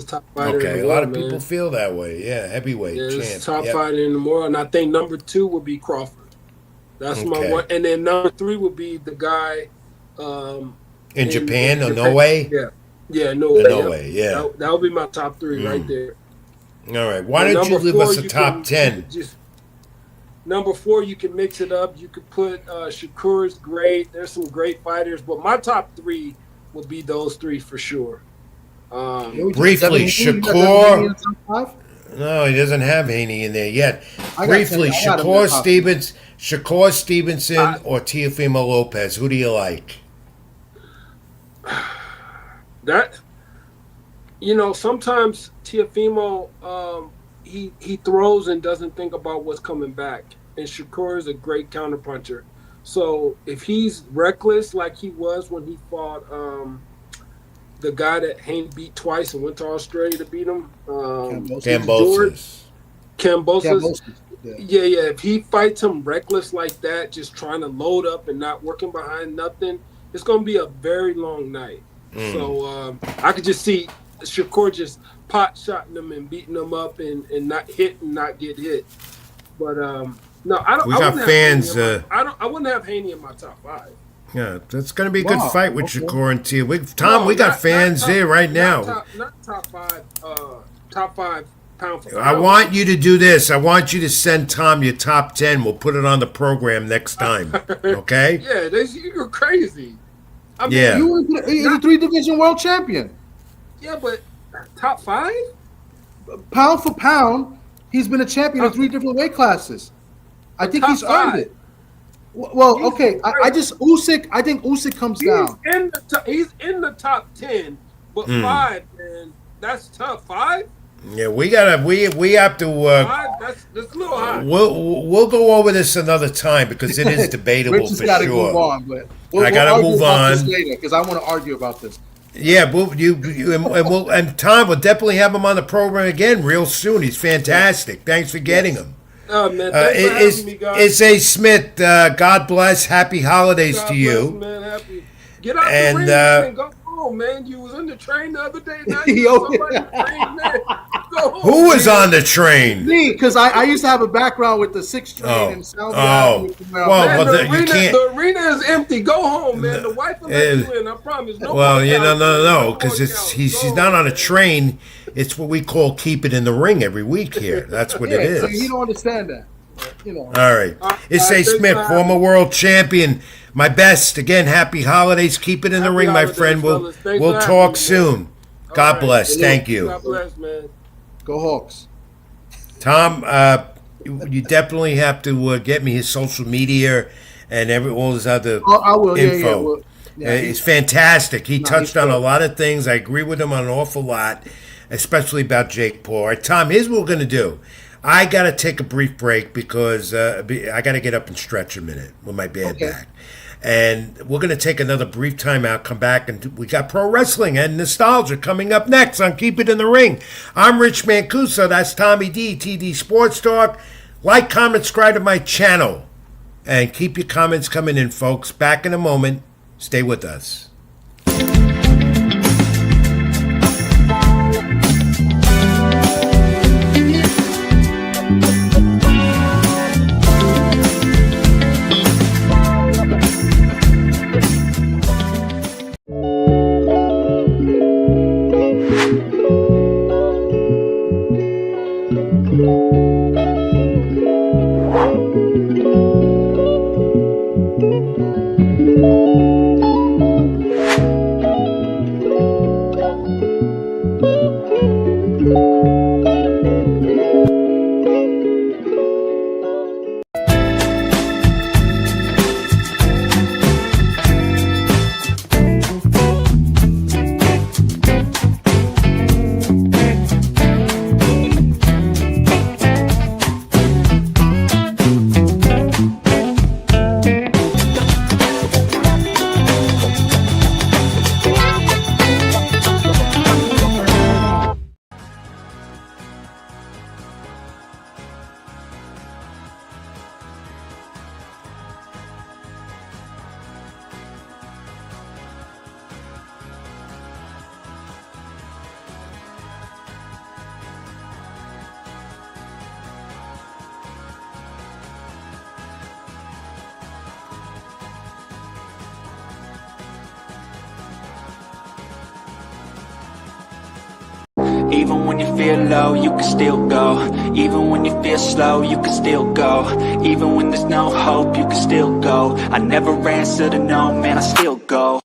Top fighter in the world, a lot of people feel that way. Yeah, heavyweight champ. Top fighter in the world, and I think number 2 would be Crawford. That's my one, and then number 3 would be the guy in Japan. No way. Yeah, no way. No way. Yeah, that would be my top 3 right there. All right. Why don't you leave us a top 10? Number 4, you can mix it up. You could put Shakur's great. There's some great fighters, but my top 3 would be those 3 for sure. Briefly, Shakur. No, he doesn't have Haney in there yet. Briefly, Shakur Stevenson or Teofimo Lopez. Who do you like? Sometimes Teofimo, he throws and doesn't think about what's coming back. And Shakur is a great counterpuncher. So if he's reckless like he was when he fought the guy that Haney beat twice and went to Australia to beat him, Kambosos. Yeah. If he fights him reckless like that, just trying to load up and not working behind nothing, it's going to be a very long night. So I could just see Shakur just pot-shotting him and beating him up and not hit and not get hit. But no, I don't. We got fans. I wouldn't have Haney in my top 5. Yeah, that's going to be a good fight with Shakur and Tia. Tom, we got fans there right now. Not top 5. Top 5 pound for pound. I want you to do this. I want you to send Tom your top 10. We'll put it on the program next time. Okay? Yeah, you're crazy. I mean, yeah. You're a 3-division world champion. Yeah, but top 5? Pound for pound, he's been a champion in 3 different weight classes. I think he's earned it. Well, okay. I just Usyk. I think Usyk comes down. He's in the top 10, but 5, man, that's tough. 5. Yeah, we have to. 5, that's a little high. We'll go over this another time because it is debatable Rich has for got to sure. move on, but I gotta move on later because I want to argue about this. Yeah, and Tom will definitely have him on the program again real soon. He's fantastic. Thanks for getting him. Oh man, thanks for having me, guys. It's A. Smith. God bless. Happy holidays God to bless, you. Man, happy. Get out the ring and go home, man. You was on the train the other day. Now you somebody train, man. Go home. Who was on the train? Me, because I used to have a background with the 6 train in South Well, the arena is empty. Go home, man. The wife will let you in. I promise. No, because he's not on a train. It's what we call keep it in the ring every week here. That's what it is. So you don't understand that. All right. It's A. Smith, former world champion. My best. Again, happy holidays. Keep it in the ring, my friend. We'll talk soon. God bless. Thank you. God bless, man. Go Hawks. Tom, you definitely have to get me his social media and all his other I will. info. It's fantastic. He touched on a lot of things. I agree with him on an awful lot, especially about Jake Paul. All right, Tom, here's what we're going to do. I got to take a brief break because I got to get up and stretch a minute with my bad back. And we're going to take another brief time out, come back, and we got pro wrestling and nostalgia coming up next on Keep It in the Ring. I'm Rich Mancuso. That's Tommy D, TD Sports Talk. Like, comment, subscribe to my channel. And keep your comments coming in, folks. Back in a moment. Stay with us. Even when you feel low, you can still go. Even when you feel slow, you can still go. Even when there's no hope, you can still go. I never answer to no, man, I still go.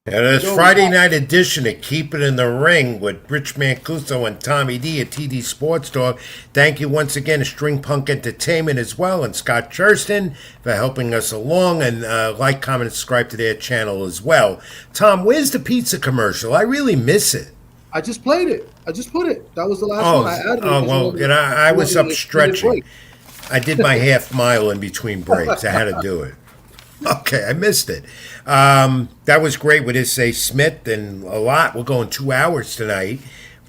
And it's Friday night edition of Keep It in the Ring with Rich Mancuso and Tommy D at TD Sports Talk. Thank you once again to String Punk Entertainment as well and Scott Churston for helping us along. And like, comment, and subscribe to their channel as well. Tom, where's the pizza commercial? I really miss it. I just played it. I just put it. That was the last one I added. I was up stretching. I did my half mile in between breaks. I had to do it. Okay, I missed it. That was great with A. Smith and a lot. We're going 2 hours tonight.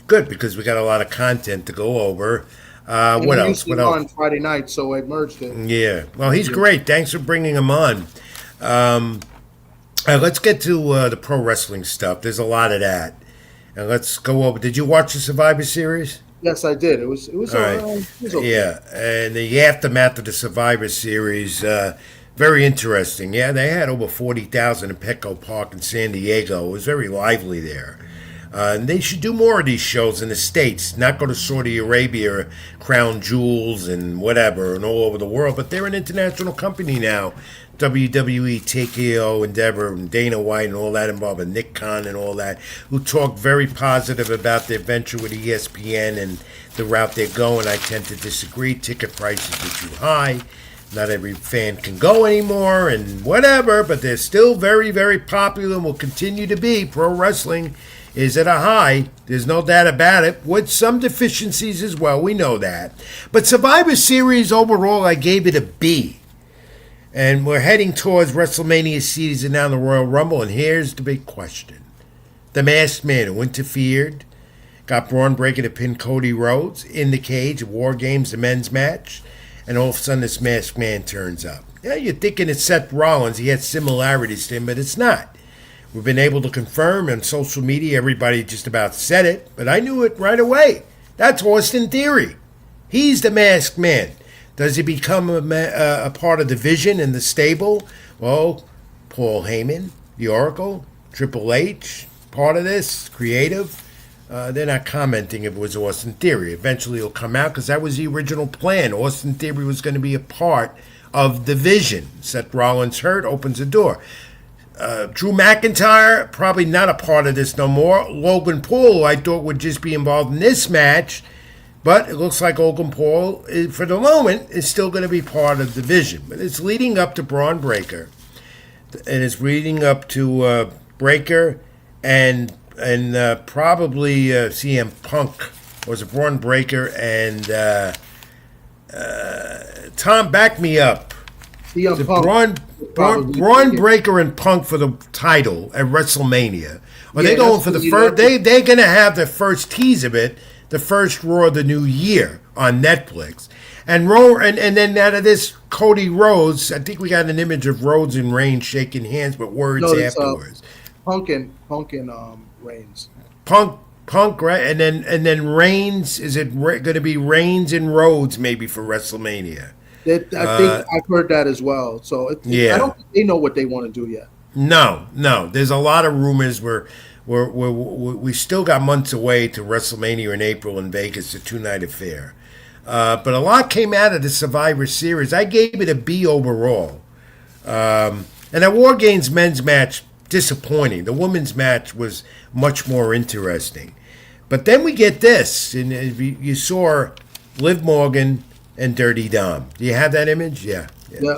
Good, because we got a lot of content to go over. What else? What else? On Friday night, so I merged it. Yeah. Well, he's great. Thanks for bringing him on. Let's get to the pro wrestling stuff. There's a lot of that. And let's go over. Did you watch the Survivor Series? Yes, I did. It was all right. Okay. Yeah, and the aftermath of the Survivor Series, very interesting. Yeah, they had over 40,000 in Petco Park in San Diego. It was very lively there. And they should do more of these shows in the States, not go to Saudi Arabia, Crown Jewels and whatever, and all over the world. But they're an international company now. WWE, TKO, Endeavor, and Dana White, and all that involved, and Nick Khan and all that, who talk very positive about their venture with ESPN and the route they're going. I tend to disagree. Ticket prices are too high. Not every fan can go anymore and whatever, but they're still very, very popular and will continue to be. Pro wrestling is at a high. There's no doubt about it, with some deficiencies as well. We know that. But Survivor Series overall, I gave it a B. And we're heading towards WrestleMania season now in the Royal Rumble, and here's the big question. The Masked Man who interfered, got Braun Breaker to pin Cody Rhodes in the cage, War Games, the men's match, and all of a sudden this Masked Man turns up. Yeah, you're thinking it's Seth Rollins. He had similarities to him, but it's not. We've been able to confirm on social media, everybody just about said it, but I knew it right away. That's Austin Theory. He's the Masked Man. Does he become a part of the Vision and the stable? Well, Paul Heyman, the Oracle, Triple H, part of this, creative. They're not commenting if it was Austin Theory. Eventually it'll come out because that was the original plan. Austin Theory was going to be a part of the Vision. Seth Rollins hurt, opens the door. Drew McIntyre, probably not a part of this no more. Logan Paul, I thought would just be involved in this match. But it looks like Logan Paul, for the moment, is still going to be part of the Vision. But it's leading up to Braun Breaker. And it's leading up to Breaker and probably CM Punk. Was it Braun Breaker and Tom, back me up. Braun Breaker and Punk for the title at WrestleMania. Are they going for the first? They're going to have the first tease of it, the first Raw of the new year on Netflix. And then out of this, Cody Rhodes. I think we got an image of Rhodes and Reigns shaking hands, but words afterwards. Punk and Reigns. Punk, right? And then Reigns. Is it going to be Reigns and Rhodes maybe for WrestleMania? I think I've heard that as well. So I don't think they know what they want to do yet. No. There's a lot of rumors we still got months away to WrestleMania in April in Vegas, a 2-night affair. But a lot came out of the Survivor Series. I gave it a B overall. And that War Games men's match, disappointing. The women's match was much more interesting. But then we get this, and you saw Liv Morgan and Dirty Dom. Do you have that image? Yeah.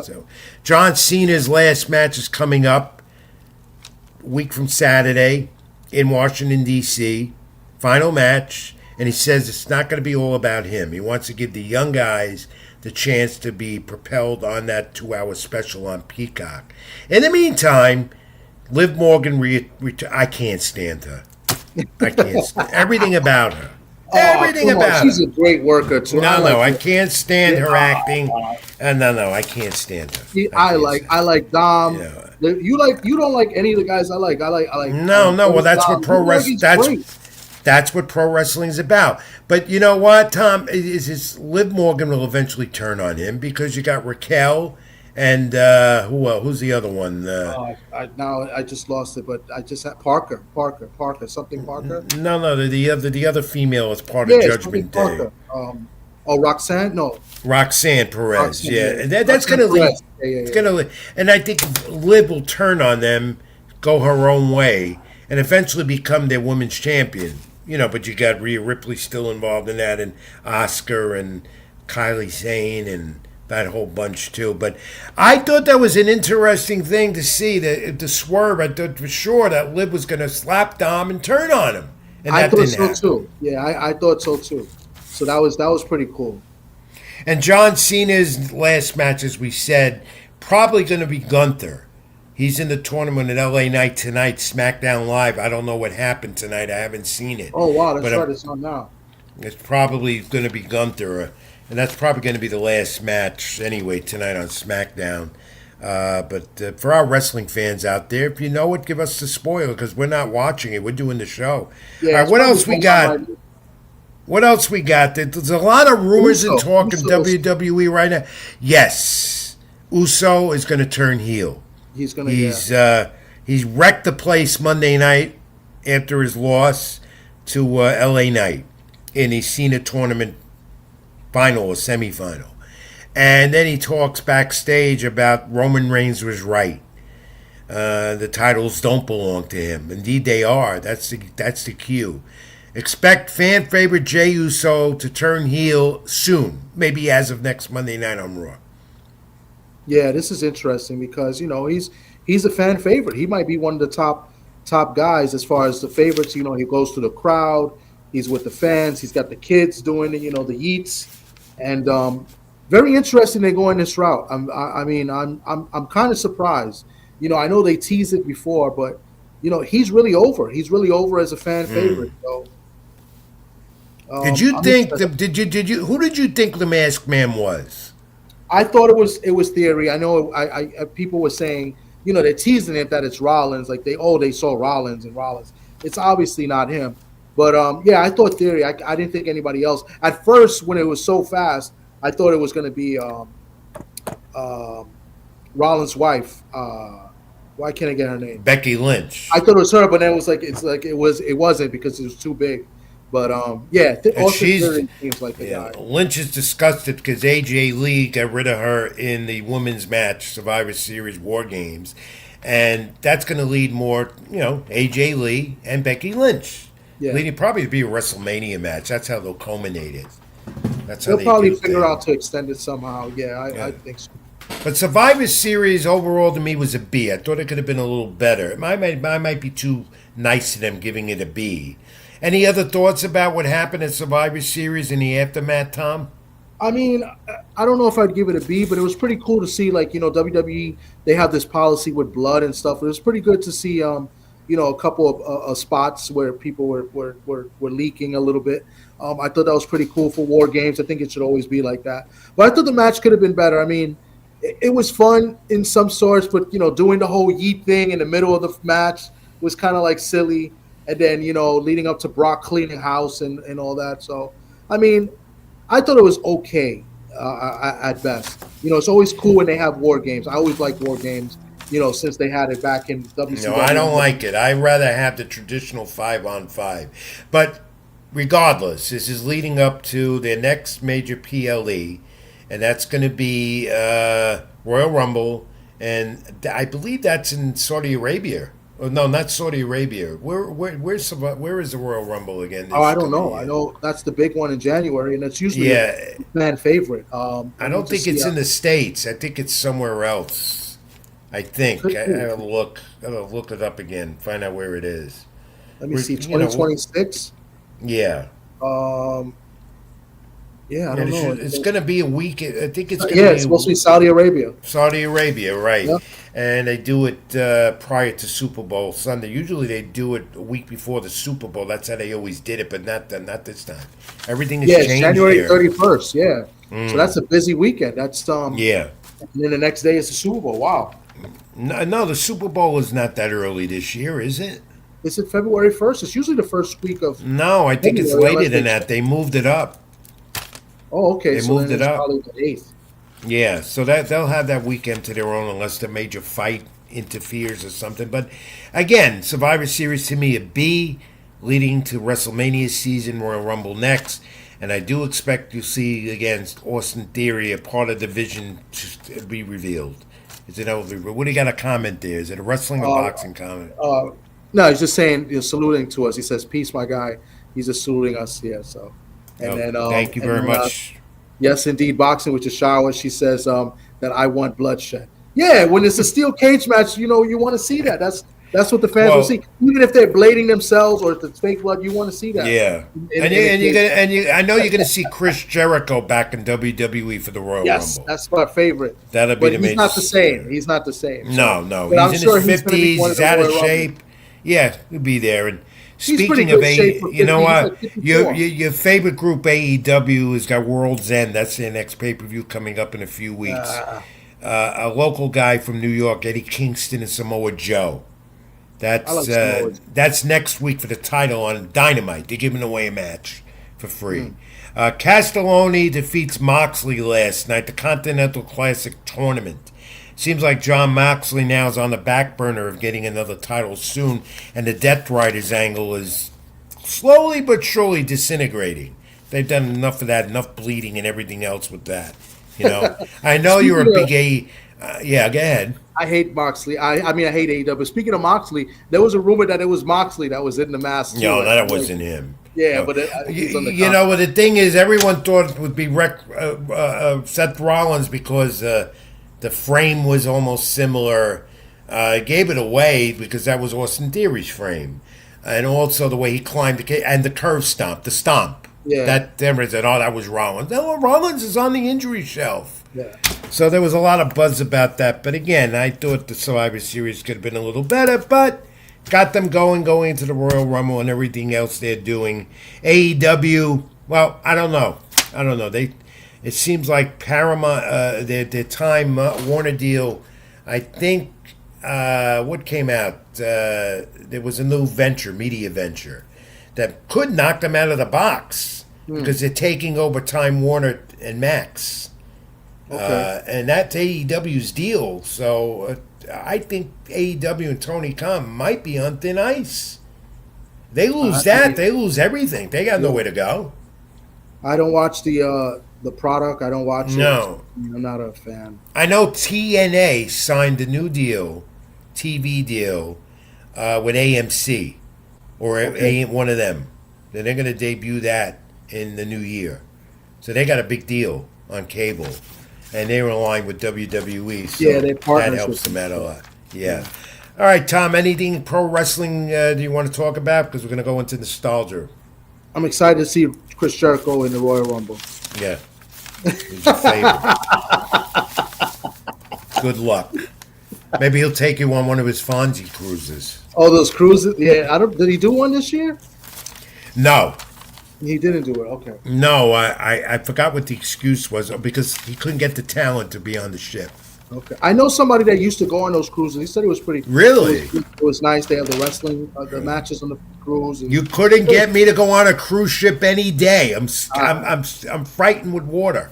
So John Cena's last match is coming up a week from Saturday in Washington, D.C. Final match. And he says it's not going to be all about him. He wants to give the young guys the chance to be propelled on that 2-hour special on Peacock. In the meantime, Liv Morgan, I can't stand her. I can't stand everything about her. Everything about her. She's a great worker too. No, I can't stand her acting. No, I can't stand her. I like Dom. Yeah. You don't like any of the guys I like. I like. No. Well, that's Dom. What pro wrestling. That's what pro wrestling is about. But you know what, Tom? Liv Morgan will eventually turn on him because you got Raquel and who's the other one? I just lost it, but I just had Parker, something Parker. No, the other female is part of Judgment Day. Roxanne? No. Roxanne Perez. That's going to lead. It's going to lead. And I think Liv will turn on them, go her own way, and eventually become their women's champion. But you got Rhea Ripley still involved in that, and Oscar and Kylie Sane and that whole bunch too. But I thought that was an interesting thing to see, the swerve. I thought for sure that Liv was going to slap Dom and turn on him. And I thought so too. Yeah, I thought so too. So that was pretty cool. And John Cena's last match, as we said, probably going to be Gunther. He's in the tournament at LA Knight tonight, SmackDown Live. I don't know what happened tonight. I haven't seen it. Oh, wow. That's right. It's on now. It's probably going to be Gunther. And that's probably going to be the last match anyway tonight on SmackDown. But for our wrestling fans out there, if you know it, give us the spoiler because we're not watching it. We're doing the show. Yeah, all right, what else we got? What else we got? There's a lot of rumors and talk in WWE right now. Yes, Uso is going to turn heel. He's wrecked the place Monday night after his loss to LA Knight in the Cena tournament final or semifinal. And then he talks backstage about Roman Reigns was right. The titles don't belong to him. Indeed, they are. That's the cue. Expect fan favorite Jey Uso to turn heel soon, maybe as of next Monday night on Raw. Yeah, this is interesting because he's a fan favorite. He might be one of the top guys as far as the favorites. He goes to the crowd. He's with the fans. He's got the kids doing the yeets, and very interesting they go in this route. I'm kind of surprised. I know they teased it before, but he's really over. He's really over as a fan favorite. So, Did you I'm think? interested. Did you? Who did you think the Masked Man was? I thought it was theory. I know people were saying they're teasing it that it's Rollins, like they saw Rollins and Rollins. It's obviously not him, but yeah, I thought theory. I didn't think anybody else at first when it was so fast. I thought it was going to be Rollins' wife. Why can't I get her name? Becky Lynch. I thought it was her, but then it wasn't because it was too big. But yeah, Austin Theory seems like the guy. Lynch is disgusted because AJ Lee got rid of her in the women's match Survivor Series War Games, and that's going to lead more, AJ Lee and Becky Lynch, leading probably to be a WrestleMania match. That's how they'll culminate it. That's how They'll probably figure out to extend it somehow. Yeah, I think so. But Survivor Series overall to me was a B. I thought it could have been a little better. I might be too nice to them giving it a B. Any other thoughts about what happened at Survivor Series in the aftermath, Tom? I mean, I don't know if I'd give it a B, but it was pretty cool to see, like, WWE, they have this policy with blood and stuff. It was pretty good to see, a couple of spots where people were leaking a little bit. I thought that was pretty cool for War Games. I think it should always be like that. But I thought the match could have been better. I mean, it was fun in some sorts, but, doing the whole yeet thing in the middle of the match was kind of like silly. And then, leading up to Brock cleaning house and all that. So, I mean, I thought it was okay at best. It's always cool when they have War Games. I always like War Games, since they had it back in WCW. No, I don't like it. I'd rather have the traditional 5-on-5. But regardless, this is leading up to their next major PLE, and that's going to be Royal Rumble. And I believe that's in Saudi Arabia. Oh, no, not Saudi Arabia. Where is the Royal Rumble again? I don't know. I know that's the big one in January, and it's usually a fan favorite. I don't think it's in the States. I think it's somewhere else. I think. I gotta look it up again. Find out where it is. Let me see. 2026. Yeah. Yeah, I don't know. It's going to be a week. I think it's going to be. It's supposed to be Saudi Arabia. Saudi Arabia, right? Yep. And they do it prior to Super Bowl Sunday. Usually they do it a week before the Super Bowl. That's how they always did it, but not this time. Everything is changed. January 31st. Yeah. So that's a busy weekend. That's yeah. And then the next day is the Super Bowl. Wow. No, the Super Bowl is not that early this year, is it? Is it February 1st? It's usually the first week of. No, I think it's later than that. They moved it up. Oh, okay. They moved it up. Probably the 8th. Yeah, so that they'll have that weekend to their own unless the major fight interferes or something. But again, Survivor Series to me a B, leading to WrestleMania season, Royal Rumble next, and I do expect to see against Austin Theory a part of the division to be revealed. Is it over? What do you got a comment there? Is it a wrestling or boxing comment? No, he's just saying, saluting to us. He says, "Peace, my guy." He's just saluting us here. So. And then, thank you very much. Yes, indeed, boxing with Jashawa. She says that I want bloodshed. Yeah, when it's a steel cage match, you want to see that. That's what the fans will see. Even if they're blading themselves or if it's fake blood, you want to see that. Yeah, I know you're gonna see Chris Jericho back in WWE for the Royal Rumble. Yes, that's my favorite. That'll be the He's not the same. He's not the same. No. He's in his 50s. He's out of shape. Yeah, he'll be there. And speaking of you know what? Your favorite group AEW has got World's End. That's their next pay-per-view coming up in a few weeks. A local guy from New York, Eddie Kingston and Samoa Joe. That's next week for the title on Dynamite. They're giving away a match for free. Castelloni defeats Moxley last night, the Continental Classic tournament. Seems like John Moxley now is on the back burner of getting another title soon, and the Death Riders angle is slowly but surely disintegrating. They've done enough of that, enough bleeding and everything else with that. I know you're a big yeah, go ahead. I hate Moxley. I mean, I hate AEW. Speaking of Moxley, there was a rumor that it was Moxley that was in the mask. No, that wasn't him. Yeah, no. But what the thing is, everyone thought it would be Seth Rollins because The frame was almost similar. I gave it away because that was Austin Theory's frame. And also the way he climbed the cage and the curve stomp, the stomp. Yeah. That everyone said, oh, that was Rollins. No, Rollins is on the injury shelf. Yeah. So there was a lot of buzz about that. But again, I thought the Survivor Series could have been a little better, but got them going into the Royal Rumble and everything else they're doing. AEW, well, I don't know. It seems like Paramount, their Time Warner deal, I think, what came out? There was a new media venture, that could knock them out of the box because they're taking over Time Warner and Max. Okay. And that's AEW's deal. So I think AEW and Tony Khan might be on thin ice. They lose they lose everything. They got nowhere to go. I don't watch the product. I don't watch it. No. I'm not a fan. I know TNA signed a new deal, TV deal, with AMC, or one of them. Then they're going to debut that in the new year. So they got a big deal on cable. And they were in line with WWE. So Yeah, they partners that helps with them out a lot. Yeah. All right, Tom, anything pro wrestling do you want to talk about? Because we're going to go into nostalgia. I'm excited to see Chris Jericho in the Royal Rumble. Yeah. He's your favorite. Good luck. Maybe he'll take you on one of his Fonzie cruises. Oh, those cruises? Yeah, did he do one this year? No. He didn't do it. Okay. No, I forgot what the excuse was because he couldn't get the talent to be on the ship. Okay. I know somebody that used to go on those cruises. He said it was pretty. Really? It was nice. They have the wrestling, the matches on the cruise. And You couldn't get me to go on a cruise ship any day. I'm frightened with water.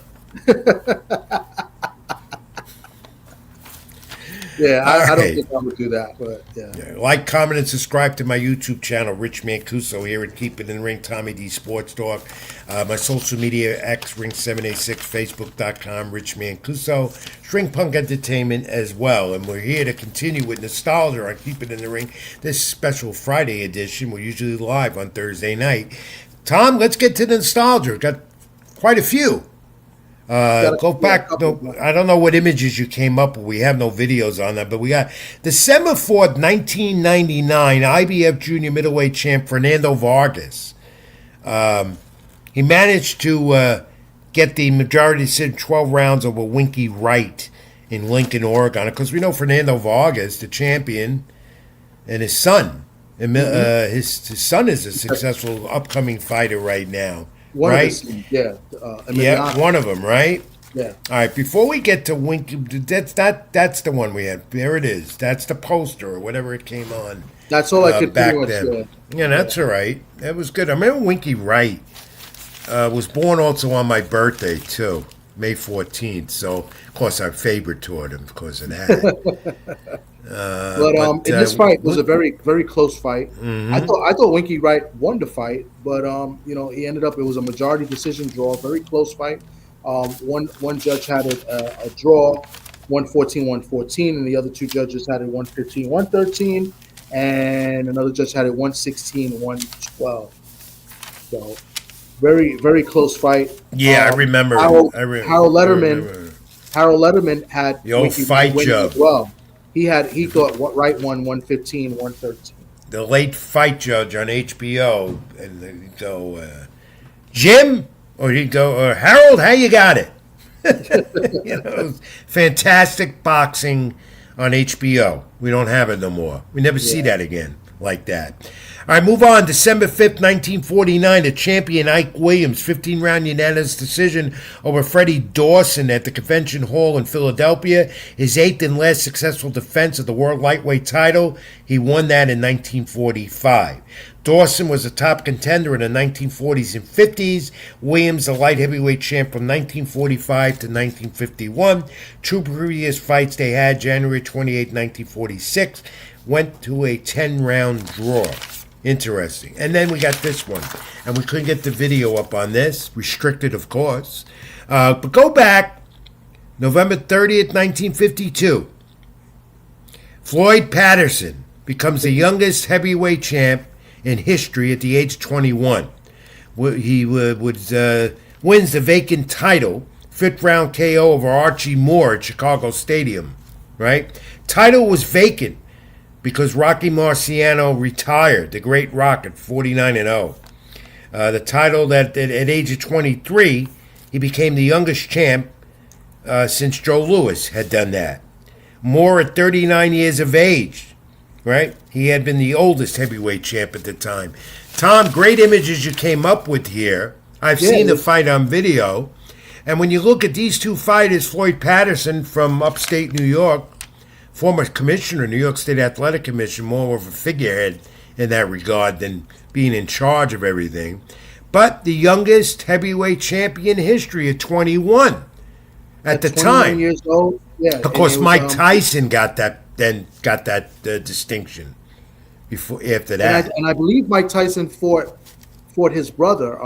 Yeah, I don't right. think I would do that, but yeah. Like, comment, and subscribe to my YouTube channel, Rich Mancuso, here at Keep It in the Ring, Tommy D Sports Talk. My social media, Ring786, Facebook.com, Rich Mancuso, String Punk Entertainment as well. And we're here to continue with nostalgia on Keep It in the Ring, this special Friday edition. We're usually live on Thursday night. Tom, let's get to the nostalgia. Got quite a few. Go back. I don't know what images you came up with. We have no videos on that, but we got December 4th, 1999, IBF Junior Middleweight Champ Fernando Vargas. He managed to get the majority decision 12 rounds over Winky Wright in Lincoln, Oregon. Because we know Fernando Vargas, the champion, and his son. His son is a successful upcoming fighter right now. Right? Yeah, one of them, right? Yeah. All right, before we get to Winky, that's the one we had. There it is. That's the poster or whatever it came on. That's all I could back pretty much then. Yeah, that's all right. That was good. I remember Winky Wright was born also on my birthday, too, May 14th. So, of course, I'm favored toward him because of that. But in this fight, it was a very, very close fight. Mm-hmm. I thought Winky Wright won the fight, but he ended up. It was a majority decision draw, very close fight. One judge had a draw, 114-114, and the other two judges had it 115-113, and another judge had it 116-112. So very, very close fight. Yeah, I remember. Harold Letterman had the old fight judge as well. He thought Wright won 115-113. The late fight judge on HBO, and he'd go, Jim, or he'd go, Harold, how you got it? Fantastic boxing on HBO. We don't have it no more. We never see that again like that. All right, move on. December 5th, 1949, the champion Ike Williams, 15-round unanimous decision over Freddie Dawson at the Convention Hall in Philadelphia. His eighth and last successful defense of the World Lightweight title. He won that in 1945. Dawson was a top contender in the 1940s and 50s. Williams, the light heavyweight champ from 1945 to 1951. Two previous fights they had, January 28, 1946, went to a 10-round draw. Interesting. And then we got this one. And we couldn't get the video up on this. Restricted, of course. But go back. November 30th, 1952. Floyd Patterson becomes the youngest heavyweight champ in history at the age of 21. He wins the vacant title fifth round KO over Archie Moore at Chicago Stadium, right? Title was vacant because Rocky Marciano retired, the great Rock, at 49-0. The title that at age of 23, he became the youngest champ since Joe Louis had done that. Moore at 39 years of age, right? He had been the oldest heavyweight champ at the time. Tom, great images you came up with here. I've seen the fight on video. And when you look at these two fighters, Floyd Patterson from upstate New York, former commissioner, New York State Athletic Commission, more of a figurehead in that regard than being in charge of everything. But the youngest heavyweight champion in history at 21 at the time. Years old. Yeah. Of course, Mike Tyson got that distinction after that. And I believe Mike Tyson fought his brother,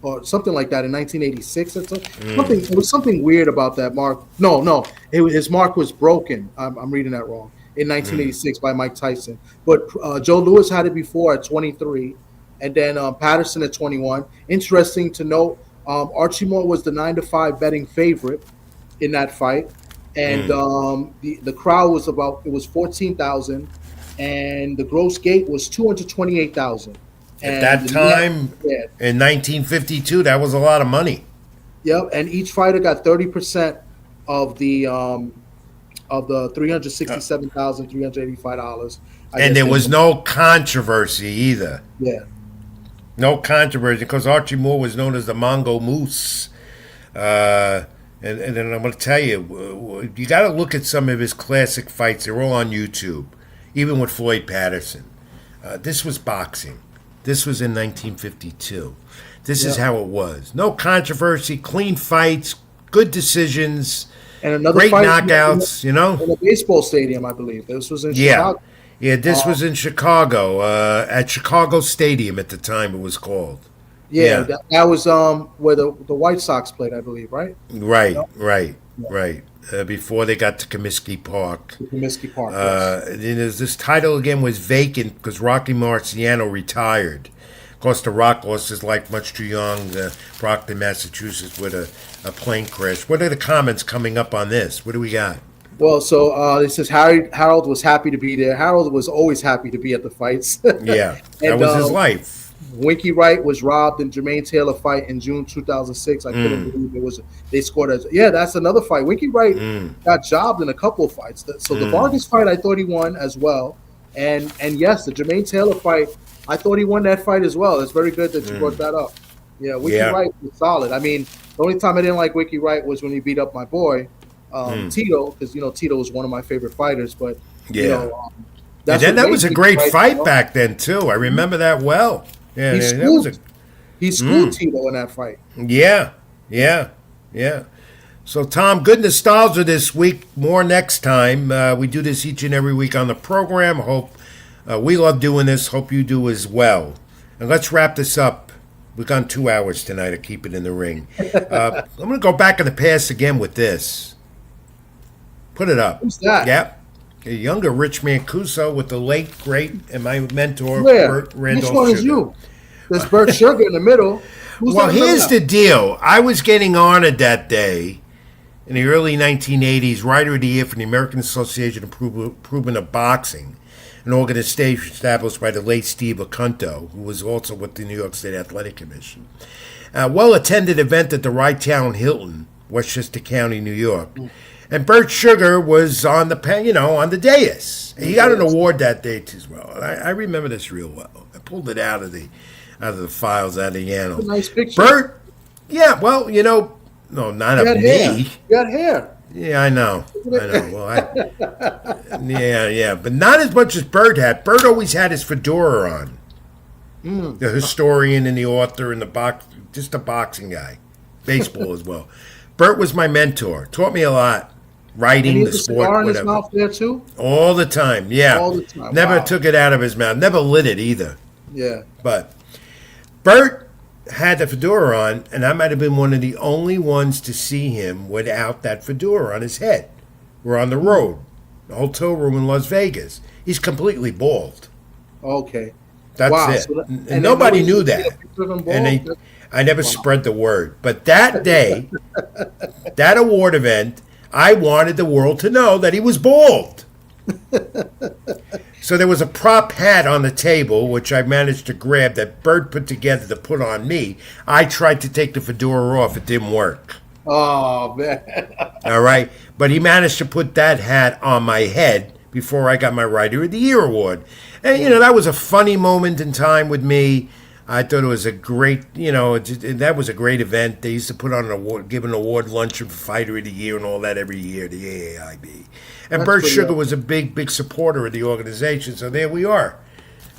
or something like that in 1986 or something. It was something weird about that mark. No, his mark was broken. I'm reading that wrong. In 1986 by Mike Tyson. But Joe Louis had it before at 23, and then Patterson at 21. Interesting to note, Archie Moore was the 9-5 betting favorite in that fight, and the crowd was it was 14,000, and the gross gate was 228,000. At that time, in 1952, that was a lot of money. Yep, and each fighter got 30% of the $367,385. And there was no controversy either. Yeah. No controversy, because Archie Moore was known as the Mongo Moose. And then I'm going to tell you, you got to look at some of his classic fights. They're all on YouTube, even with Floyd Patterson. This was boxing. This was in 1952. This is how it was. No controversy, clean fights, good decisions, and another great fight knockouts, in a baseball stadium, I believe. This was in Chicago. Yeah, this was in Chicago, at Chicago Stadium at the time it was called. Yeah. That was where the White Sox played, I believe, right? Right. Before they got to Comiskey Park. Yes. This title again was vacant because Rocky Marciano retired. Of course, The Rock lost his life much too young, Brockton, Massachusetts, with a plane crash. What are the comments coming up on this? What do we got? Well, so it says Harold was happy to be there. Harold was always happy to be at the fights. Yeah, that was his life. Winky Wright was robbed in Jermaine Taylor fight in June 2006. I couldn't believe they scored that's another fight. Winky Wright got jobbed in a couple of fights. So the Vargas fight, I thought he won as well. And yes, the Jermaine Taylor fight, I thought he won that fight as well. It's very good that you brought that up. Yeah, Winky Wright was solid. I mean, the only time I didn't like Winky Wright was when he beat up my boy, Tito, because, Tito was one of my favorite fighters. But, that was a great fight back then, too. I remember that well. Yeah, he schooled Tito in that fight. Yeah. So, Tom, good nostalgia this week. More next time. We do this each and every week on the program. Hope we love doing this. Hope you do as well. And let's wrap this up. We've gone 2 hours tonight to keep it in the ring. I'm going to go back in the past again with this. Put it up. Who's that? Yep. A younger Rich Mancuso with the late, great, and my mentor, Burt Randolph. Which one is you? There's Burt Sugar in the middle. Well, here's the deal. I was getting honored that day in the early 1980s, Writer of the Year for the American Association of Improvement of Boxing, an organization established by the late Steve Acunto, who was also with the New York State Athletic Commission. A well-attended event at the Wright-Town Hilton, Westchester County, New York. And Burt Sugar was on the dais. He got an award that day as well. I remember this real well. I pulled it out of the files, out of the annals. Nice picture. Burt, no, not of me. You got hair. Yeah, I know. Well, but not as much as Burt had. Burt always had his fedora on. The historian and the author and just a boxing guy, baseball as well. Burt was my mentor. Taught me a lot. Writing, the sport, whatever. In his mouth there too? All the time, yeah. All the time. Never took it out of his mouth. Never lit it either. Yeah. But Burt had the fedora on, and I might have been one of the only ones to see him without that fedora on his head. We're on the road, the hotel room in Las Vegas. He's completely bald. Okay. That's Wow. it. So And nobody knew that. And And I never spread the word. But that day, that award event, I wanted the world to know that he was bald. So there was a prop hat on the table, which I managed to grab that Bert put together to put on me. I tried to take the fedora off. It didn't work. Oh, man. All right. But he managed to put that hat on my head before I got my Writer of the Year award. And, that was a funny moment in time with me. I thought it was a great, that was a great event. They used to put on give an award luncheon for Fighter of the Year and all that every year, the AAIB. And Bert Sugar was a big supporter of the organization, so there we are.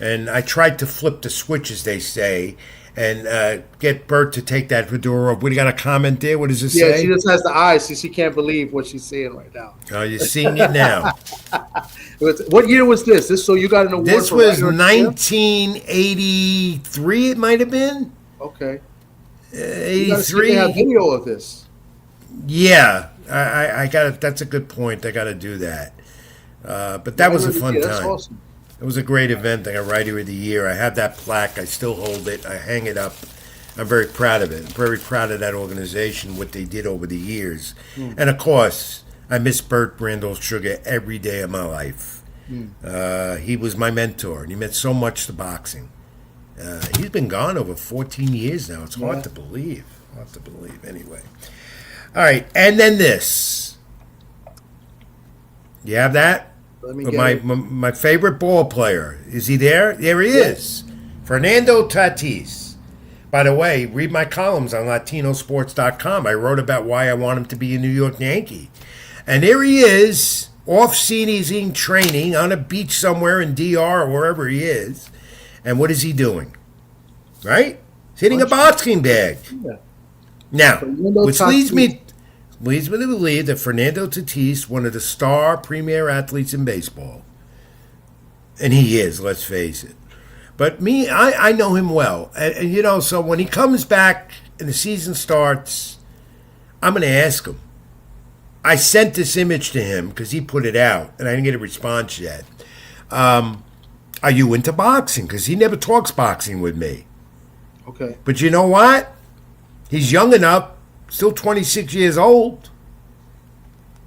And I tried to flip the switch, as they say, and get Bert to take that fedora off. We got a comment there. What does it say? Yeah, she just has the eyes, so she can't believe what she's seeing right now. Oh, you're seeing it now. What year was this? So you got an award This for was Writer of the Year? 1983, it might have been. Okay. 83. They have video of this. Yeah, I got it. That's a good point. I got to do that. But that was a fun time. That's awesome. It was a great event. I got Writer of the Year. I have that plaque. I still hold it. I hang it up. I'm very proud of it. I'm very proud of that organization, what they did over the years. And of course, I miss Bert Brandel Sugar every day of my life. He was my mentor, and he meant so much to boxing. He's been gone over 14 years now. It's hard to believe. Hard to believe, anyway. All right, and then this. You have that? Let me get My favorite ball player. Is he there? There he is. Fernando Tatis. By the way, read my columns on LatinoSports.com. I wrote about why I want him to be a New York Yankee. And there he is, off-season training on a beach somewhere in DR or wherever he is. And what is he doing? Right? He's hitting a boxing bag. Yeah. Now, Fernando which leads Tatis. me to believe that Fernando Tatis, one of the star premier athletes in baseball, and he is, let's face it. But me, I know him well. And so when he comes back and the season starts, I'm going to ask him. I sent this image to him because he put it out, and I didn't get a response yet. Are you into boxing? Because he never talks boxing with me. Okay. But you know what? He's young enough, still 26 years old.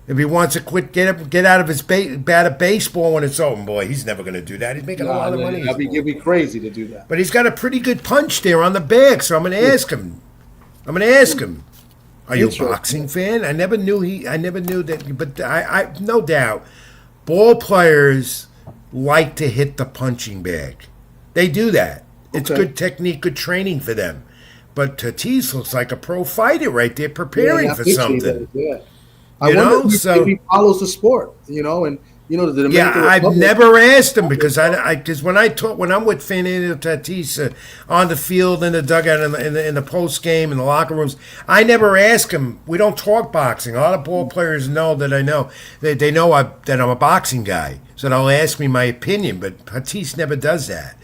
If he wants to quit, get out of his bat of baseball when it's over, boy, he's never going to do that. He's making a lot of money. It'd be crazy to do that. But he's got a pretty good punch there on the bag, so I'm going to ask him. Are you a boxing fan? I never knew that, but I no doubt, ball players like to hit the punching bag. They do that. It's good technique, good training for them. But Tatis looks like a pro fighter right there, preparing for something. I wonder if he follows the sport, and the Dominican I've Republic. never asked him because when I'm with Fernando Tatis on the field, in the dugout, in the post game, in the locker rooms, I never ask him. We don't talk boxing. A lot of ball players know that I know. They know that I'm a boxing guy, so they'll ask me my opinion. But Tatis never does that.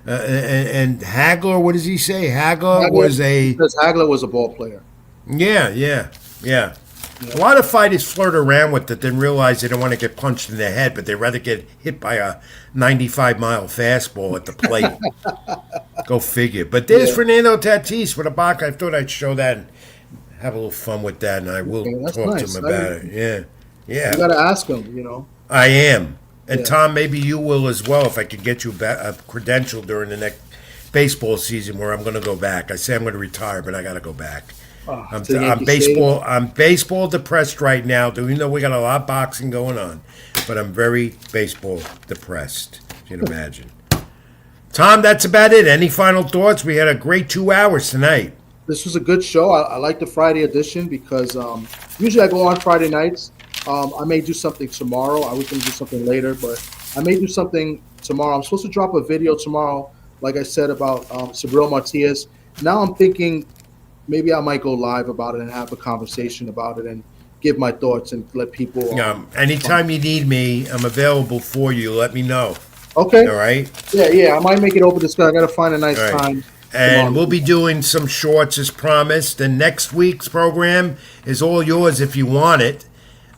And Hagler, what does he say? Hagler was a ball player. Yeah. A lot of fighters flirt around with it, then realize they don't want to get punched in the head, but they'd rather get hit by a 95-mile fastball at the plate. Go figure. But there's Fernando Tatis with a box. I thought I'd show that and have a little fun with that, and I will talk to him about it. Yeah. You got to ask him, I am. And Tom, maybe you will as well if I could get you a credential during the next baseball season where I'm going to go back. I say I'm going to retire, but I got to go back. I'm baseball depressed right now. Even though we got a lot of boxing going on, but I'm very baseball depressed. You can imagine. Tom, that's about it. Any final thoughts? We had a great 2 hours tonight. This was a good show. I like the Friday edition because usually I go on Friday nights. I may do something tomorrow. I was going to do something later, but I may do something tomorrow. I'm supposed to drop a video tomorrow, like I said, about Sabril Martinez. Now I'm thinking maybe I might go live about it and have a conversation about it and give my thoughts and let people. Anytime you need me, I'm available for you. Let me know. Okay. All right. Yeah. I might make it over this. I got to find a nice time. And we'll be doing some shorts as promised. And next week's program is all yours if you want it.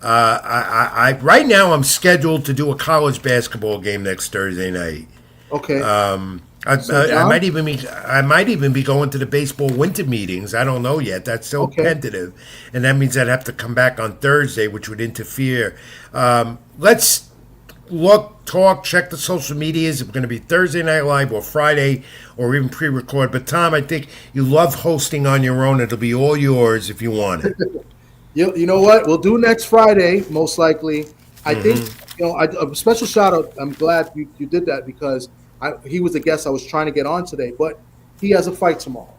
Right now I'm scheduled to do a college basketball game next Thursday night. Okay. I might even be going to the baseball winter meetings. I don't know yet. That's still Okay. tentative, and that means I'd have to come back on Thursday, which would interfere. Let's talk, check the social medias. If we're going to be Thursday Night Live or Friday or even pre-record. But Tom, I think you love hosting on your own. It'll be all yours if you want it. You know what? We'll do next Friday, most likely. I think, a special shout out. I'm glad you did that because he was the guest I was trying to get on today, but he has a fight tomorrow.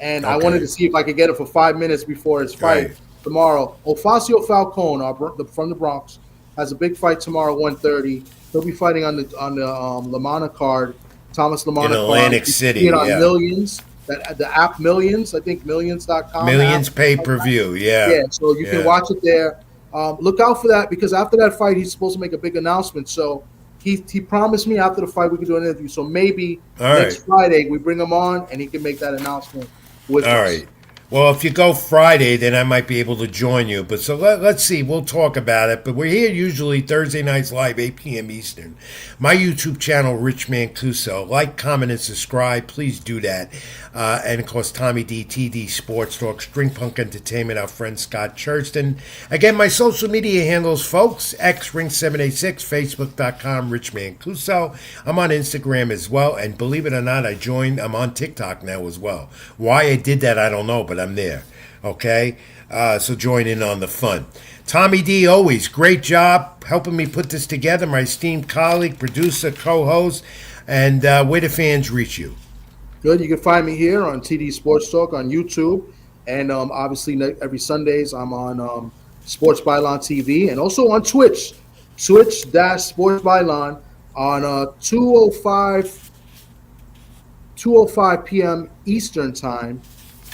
And I wanted to see if I could get it for 5 minutes before his fight tomorrow. Ofacio Falcone, from the Bronx, has a big fight tomorrow, 1:30. He'll be fighting on the Lamana card, Thomas Lamana in Atlantic City. On Millions, the app Millions, I think Millions.com. Millions pay-per-view, Yeah, so you can watch it there. Look out for that because after that fight, he's supposed to make a big announcement. So he promised me after the fight we could do an interview. So maybe next Friday we bring him on and he can make that announcement with us. All right. Well, if you go Friday, then I might be able to join you. But so let's see. We'll talk about it. But we're here usually Thursday nights live, 8 p.m. Eastern. My YouTube channel, Rich Mancuso. Like, comment, and subscribe. Please do that. And, of course, Tommy D, TD Sports Talk, String Punk Entertainment, our friend Scott Churston. Again, my social media handles, folks, xring786, facebook.com, Rich Mancuso. I'm on Instagram as well. And believe it or not, I'm on TikTok now as well. Why I did that, I don't know, but I'm there. Okay? So join in on the fun. Tommy D, always great job helping me put this together. My esteemed colleague, producer, co-host. And where do fans reach you? Good. You can find me here on TD Sports Talk on YouTube. And obviously every Sundays I'm on Sports Byline TV and also on Twitch. Twitch-Sports Byline on 2:05 p.m. Eastern Time.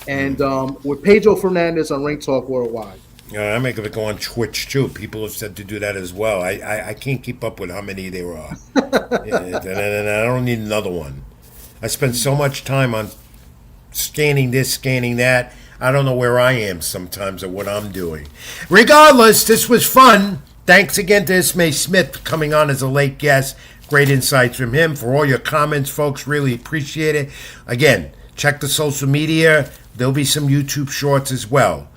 And with Pedro Fernandez on Ring Talk Worldwide. I'm making it go on Twitch too. People have said to do that as well. I can't keep up with how many there are. And I don't need another one. I spend so much time on scanning this, scanning that. I don't know where I am sometimes or what I'm doing. Regardless, this was fun. Thanks again to Ismay Smith coming on as a late guest. Great insights from him. For all your comments, folks, really appreciate it. Again, check the social media. There'll be some YouTube shorts as well.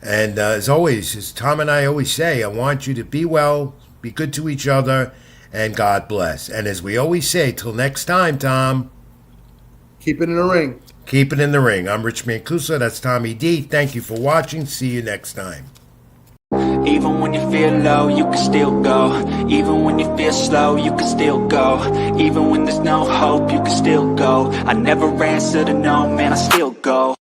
And as always, as Tom and I always say, I want you to be well, be good to each other, and God bless. And as we always say, till next time, Tom. Keep it in the ring. Keep it in the ring. I'm Rich Mancuso. That's Tommy D. Thank you for watching. See you next time. Even when you feel low, you can still go. Even when you feel slow, you can still go. Even when there's no hope, you can still go. I never answer to no, man, I still go.